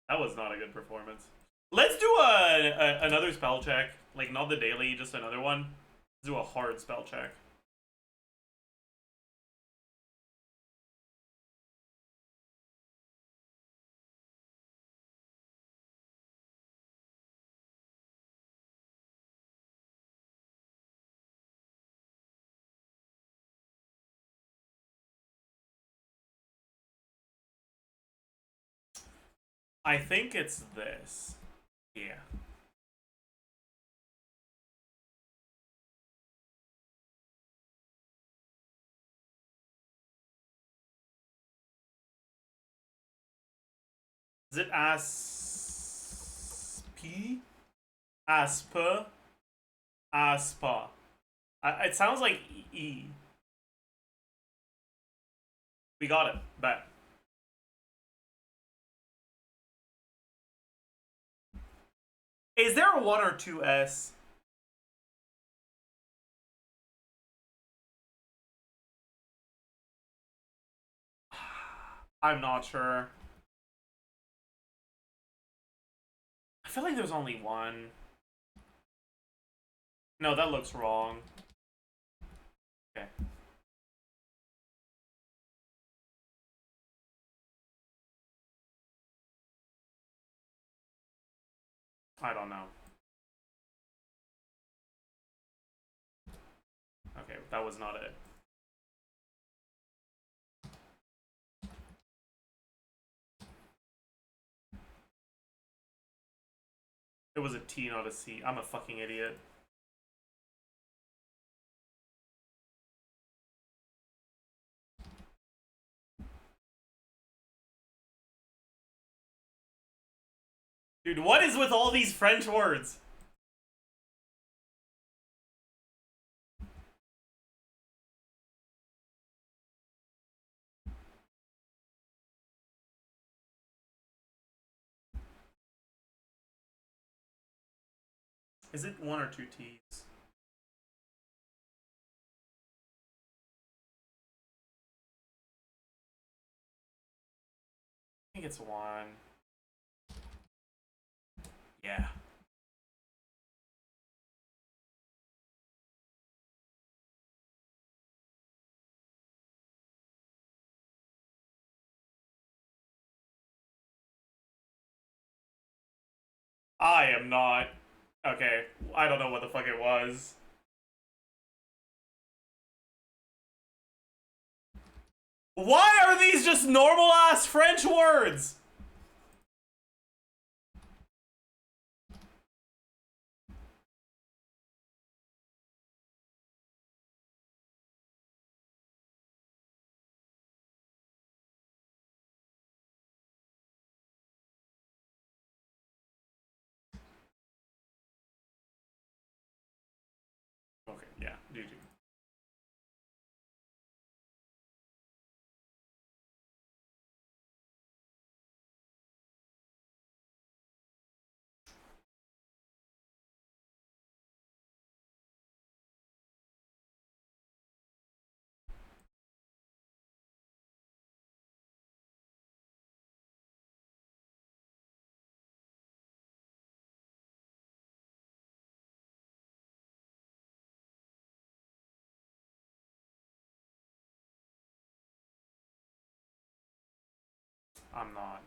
That was not a good performance. Let's do another spell check. Like, not the daily, just another one. Let's do a hard spell check. I think it's this. Yeah. Is it asp? Aspa? Aspa. It sounds like E. We got it. Bet. Is there a 1 or 2 S? I'm not sure. I feel like there's only one. No, that looks wrong. Okay. I don't know. Okay, that was not it. It was a T, not a C. I'm a fucking idiot. Dude, what is with all these French words? Is it 1 or 2 T's? I think it's 1. Yeah. I am not. Okay, I don't know what the fuck it was. Why are these just normal ass French words? Okay, yeah, GG. I'm not.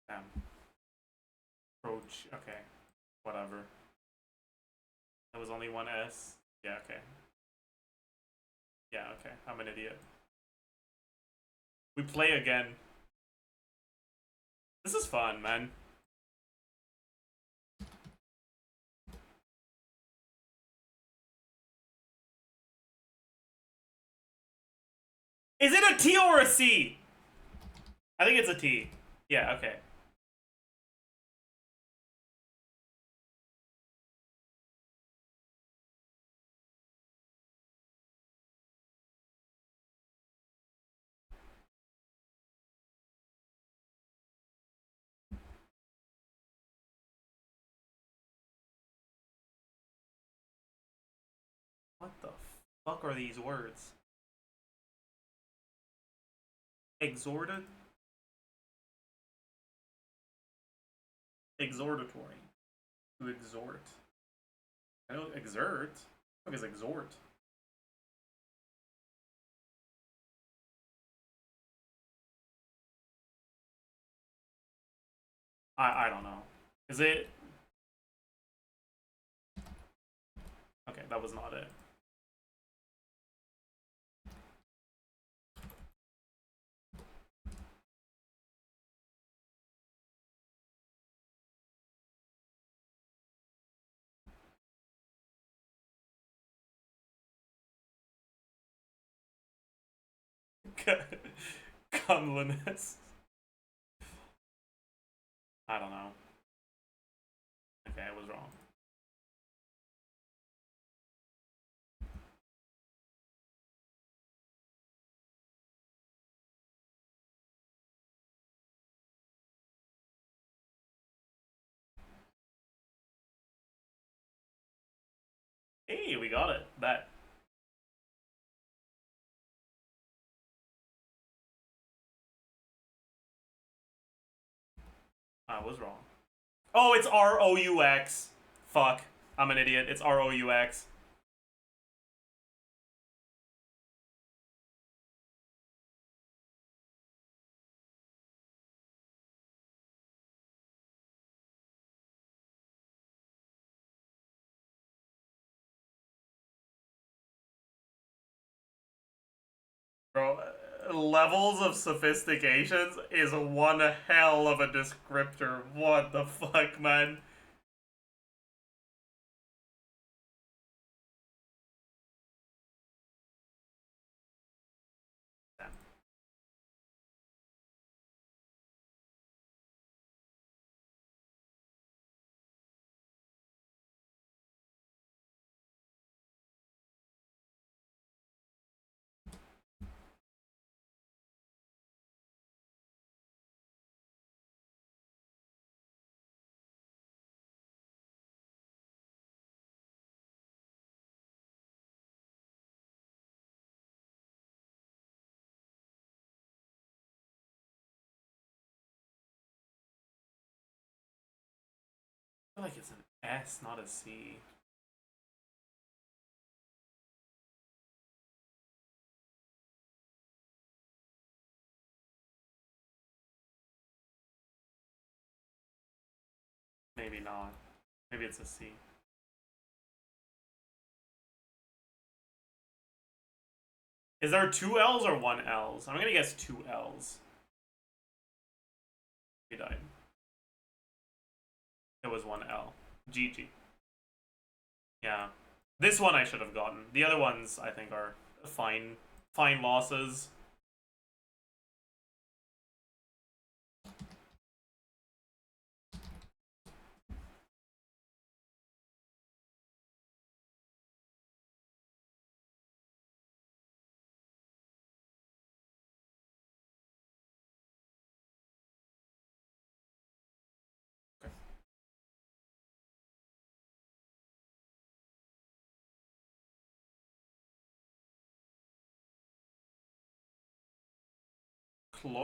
Damn. Approach. Okay. Whatever. There was only 1 S. Yeah, okay. Yeah, okay. I'm an idiot. We play again. This is fun, man. Is it a T or a C? I think it's a T. Yeah, okay. What the fuck are these words? Exhorted? Exhortatory. To exhort. I know exert. What is exhort? I don't know. Is it? Okay, that was not it. comeliness. I don't know. Okay, I was wrong. Hey, we got it. Bet. I was wrong. Oh, it's R-O-U-X. Fuck. I'm an idiot. It's R-O-U-X. Bro, levels of sophistications is one hell of a descriptor. What the fuck, man? I feel like it's an S, not a C. Maybe not. Maybe it's a C. Is there two L's or one L's? I'm gonna guess two L's. He died. It was one L. GG. Yeah. This one I should have gotten. The other ones I think are fine losses.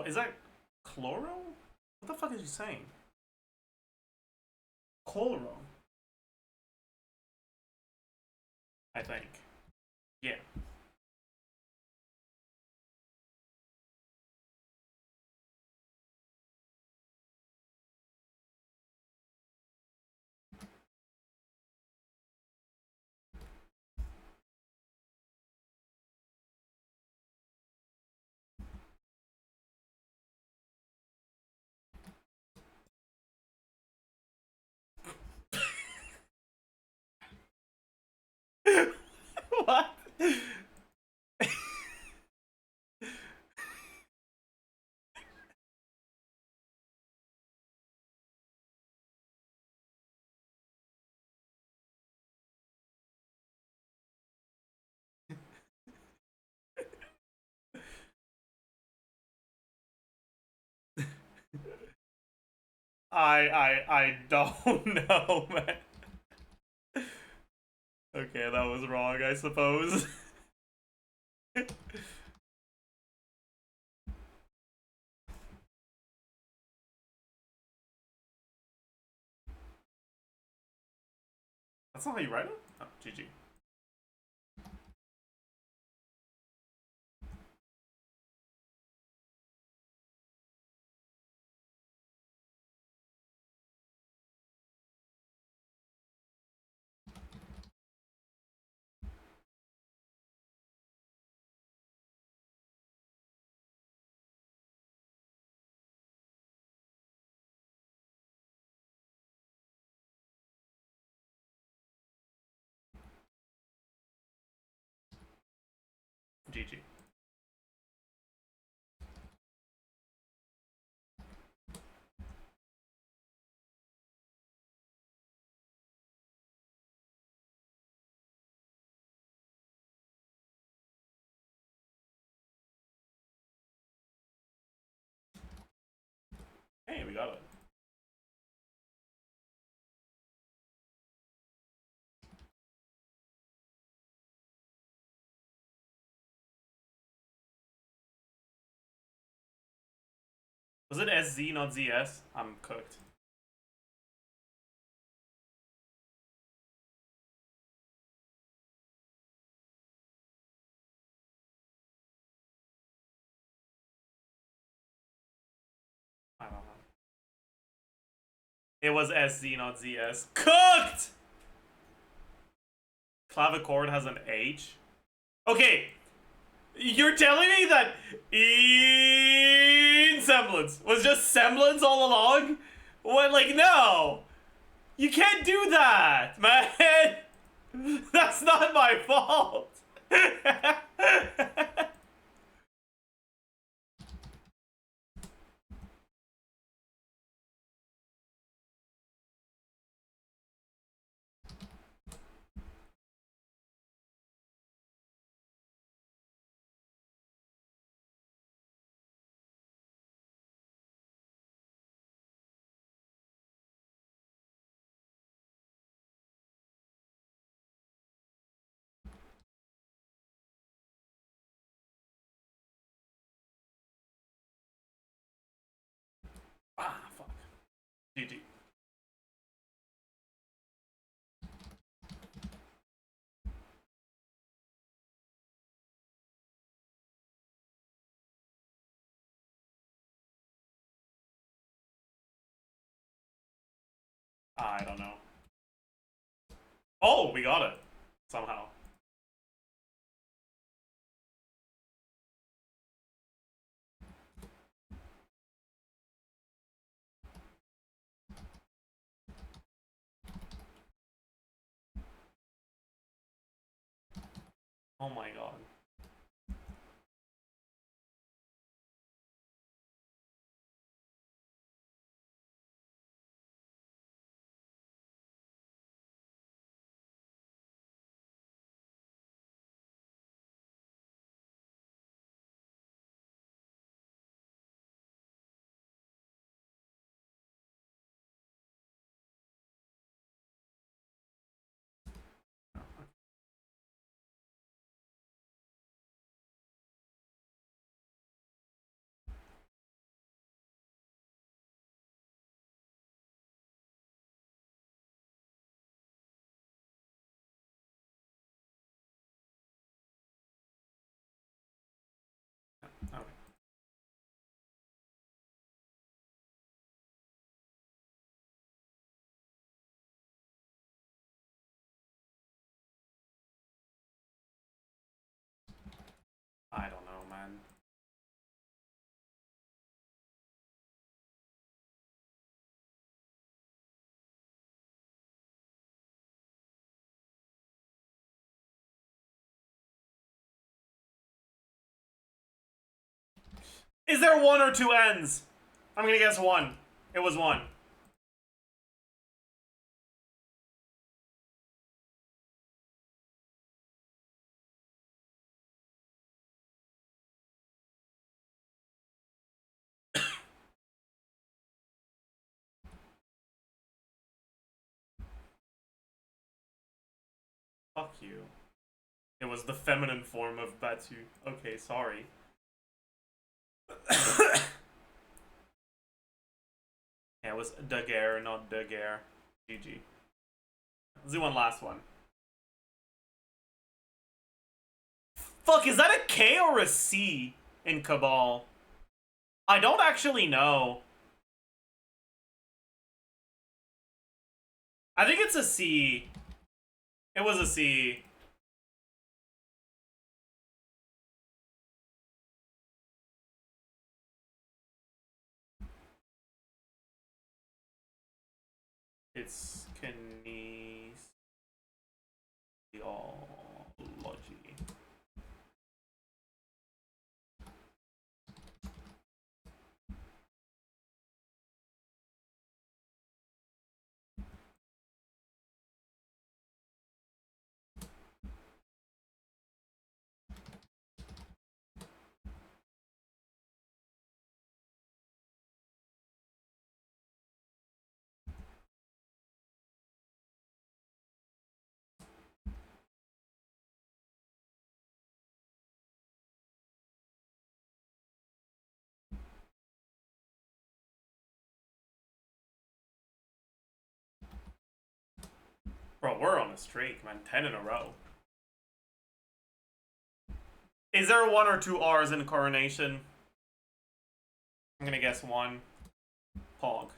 Is that chloro? What the fuck is he saying? Chloro. I think. Yeah. What? I don't know, man. Okay, that was wrong, I suppose. That's not how you write it? Oh, GG. GG. Hey, we got it. Was it SZ, not ZS? I'm cooked. I don't know. It was SZ, not ZS. Cooked! Clavichord has an H? Okay, you're telling me that in semblance was just semblance all along? What, like, no! You can't do that, man! That's not my fault! Ah, fuck. GG. I don't know. Oh, we got it. Somehow. Oh my god. Okay. I don't know, man. Is there one or two ends? I'm gonna guess one. It was one. Fuck you. It was the feminine form of Batu. Okay, sorry. Yeah, it was Daguerre, not Daguerre. GG. Let's do one last one. Fuck, is that a K or a C in Cabal? I don't actually know. I think it's a C. It was a C. It's kinesiology. Bro, we're on a streak, man. 10 in a row. Is there 1 or 2 R's in coronation? I'm gonna guess 1. Pog.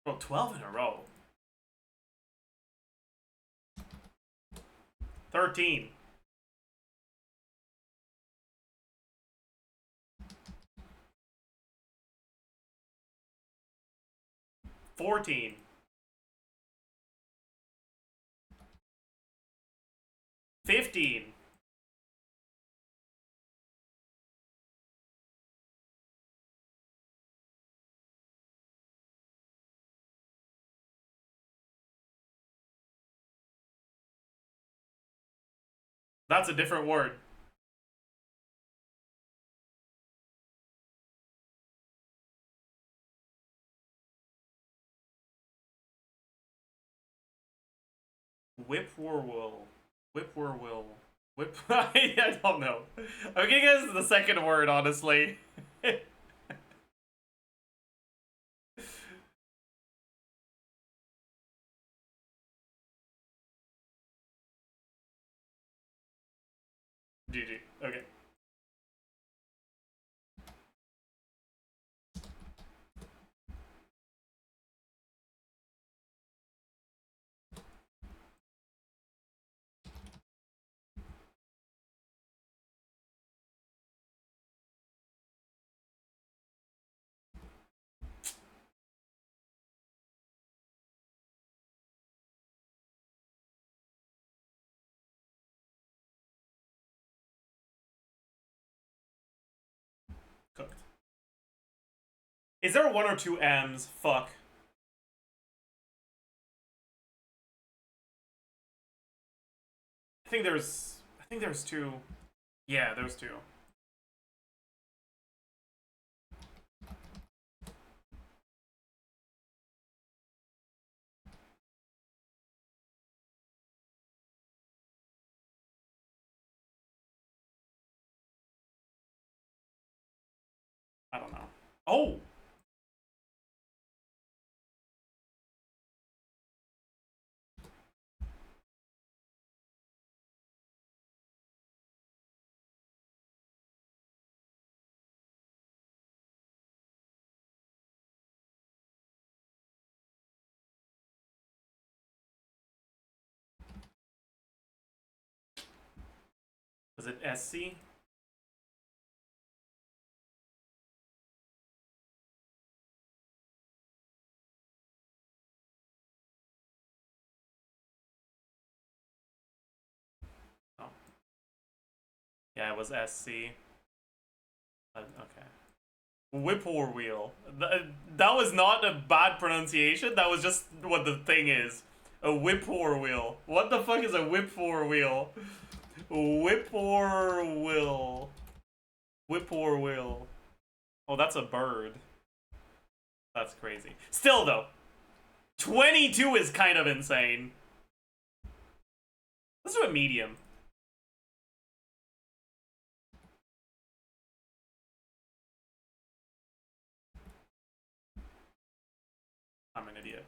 Bro, 12 in a row. 13. 14. 15. That's a different word. Whippoorwill. Whippoorwill. Whip. I don't know. I'm gonna guess the second word, honestly. GG. Okay. Cooked. Is there 1 or 2 M's? Fuck. I think there's 2. Yeah, there's 2. I don't know. Oh! Was it SC? Oh. Yeah, it was SC. Okay. Whippoorwill. That was not a bad pronunciation. That was just what the thing is. A whippoorwill. What the fuck is a whippoorwill? Whippoorwill. Whippoorwill. Oh, that's a bird. That's crazy. Still, though, 22 is kind of insane. Let's do a medium. I'm an idiot.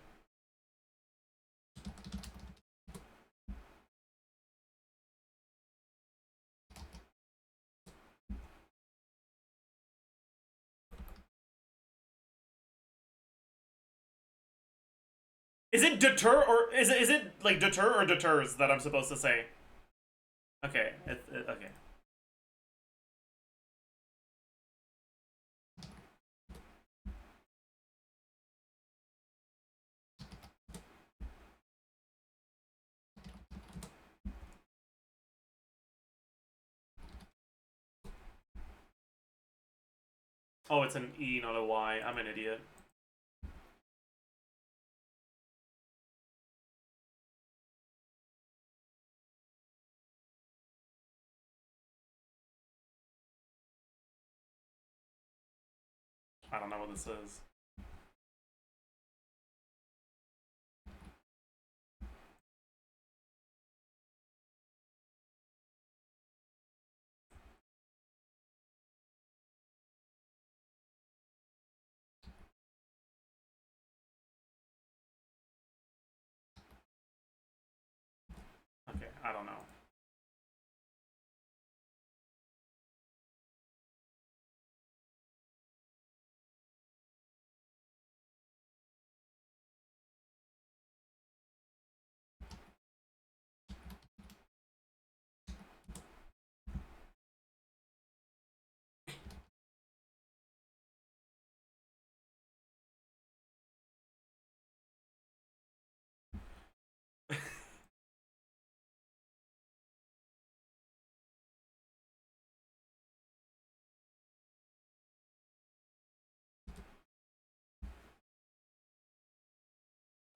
Is it deter or is it like deter or deters that I'm supposed to say? Okay, okay. Oh, it's an E, not a Y. I'm an idiot. I don't know what this is. Okay, I don't know.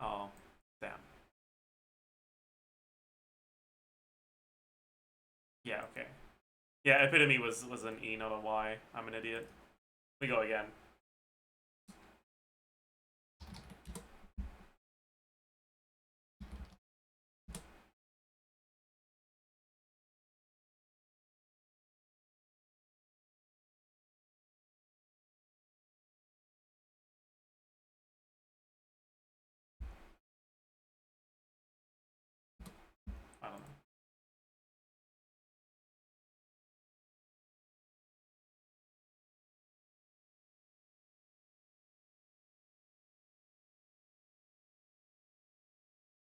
Oh, damn. Yeah, okay. Yeah, epitome was an E, not a Y. I'm an idiot. We go again. I don't know.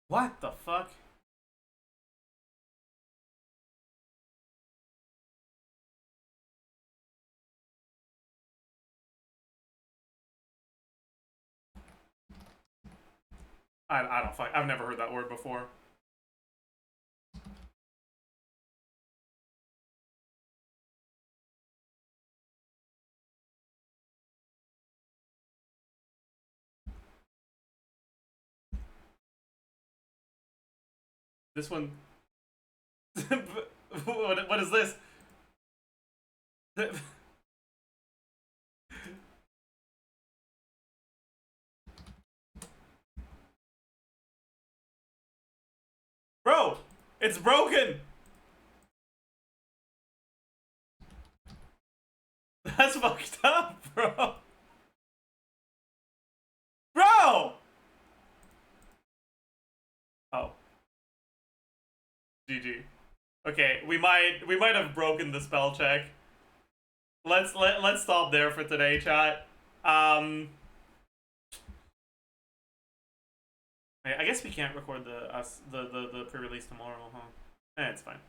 What the fuck? I don't fuck. I've never heard that word before. This one. What is this? Bro, it's broken. That's fucked up, bro. Bro. Oh. GG. Okay, we might have broken the spell check. Let's stop there for today, chat. I guess we can't record the pre-release tomorrow, huh? It's fine.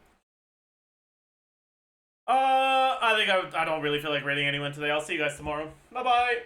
I think I don't really feel like rating anyone today. I'll see you guys tomorrow. Bye bye.